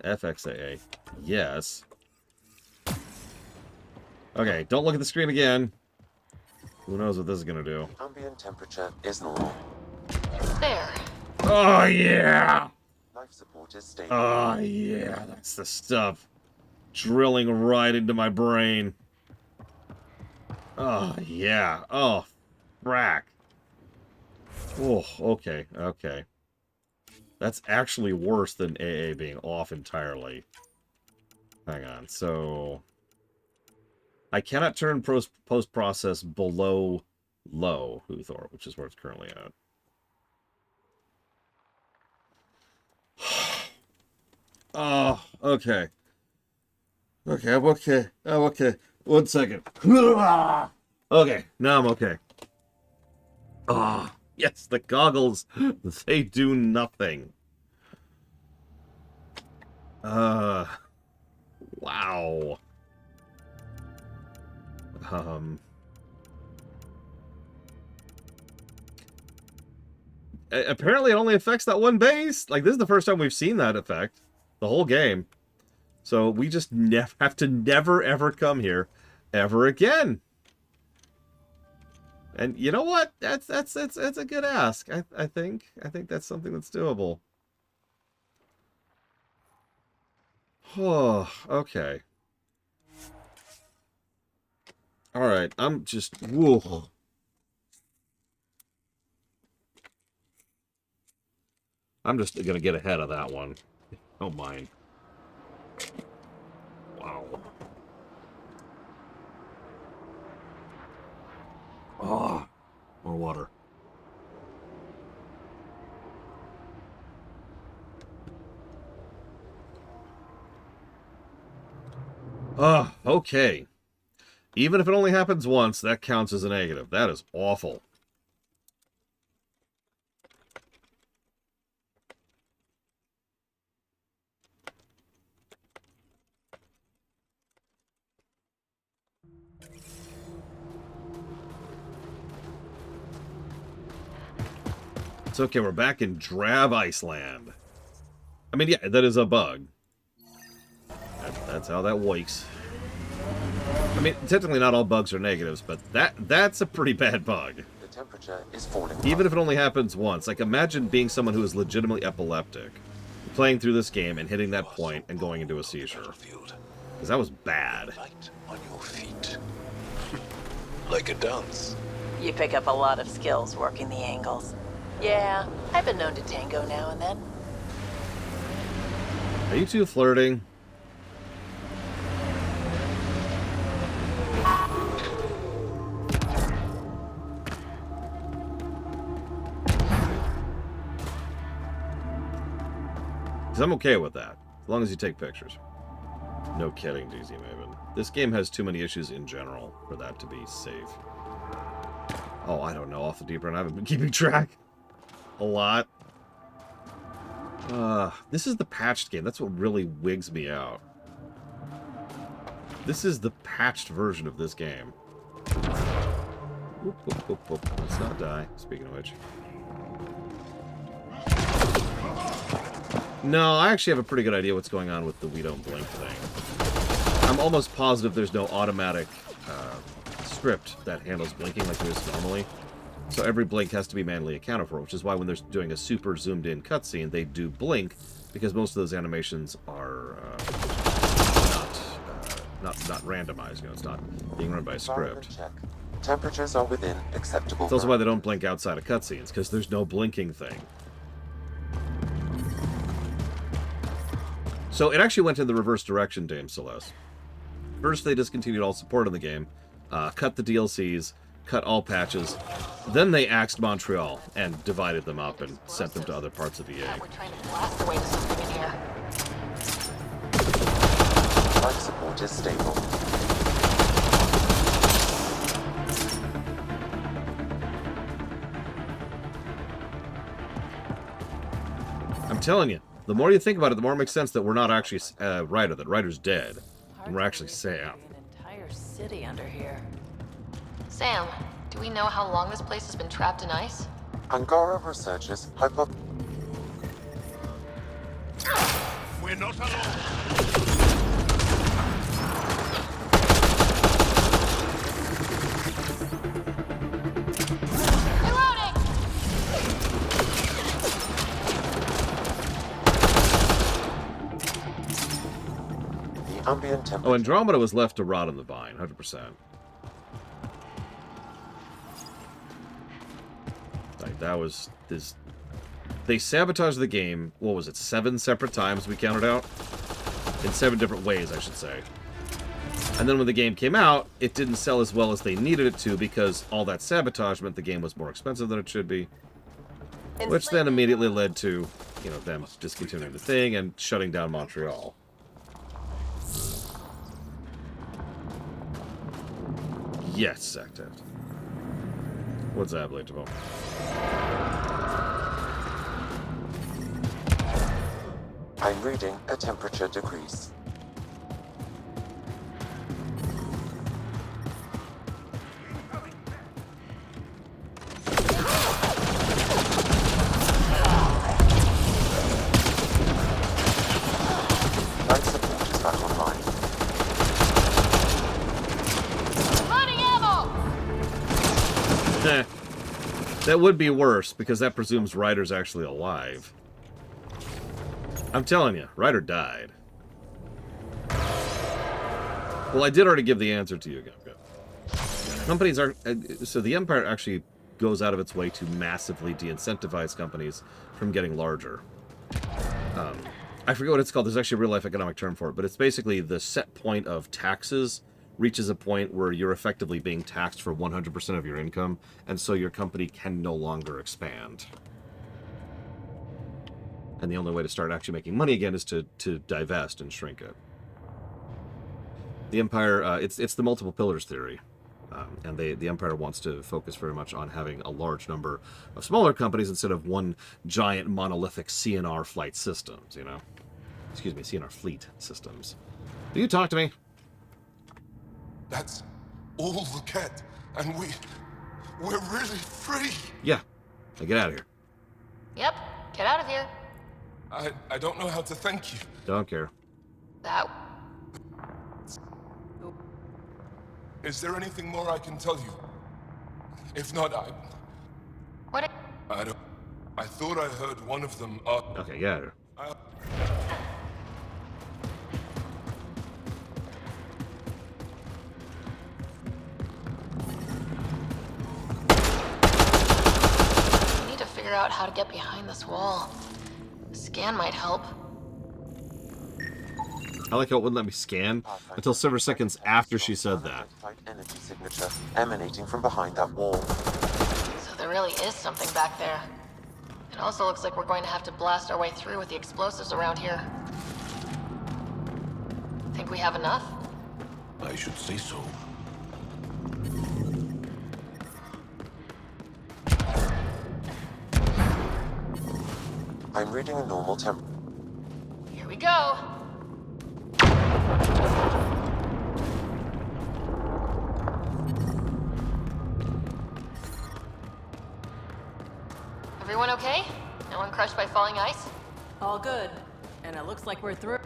FXAA. Yes. Okay, don't look at the screen again. Who knows what this is gonna do? Ambient temperature is normal. There. Oh, yeah! Life Life support is stable. Oh, yeah, that's the stuff. Drilling right into my brain. Oh, yeah. Oh, frack. Oh, okay, okay. That's actually worse than AA being off entirely. Hang on, so... I cannot turn post-process below low, Huthor, which is where it's currently at. Oh, okay. Okay, I'm okay. I'm okay. 1 second. Okay, now I'm okay. Ah, yes, the goggles. They do nothing. Wow. Apparently it only affects that one base. Like, this is the first time we've seen that effect. The whole game. So we just have to never, ever come here ever again. And you know what? That's a good ask. I think that's something that's doable. Oh, okay. All right, I'm just whoa. I'm just gonna get ahead of that one. Don't mind. Wow. Oh, more water. Oh, okay. Even if it only happens once, that counts as a negative. That is awful. It's okay, we're back in Drab Iceland. I mean, yeah, that is a bug. That's how that works. I mean, technically not all bugs are negatives, but that's a pretty bad bug. The temperature is falling. Even if it only happens once. Like, imagine being someone who is legitimately epileptic, playing through this game and hitting that point and going into a seizure. Because that was bad. Light on your feet. Like a dance. You pick up a lot of skills working the angles. Yeah, I've been known to tango now and then. Are you two flirting? Because I'm okay with that, as long as you take pictures. No kidding, DZ Maven. This game has too many issues in general for that to be safe. Oh, I don't know, off the deep end, I haven't been keeping track. A lot. This is the patched game. That's what really wigs me out. This is the patched version of this game. Whoop, whoop, whoop, whoop. Let's not die, speaking of which. No, I actually have a pretty good idea what's going on with the we don't blink thing. I'm almost positive there's no automatic script that handles blinking like there is normally. So every blink has to be manually accounted for, which is why when they're doing a super zoomed in cutscene, they do blink, because most of those animations are not randomized. You know, it's not being run by a script. Check. Temperatures are within acceptable. It's also why they don't blink outside of cutscenes, because there's no blinking thing. So it actually went in the reverse direction, Dame Celeste. First, they discontinued all support in the game, cut the DLCs, cut all patches. Then they axed Montreal and divided them up and sent them to other parts of the EA. We're trying to blast away to something in here. Life support is stable. I'm telling you, the more you think about it, the more it makes sense that we're not actually Ryder, that Ryder's dead. And we're actually Sam. An entire city under here. Sam, do we know how long this place has been trapped in ice? Angara researchers We're not alone. ambient temperature. Oh, Andromeda was left to rot on the vine, 100%. Like, that was this. They sabotaged the game. What was it? 7 separate times we counted out, in 7 different ways, I should say. And then when the game came out, it didn't sell as well as they needed it to because all that sabotage meant the game was more expensive than it should be. Which then immediately led to, you know, them discontinuing the thing and shutting down Montreal. Yes, Sectet. What's that, Blatable? I'm reading a temperature decrease. Life support is back online. Running ammo! That would be worse, because that presumes Ryder's actually alive. I'm telling you, Ryder died. Well, I did already give the answer to you again. Companies are... So the Empire actually goes out of its way to massively de-incentivize companies from getting larger. I forget what it's called. There's actually a real-life economic term for it, but it's basically the set point of taxes reaches a point where you're effectively being taxed for 100% of your income, and so your company can no longer expand. And the only way to start actually making money again is to divest and shrink it. The Empire, it's the multiple pillars theory. And the Empire wants to focus very much on having a large number of smaller companies instead of one giant monolithic CNR flight systems, you know? Excuse me, CNR fleet systems. Do you talk to me? That's all the Ket, and we're really free. Yeah. Now get out of here. Yep, get out of here. I don't know how to thank you. Don't care. That... Is there anything more I can tell you? If not, What? I don't... I thought I heard one of them... Okay, get out of here. I need to figure out how to get behind this wall. A scan might help. I like how it wouldn't let me scan until several seconds after she said that. Energy signature emanating from behind that wall. So there really is something back there. It also looks like we're going to have to blast our way through with the explosives around here. Think we have enough? I should say so. I'm reading a normal temp. Here we go. Everyone okay? No one crushed by falling ice? All good. And it looks like we're through.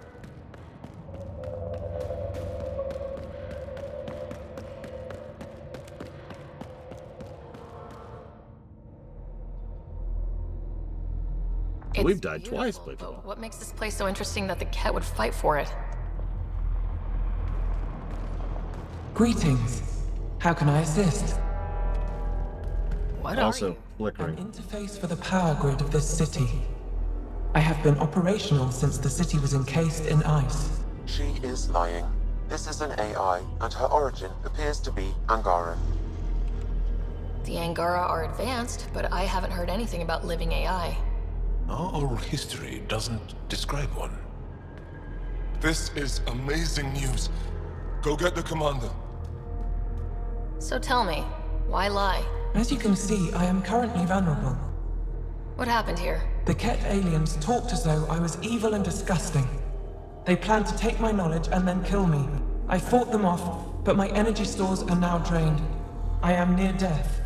We've died twice, Blake. But what makes this place so interesting that the Ket would fight for it? Greetings. How can I assist? What also are you? flickering. An interface for the power grid of this city. I have been operational since the city was encased in ice. She is lying. This is an AI, and her origin appears to be Angara. The Angara are advanced, but I haven't heard anything about living AI. Our oral history doesn't describe one. This is amazing news. Go get the commander. So tell me, why lie? As you can see, I am currently vulnerable. What happened here? The Ket aliens talked as though I was evil and disgusting. They planned to take my knowledge and then kill me. I fought them off, but my energy stores are now drained. I am near death.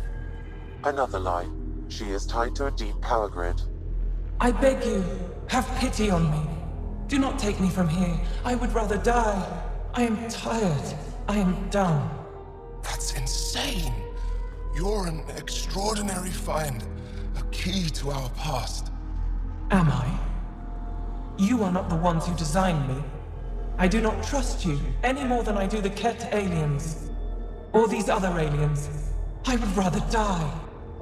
Another lie. She is tied to a deep power grid. I beg you, have pity on me. Do not take me from here. I would rather die. I am tired. I am done. That's insane. You're an extraordinary find. A key to our past. Am I? You are not the ones who designed me. I do not trust you any more than I do the Ket aliens. Or these other aliens. I would rather die.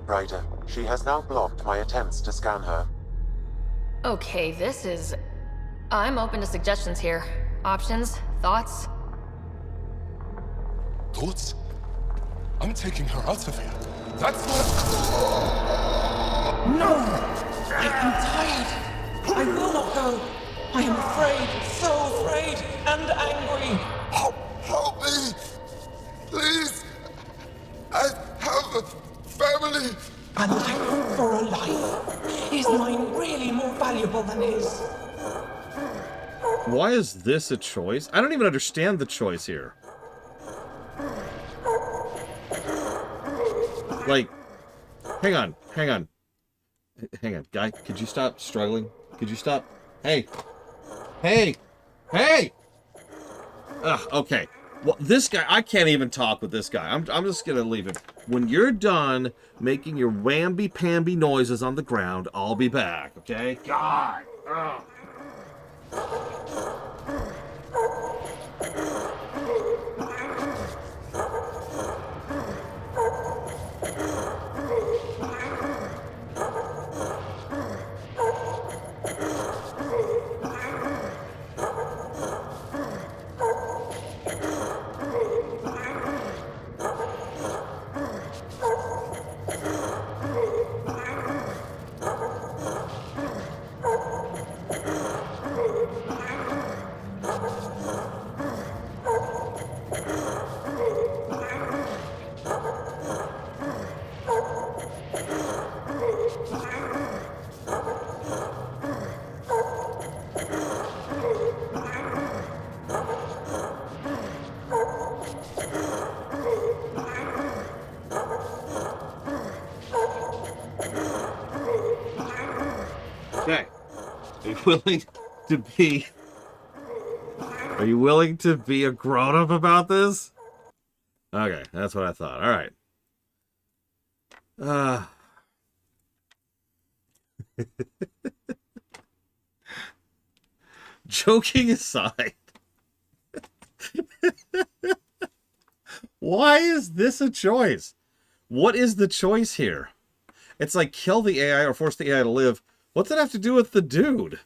Ryder, she has now blocked my attempts to scan her. Okay, this is... I'm open to suggestions here. Options? Thoughts? Thoughts? I'm taking her out of here. That's what... No! I am tired. I will not go. I am afraid, so afraid, and angry. Help me! Please! I have a family! A life for a life. Is mine really more valuable than his? Why is this a choice? I don't even understand the choice here. Like, hang on. Hang on, guy. Could you stop struggling? Could you stop? Hey! Hey! Ugh, okay. Well, this guy, I can't even talk with this guy. I'm just gonna leave him. When you're done making your whamby-pamby noises on the ground, I'll be back, okay? God! Ugh. Okay. Are you willing to be a grown-up about this? Okay, that's what I thought. All right. Joking aside. Why is this a choice? What is the choice here? It's like kill the AI or force the AI to live. What's that have to do with the dude?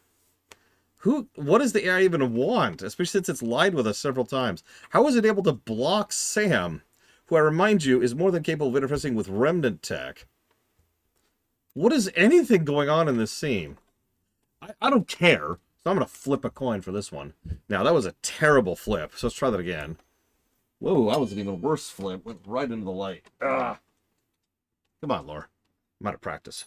What does the AI even want? Especially since it's lied with us several times. How is it able to block Sam, who I remind you is more than capable of interfacing with remnant tech? What is anything going on in this scene? I don't care. So I'm going to flip a coin for this one. Now, that was a terrible flip. So let's try that again. Whoa, that was an even worse flip. Went right into the light. Ah. Come on, Laura. I'm out of practice.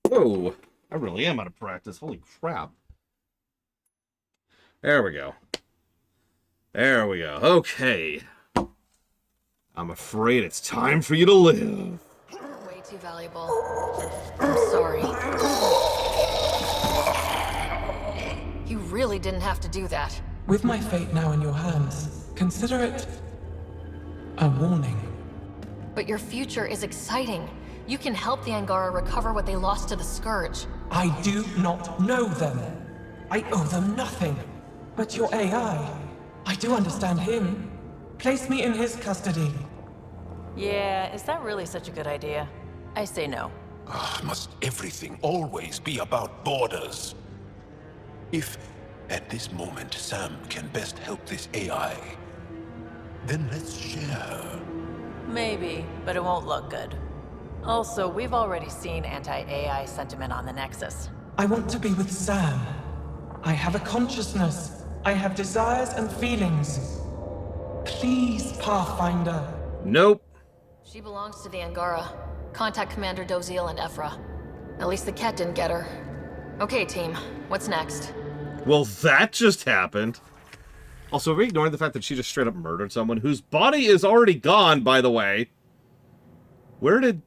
Whoa. I really am out of practice. Holy crap. There we go. There we go. Okay. I'm afraid it's time for you to live. Way too valuable. I'm sorry. You really didn't have to do that. With my fate now in your hands, consider it a warning. But your future is exciting. You can help the Angara recover what they lost to the Scourge. I do not know them. I owe them nothing. But your AI, I do understand him. Place me in his custody. Yeah, is that really such a good idea? I say no. Must everything always be about borders? If, at this moment, Sam can best help this AI, then let's share. Maybe, but it won't look good. Also, we've already seen anti-AI sentiment on the Nexus. I want to be with Sam. I have a consciousness. I have desires and feelings. Please, Pathfinder. Nope. She belongs to the Angara. Contact Commander Doziel and Ephra. At least the Ket didn't get her. Okay, team. What's next? Well, that just happened. Also, are we ignoring the fact that she just straight up murdered someone whose body is already gone, by the way? Where did...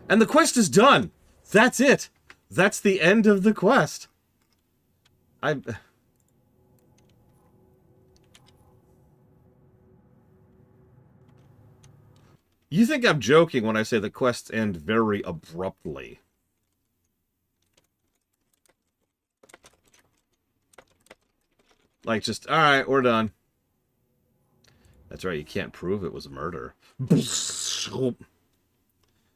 And the quest is done! That's it! That's the end of the quest. You think I'm joking when I say the quests end very abruptly. Like, just, alright, we're done. That's right, you can't prove it was a murder.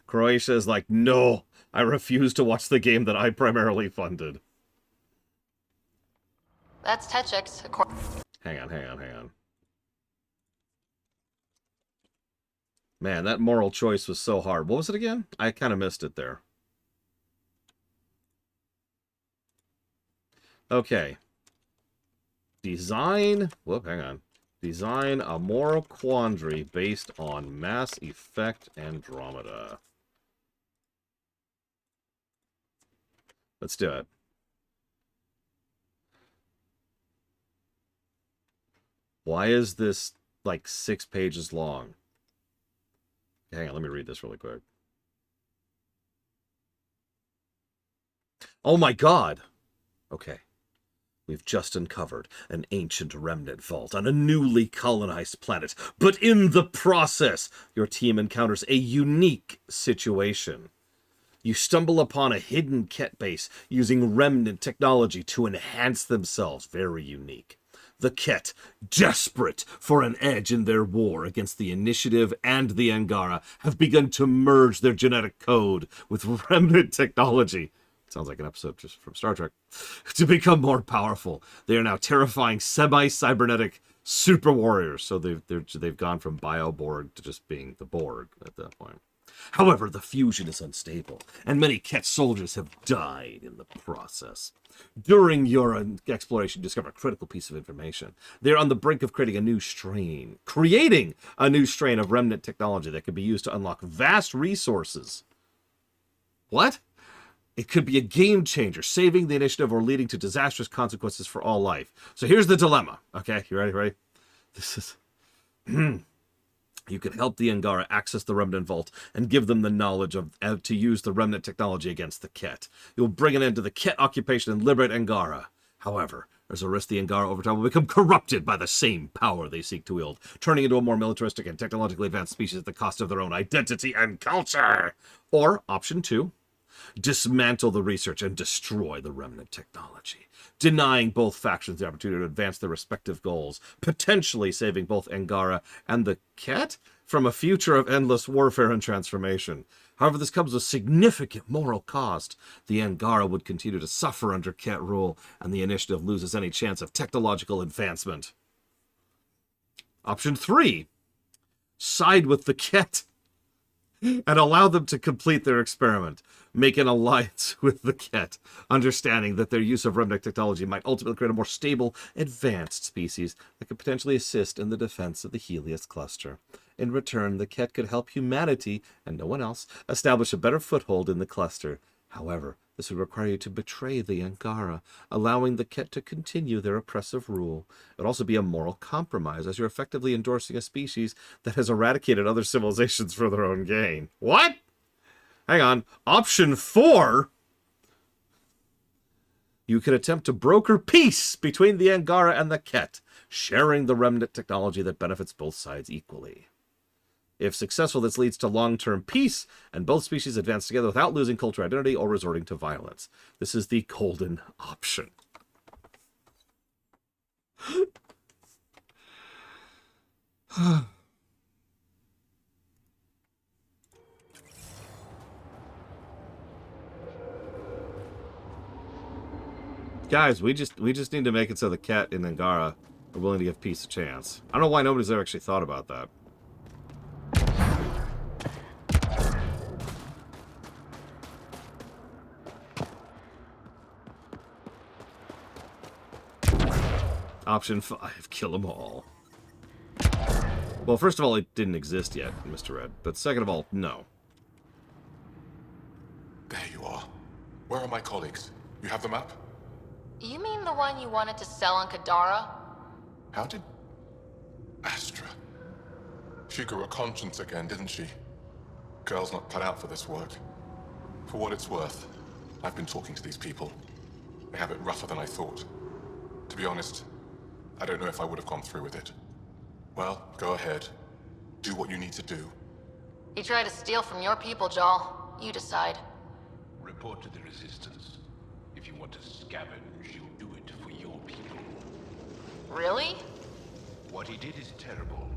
Croatia is like, no, I refuse to watch the game that I primarily funded. That's Techix. Hang on. Man, that moral choice was so hard. What was it again? I kind of missed it there. Okay. Design a moral quandary based on Mass Effect Andromeda. Let's do it. Why is this like 6 pages long? Hang on, let me read this really quick. Oh my god! Okay. We've just uncovered an ancient remnant vault on a newly colonized planet, but in the process, your team encounters a unique situation. You stumble upon a hidden Ket base using remnant technology to enhance themselves. Very unique. The Ket, desperate for an edge in their war against the Initiative and the Angara, have begun to merge their genetic code with remnant technology. Sounds like an episode just from Star Trek. To become more powerful, they are now terrifying semi-cybernetic super warriors. So they've gone from Bio-Borg to just being the Borg at that point. However, the fusion is unstable, and many Ket soldiers have died in the process. During your exploration, you discover a critical piece of information. They're on the brink of creating a new strain of remnant technology that could be used to unlock vast resources. What? It could be a game changer, saving the Initiative or leading to disastrous consequences for all life. So here's the dilemma. Okay, you ready? This is... You could help the Angara access the Remnant Vault and give them the knowledge to use the Remnant technology against the Ket. You'll bring an end to the Ket occupation and liberate Angara. However, there's a risk the Angara over time will become corrupted by the same power they seek to wield, turning into a more militaristic and technologically advanced species at the cost of their own identity and culture. Or, option 2, dismantle the research and destroy the remnant technology, denying both factions the opportunity to advance their respective goals, potentially saving both Angara and the Ket from a future of endless warfare and transformation. However, this comes with significant moral cost. The Angara would continue to suffer under Ket rule, and the Initiative loses any chance of technological advancement. Option 3, side with the Ket and allow them to complete their experiment. Make an alliance with the Ket, understanding that their use of remnant technology might ultimately create a more stable, advanced species that could potentially assist in the defense of the Helios cluster. In return, the Ket could help humanity, and no one else, establish a better foothold in the cluster. However, this would require you to betray the Angara, allowing the Ket to continue their oppressive rule. It would also be a moral compromise, as you're effectively endorsing a species that has eradicated other civilizations for their own gain. What? Hang on. Option 4? You could attempt to broker peace between the Angara and the Ket, sharing the remnant technology that benefits both sides equally. If successful, this leads to long-term peace, and both species advance together without losing cultural identity or resorting to violence. This is the golden option. Guys, we just need to make it so the Ket and Angara are willing to give peace a chance. I don't know why nobody's ever actually thought about that. Option 5, kill them all. Well, first of all, it didn't exist yet, Mr. Red. But second of all, no. There you are. Where are my colleagues? You have the map? You mean the one you wanted to sell on Kadara? How did... Astra. She grew a conscience again, didn't she? Girl's not cut out for this work. For what it's worth, I've been talking to these people. They have it rougher than I thought. To be honest, I don't know if I would have gone through with it. Well, go ahead. Do what you need to do. He tried to steal from your people, Jal. You decide. Report to the Resistance. If you want to scavenge, you'll do it for your people. Really? What he did is terrible.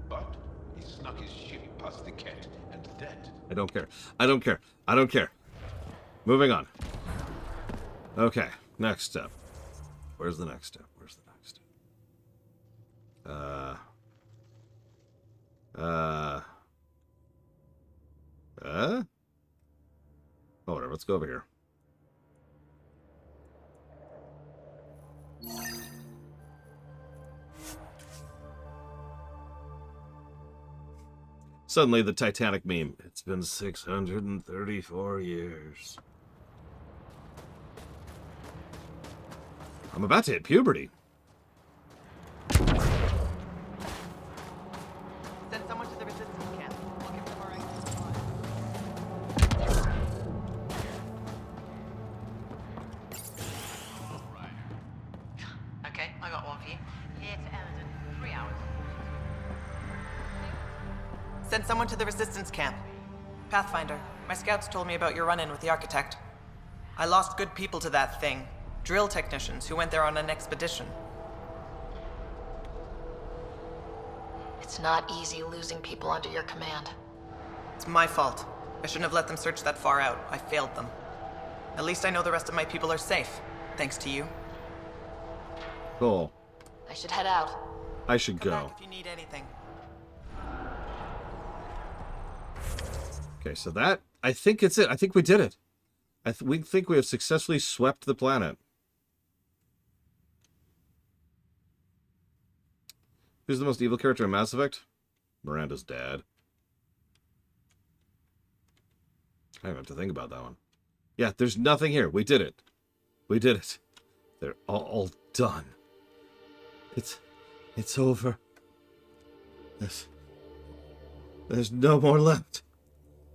But he snuck his ship past the Ket, and that... I don't care. I don't care. I don't care. Moving on. Okay, next step. Where's the next step? Where's the next step? Oh, whatever. Let's go over here. Suddenly, the Titanic meme. It's been 634 years. I'm about to hit puberty. Send someone to the resistance camp. We'll give them a right to supply. Okay, I got one for you. Here to Emerson. 3 hours. Send someone to the resistance camp. Pathfinder, my scouts told me about your run-in with the architect. I lost good people to that thing. Drill technicians who went there on an expedition. It's not easy losing people under your command. It's my fault. I shouldn't have let them search that far out. I failed them. At least I know the rest of my people are safe, thanks to you. Cool. I should head out. I should Come go. back if you need anything. Okay, so that... I think it's it. I think we did it. We think we have successfully swept the planet. Who's the most evil character in Mass Effect? Miranda's dad. I don't have to think about that one. Yeah, there's nothing here. We did it. We did it. They're all done. It's over. There's no more left.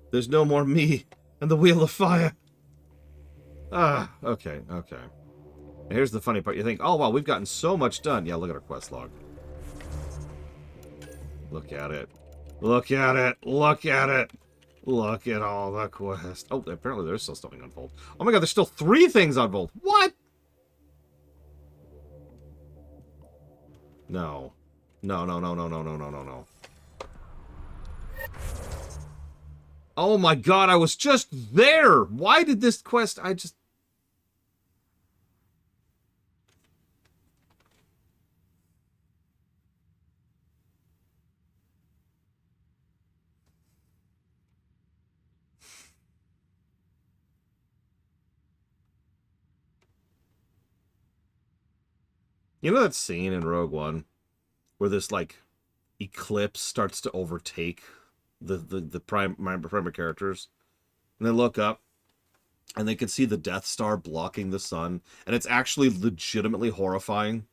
There's no more me and the Wheel of Fire. Ah, okay. Here's the funny part. You think, oh, wow, we've gotten so much done. Yeah, look at our quest log. Look at it. Look at it. Look at it. Look at all the quests. Oh, apparently there's still something on Volt. Oh my god, there's still 3 things on Volt. What? No. No. Oh my god, I was just there! Why did this quest... You know that scene in Rogue One where this, like, eclipse starts to overtake the primary characters? And they look up, and they can see the Death Star blocking the sun, and it's actually legitimately horrifying.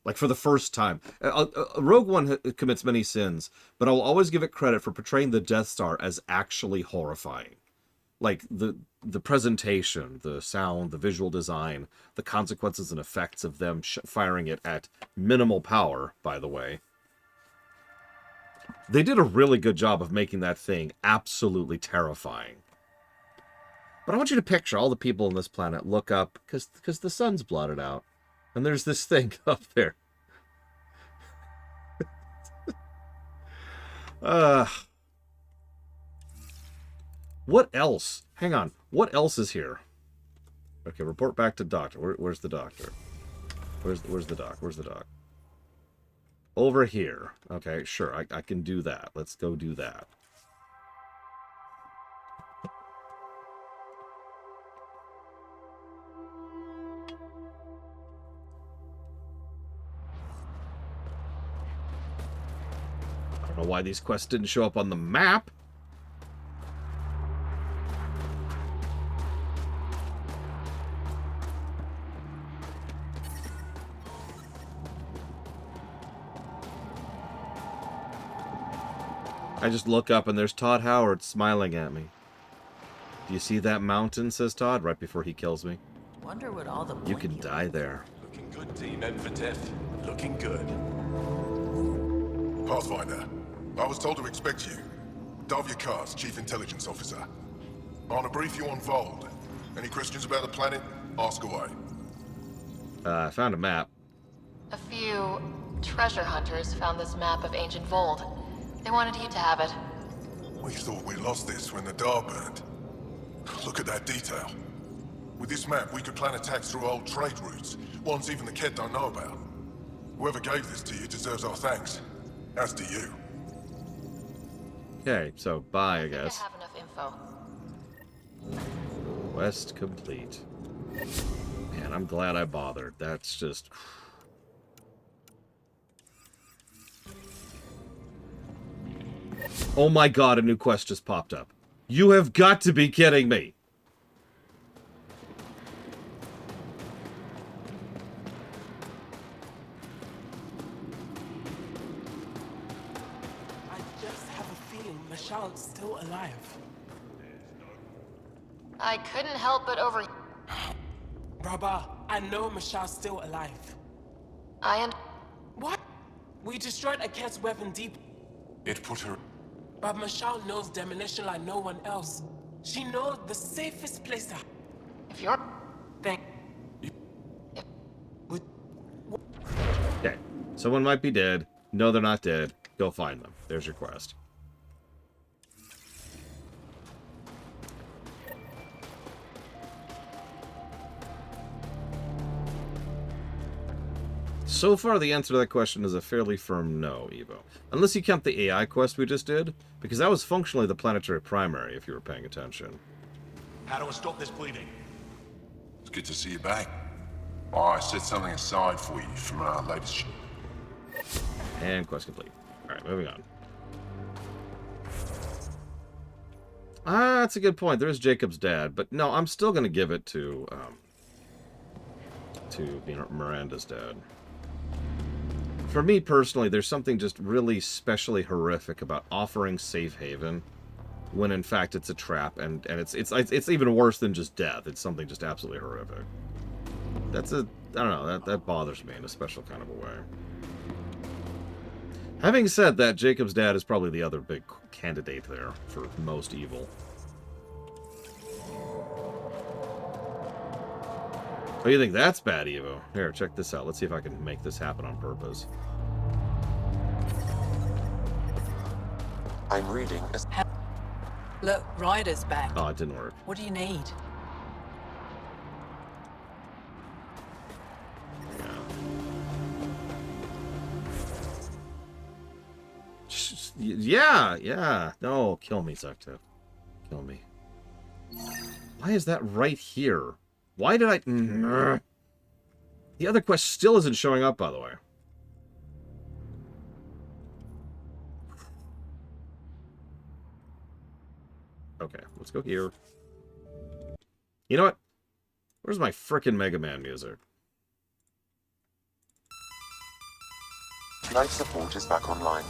Like, for the first time. Rogue One commits many sins, but I'll always give it credit for portraying the Death Star as actually horrifying. Like, the presentation, the sound, the visual design, the consequences and effects of them firing it at minimal power, by the way. They did a really good job of making that thing absolutely terrifying. But I want you to picture all the people on this planet look up, because the sun's blotted out. And there's this thing up there. What else? Hang on. What else is here? Okay, report back to doctor. Where's the doctor? Where's the doc? Where's the doc? Over here. Okay, sure. I can do that. Let's go do that. I don't know why these quests didn't show up on the map. I just look up and there's Todd Howard smiling at me. Do you see that mountain, says Todd, right before he kills me. Wonder what all the You can die there. Looking good, team. End for death. Looking good. Pathfinder, I was told to expect you. Davia Kars, Chief Intelligence Officer. I want to brief you on Vold. Any questions about the planet? Ask away. I found a map. A few treasure hunters found this map of ancient Vold. They wanted you to have it. We thought we lost this when the Dar burned. Look at that detail. With this map, we could plan attacks through old trade routes, ones even the Kett don't know about. Whoever gave this to you deserves our thanks. As do you. Okay, so bye, I guess. I have enough info. Quest complete. Man, I'm glad I bothered. That's just... Oh my god, a new quest just popped up. You have got to be kidding me! I just have a feeling Michelle's still alive. I couldn't help but over... Rabba, I know Michelle's still alive. What? We destroyed a Kett's weapon deep. It put her... But Michelle knows demolition like no one else. She knows the safest place to... If you're... Thank... Okay, someone might be dead. No, they're not dead. Go find them. There's your quest. So far, the answer to that question is a fairly firm no, Evo. Unless you count the AI quest we just did, because that was functionally the planetary primary, if you were paying attention. How do I stop this bleeding? It's good to see you back. Oh, I set something aside for you from our latest... And quest complete. Alright, moving on. Ah, that's a good point. There's Jacob's dad, but no, I'm still going to give it to Miranda's dad. For me personally, there's something just really specially horrific about offering safe haven when in fact it's a trap, and it's even worse than just death. It's something just absolutely horrific. I don't know, that bothers me in a special kind of a way. Having said that, Jacob's dad is probably the other big candidate there for most evil. Oh, you think that's bad, Evo? Here, check this out. Let's see if I can make this happen on purpose. I'm reading a... Look, Ryder's back. Oh, it didn't work. What do you need? Yeah. No, kill me, Zektev. Kill me. Why is that right here? Why did I... The other quest still isn't showing up, by the way. Okay, let's go here. You know what? Where's my frickin' Mega Man music? Life support is back online.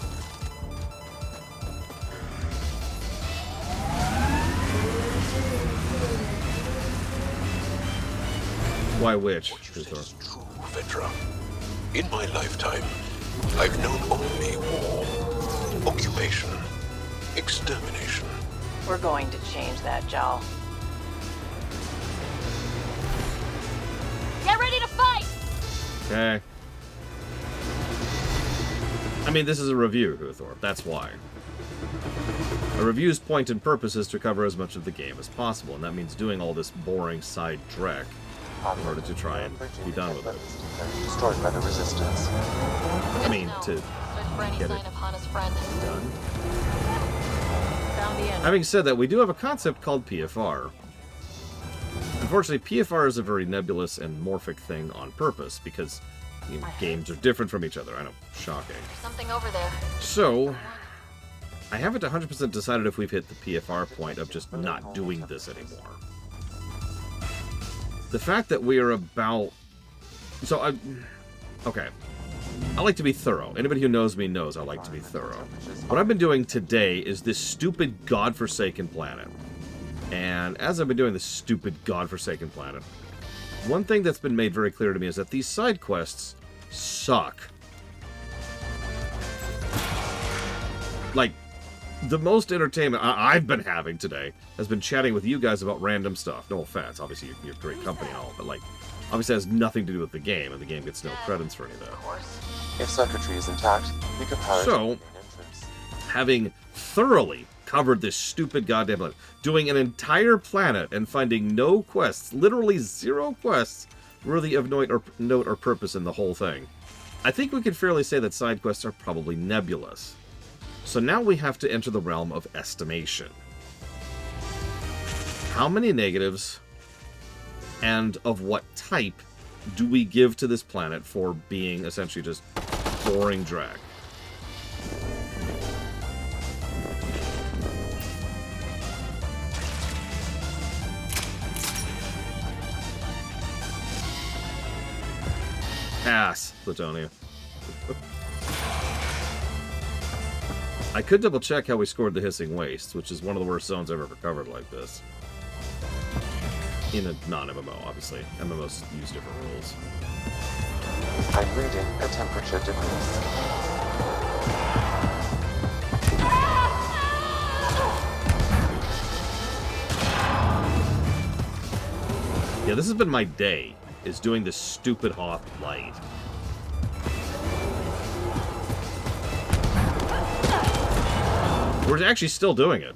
Why which? True, Vetra. In my lifetime, I've known only war, occupation, extermination. We're going to change that, Jal. Get ready to fight! Okay. I mean, this is a review, Huthor. That's why. A review's point and purpose is to cover as much of the game as possible, and that means doing all this boring side trek in order to try and be done with it. Destroyed by the Resistance. I mean, to Search for any get sign it of Hana's friend. done. Found the end. Having said that, we do have a concept called PFR. Unfortunately, PFR is a very nebulous and morphic thing on purpose, because games are different from each other. I know, shocking. Something over there. So, I haven't 100% decided if we've hit the PFR point of just not doing this anymore. The fact that we are about... So, okay. I like to be thorough. Anybody who knows me knows I like to be thorough. What I've been doing today is this stupid godforsaken planet. And as I've been doing this stupid godforsaken planet, one thing that's been made very clear to me is that these side quests suck. Like, the most entertainment I've been having today has been chatting with you guys about random stuff. No offense, obviously you're great company and all, but like, Obviously, it has nothing to do with the game, and the game gets no credits for any of that. If circuitry is intact, we could power So, to the main entrance. having thoroughly covered this stupid goddamn planet, doing an entire planet and finding no quests, literally 0 quests, worthy of note or purpose in the whole thing, I think we can fairly say that side quests are probably nebulous. So now we have to enter the realm of estimation. How many negatives and of what type do we give to this planet for being essentially just boring drag? Pass, Platonia. I could double check how we scored the Hissing Wastes, which is one of the worst zones I've ever covered like this. In a non-MMO, obviously. MMOs use different rules. I'm reading a temperature decrease. Yeah, this has been my day, is doing this stupid Hoth light. We're actually still doing it.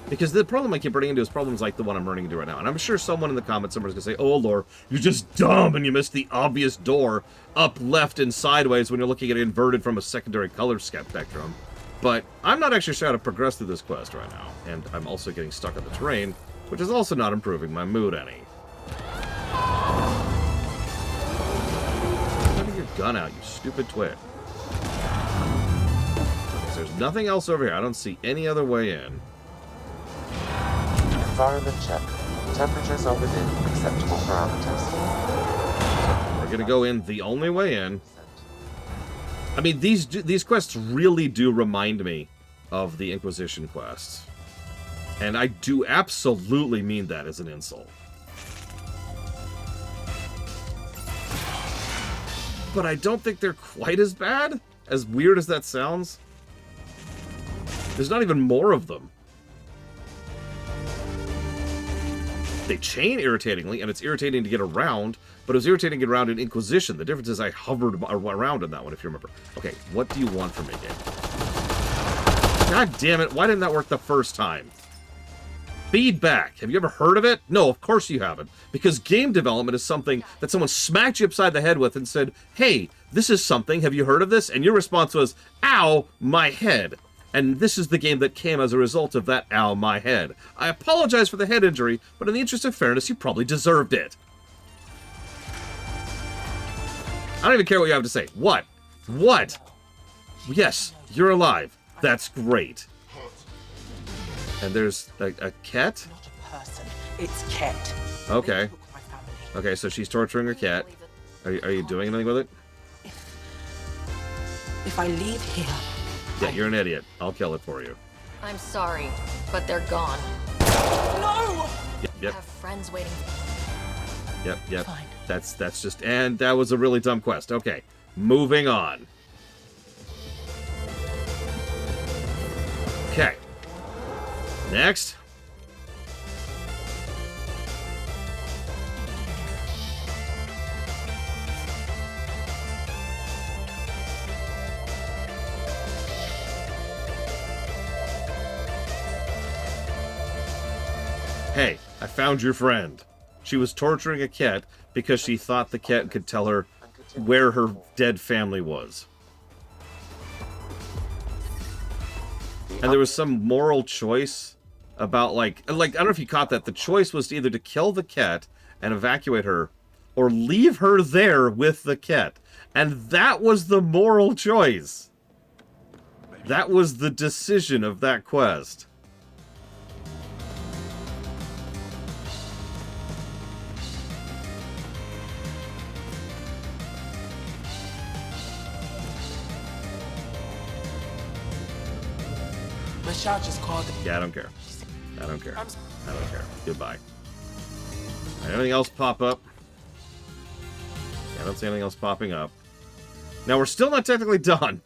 Because the problem I keep running into is problems like the one I'm running into right now. And I'm sure someone in the comments somewhere's going to say, oh, Lord, you're just dumb and you missed the obvious door up, left, and sideways when you're looking at it inverted from a secondary color spectrum. But I'm not actually sure how to progress through this quest right now. And I'm also getting stuck on the terrain, which is also not improving my mood any. Put your gun out, you stupid twit. Okay, so there's nothing else over here. I don't see any other way in. Environment check. Temperatures are within acceptable parameters. We're gonna go in the only way in. I mean, these quests really do remind me of the Inquisition quests. And I do absolutely mean that as an insult. But I don't think they're quite as bad, as weird as that sounds. There's not even more of them. They chain irritatingly, and it's irritating to get around, but it was irritating to get around in Inquisition. The difference is I hovered around in that one, if you remember. Okay, what do you want from me, game? God damn it, why didn't that work the first time? Feedback. Have you ever heard of it? No, of course you haven't. Because game development is something that someone smacked you upside the head with and said, hey, this is something, have you heard of this? And your response was, ow, my head. And this is the game that came as a result of that, ow, my head. I apologize for the head injury, but in the interest of fairness, you probably deserved it. I don't even care what you have to say. What? What? Yes, you're alive. That's great. And there's a cat? Not a person. It's Ket. Okay. Okay, so she's torturing her cat. Are you doing anything with it? If I leave here... Yeah, you're an idiot. I'll kill it for you. I'm sorry, but they're gone. No! Yep. Have friends waiting. Yep. Fine. That's just... And that was a really dumb quest. Okay, moving on. Okay. Next. Hey, I found your friend. She was torturing a cat because she thought the cat could tell her where her dead family was. And there was some moral choice about, like, I don't know if you caught that. The choice was either to kill the cat and evacuate her, or leave her there with the cat. And that was the moral choice. That was the decision of that quest. Michelle just called. Yeah, I don't care. I don't care. I don't care. Goodbye. Anything else pop up? Yeah, I don't see anything else popping up. Now, we're still not technically done.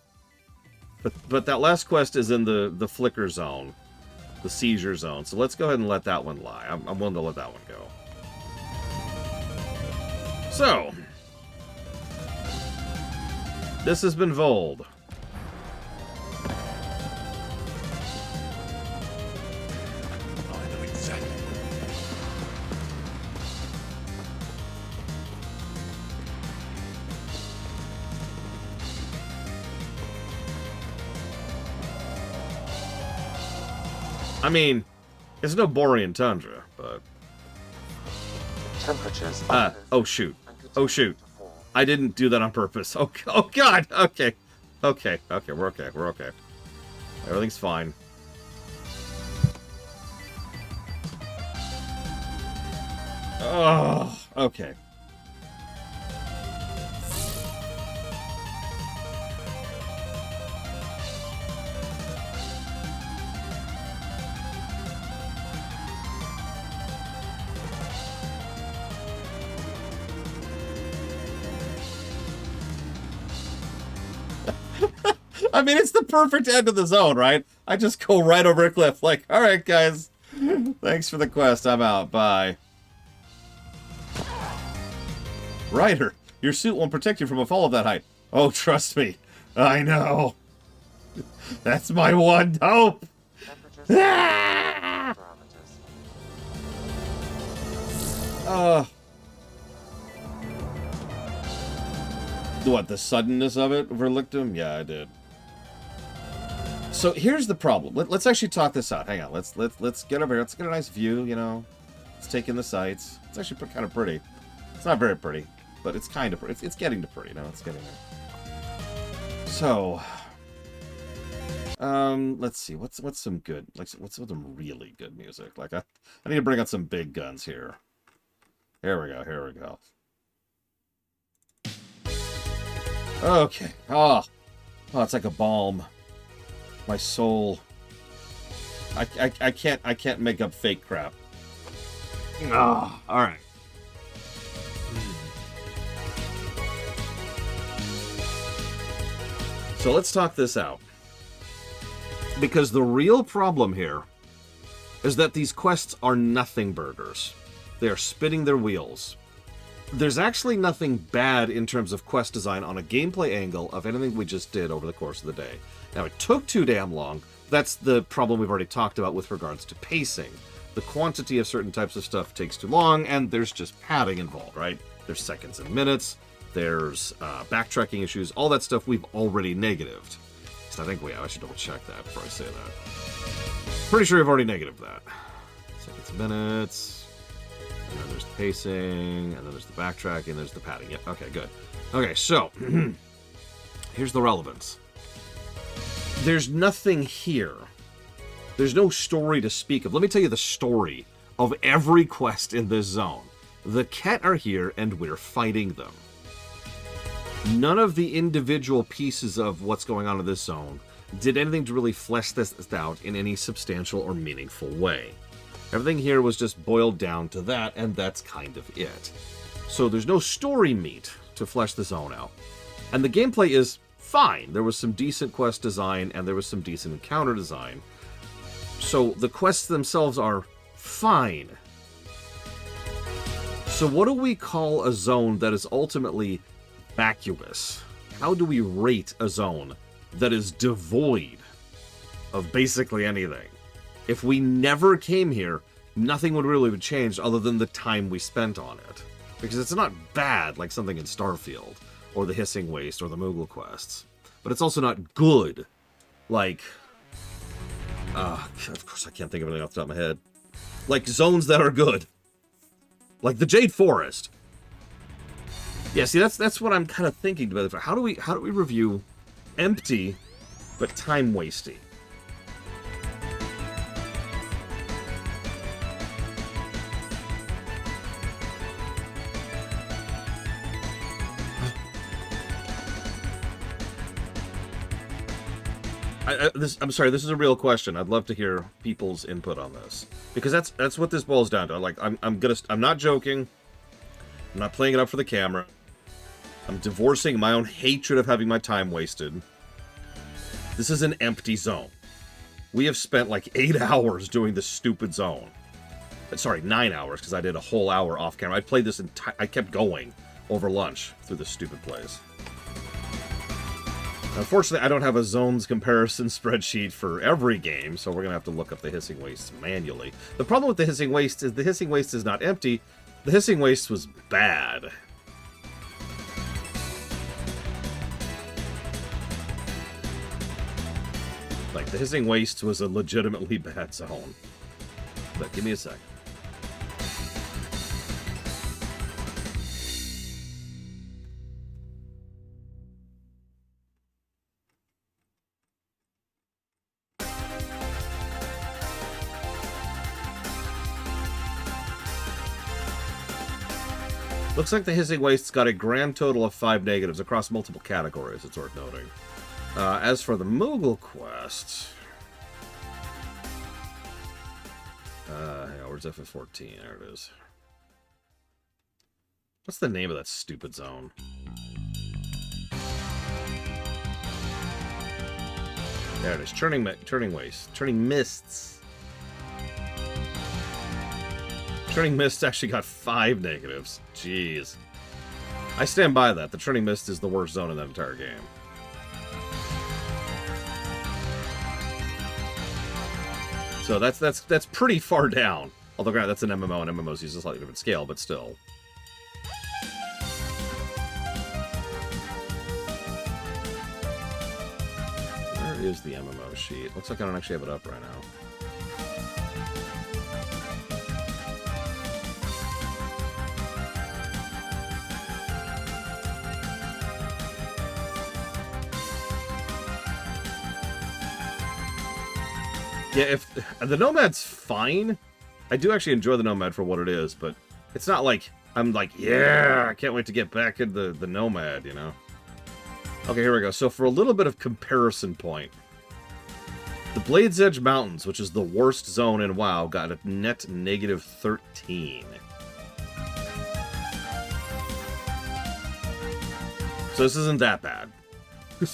But that last quest is in the flicker zone. The seizure zone. So let's go ahead and let that one lie. I'm willing to let that one go. So, this has been Vold. I know exactly. I mean, it's no Borean tundra, but... Temperatures oh shoot. Oh shoot. I didn't do that on purpose. Oh god. Okay. Okay. We're okay. We're okay. Everything's fine. Oh, okay. I mean, it's the perfect end of the zone, right? I just go right over a cliff, like, alright, guys. Thanks for the quest. I'm out. Bye. Ryder, your suit won't protect you from a fall of that height. Oh, trust me. I know. That's my one hope. Ah! What, the suddenness of it overlooked him? Yeah, I did. So here's the problem. Let's actually talk this out. Hang on. Let's get over here. Let's get a nice view, you know. Let's take in the sights. It's actually kind of pretty. It's not very pretty, but it's kind of pretty. It's getting to pretty. No, it's getting there. So, let's see. What's some good? Like, what's some really good music? Like, I need to bring out some big guns here. Here we go. Here we go. Okay. Oh, it's like a balm. My soul. I can't make up fake crap. Oh, all right. So let's talk this out. Because the real problem here is that these quests are nothing burgers. They are spinning their wheels. There's actually nothing bad in terms of quest design on a gameplay angle of anything we just did over the course of the day. Now, it took too damn long. That's the problem we've already talked about with regards to pacing. The quantity of certain types of stuff takes too long, and there's just padding involved, right? There's seconds and minutes, there's backtracking issues, all that stuff we've already negatived. So I think I should double check that before I say that. Pretty sure we've already negatived that. Seconds and minutes, and then there's the pacing, and then there's the backtracking, there's the padding. Yep, okay, good. Okay, so, here's the relevance. There's nothing here. There's no story to speak of. Let me tell you the story of every quest in this zone. The Ket are here, and we're fighting them. None of the individual pieces of what's going on in this zone did anything to really flesh this out in any substantial or meaningful way. Everything here was just boiled down to that, and that's kind of it. So there's no story meat to flesh the zone out. And the gameplay is fine. There was some decent quest design, and there was some decent encounter design. So the quests themselves are fine. So what do we call a zone that is ultimately vacuous? How do we rate a zone that is devoid of basically anything? If we never came here, nothing would really have changed other than the time we spent on it. Because it's not bad like something in Starfield, or the Hissing Waste, or the Moogle quests. But it's also not good like... of course I can't think of anything off the top of my head. Like zones that are good. Like the Jade Forest. Yeah, see, that's what I'm kind of thinking about. How do we review empty but time wasting? I'm sorry, this is a real question. I'd love to hear people's input on this, because that's what this boils down to. Like, I'm not joking. I'm not playing it up for the camera. I'm divorcing my own hatred of having my time wasted. This is an empty zone. We have spent like 8 hours doing this stupid zone. Sorry, 9 hours, because I did a whole hour off camera. I played this I kept going over lunch through this stupid place. Unfortunately, I don't have a zones comparison spreadsheet for every game, so we're going to have to look up the Hissing Wastes manually. The problem with the Hissing Waste is the Hissing Waste is not empty. The Hissing Waste was bad. Like, the Hissing Waste was a legitimately bad zone. But give me a sec. Looks like the Hissing Waste's got a grand total of 5 negatives across multiple categories, it's worth noting. As for the Moogle quest... where's FF14? There it is. What's the name of that stupid zone? There it is. Turning Waste. Turning Mists. Turning Mist actually got 5 negatives. Jeez. I stand by that. The Turning Mist is the worst zone in that entire game. So that's pretty far down. Although granted, that's an MMO, and MMOs use a slightly different scale, but still. Where is the MMO sheet? Looks like I don't actually have it up right now. Yeah, if the Nomad's fine. I do actually enjoy the Nomad for what it is, but it's not like I'm like, yeah, I can't wait to get back into the Nomad, you know? Okay, here we go. So for a little bit of comparison point, the Blade's Edge Mountains, which is the worst zone in WoW, got a net negative 13. So this isn't that bad. The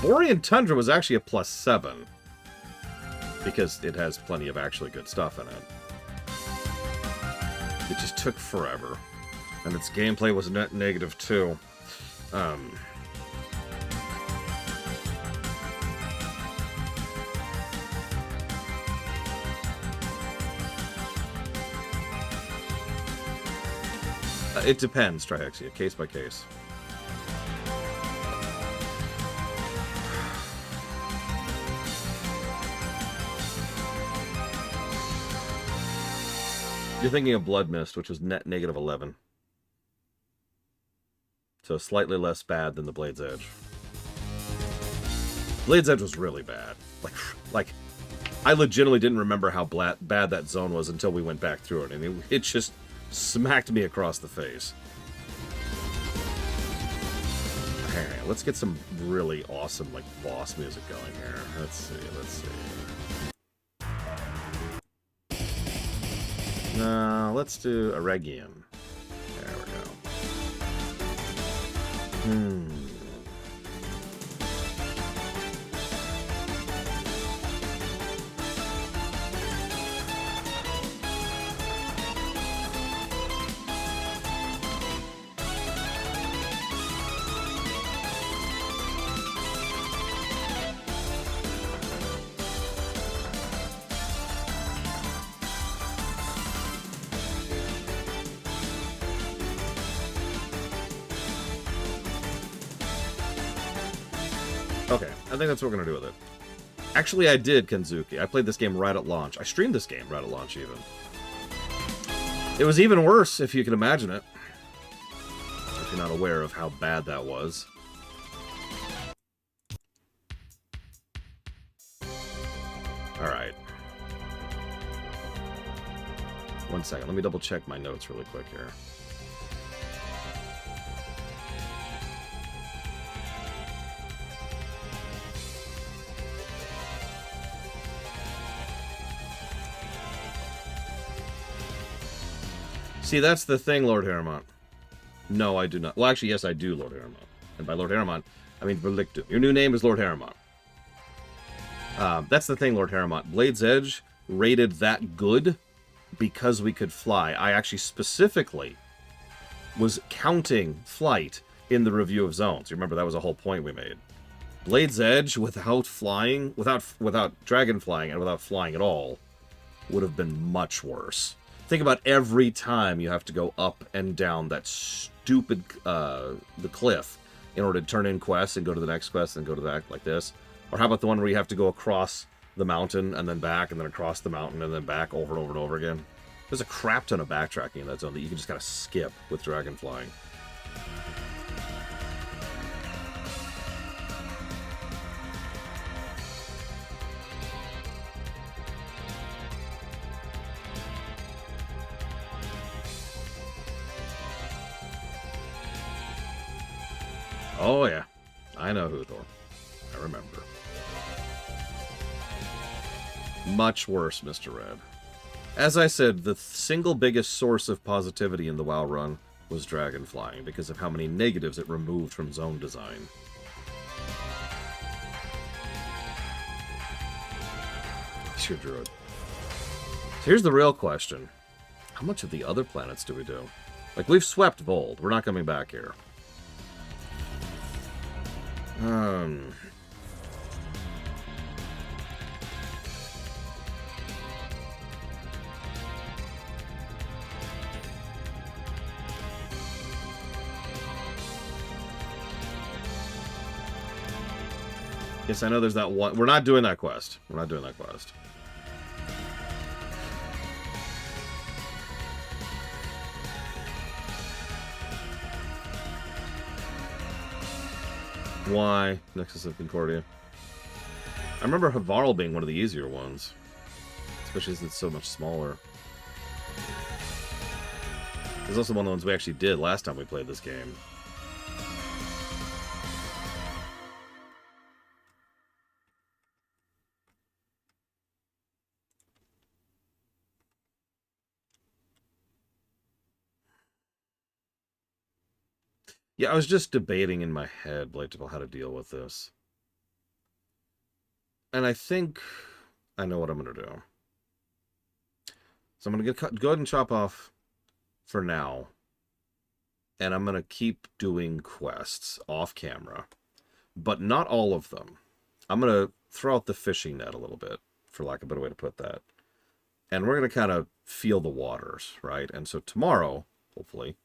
Borean Tundra was actually a +7. Because it has plenty of actually good stuff in it. It just took forever. And its gameplay was net negative too. It depends, Triaxia, case by case. You're thinking of Blood Mist, which was net negative 11. So slightly less bad than the Blade's Edge. Blade's Edge was really bad. Like I legitimately didn't remember how bad that zone was until we went back through it. And it just smacked me across the face. Okay, let's get some really awesome, like, boss music going here. Let's see. No, let's do Aregian. There we go. Okay, I think that's what we're going to do with it. Actually, I did, Kenzuki. I played this game right at launch. I streamed this game right at launch, even. It was even worse, if you can imagine it. If you're not aware of how bad that was. Alright. One second, let me double check my notes really quick here. See, that's the thing, Lord Haramont. No, I do not. Well, actually, yes, I do, Lord Haramont. And by Lord Haramont, I mean Verlictum. Your new name is Lord Haramont. That's the thing, Lord Haramont. Blade's Edge rated that good because we could fly. I actually specifically was counting flight in the review of zones. You remember that was a whole point we made. Blade's Edge without flying, without dragon flying and without flying at all would have been much worse. Think about every time you have to go up and down that stupid the cliff in order to turn in quests and go to the next quest and go to that like this. Or how about the one where you have to go across the mountain and then back and then across the mountain and then back over and over and over again? There's a crap ton of backtracking in that zone that you can just kind of skip with dragon flying. Oh yeah, I know Huthor. I remember. Much worse, Mr. Red. As I said, the single biggest source of positivity in the WoW run was dragon flying because of how many negatives it removed from zone design. Sure, Druid. So here's the real question. How much of the other planets do we do? Like, we've swept Vold. We're not coming back here. Yes, I know there's that one. We're not doing that quest. We're not doing that quest. Why? Nexus of Concordia. I remember Havarl being one of the easier ones. Especially since it's so much smaller. There's also one of the ones we actually did last time we played this game. Yeah, I was just debating in my head, Blatable, how to deal with this. And I think I know what I'm going to do. So I'm going to go ahead and chop off for now. And I'm going to keep doing quests off camera. But not all of them. I'm going to throw out the fishing net a little bit, for lack of a better way to put that. And we're going to kind of feel the waters, right? And so tomorrow, hopefully...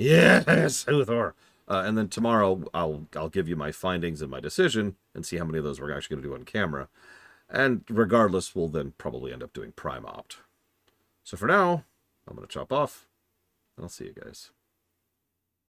Yes, Huthor. And then tomorrow I'll give you my findings and my decision and see how many of those we're actually going to do on camera. And regardless, we'll then probably end up doing Prime Opt. So for now, I'm going to chop off, and I'll see you guys.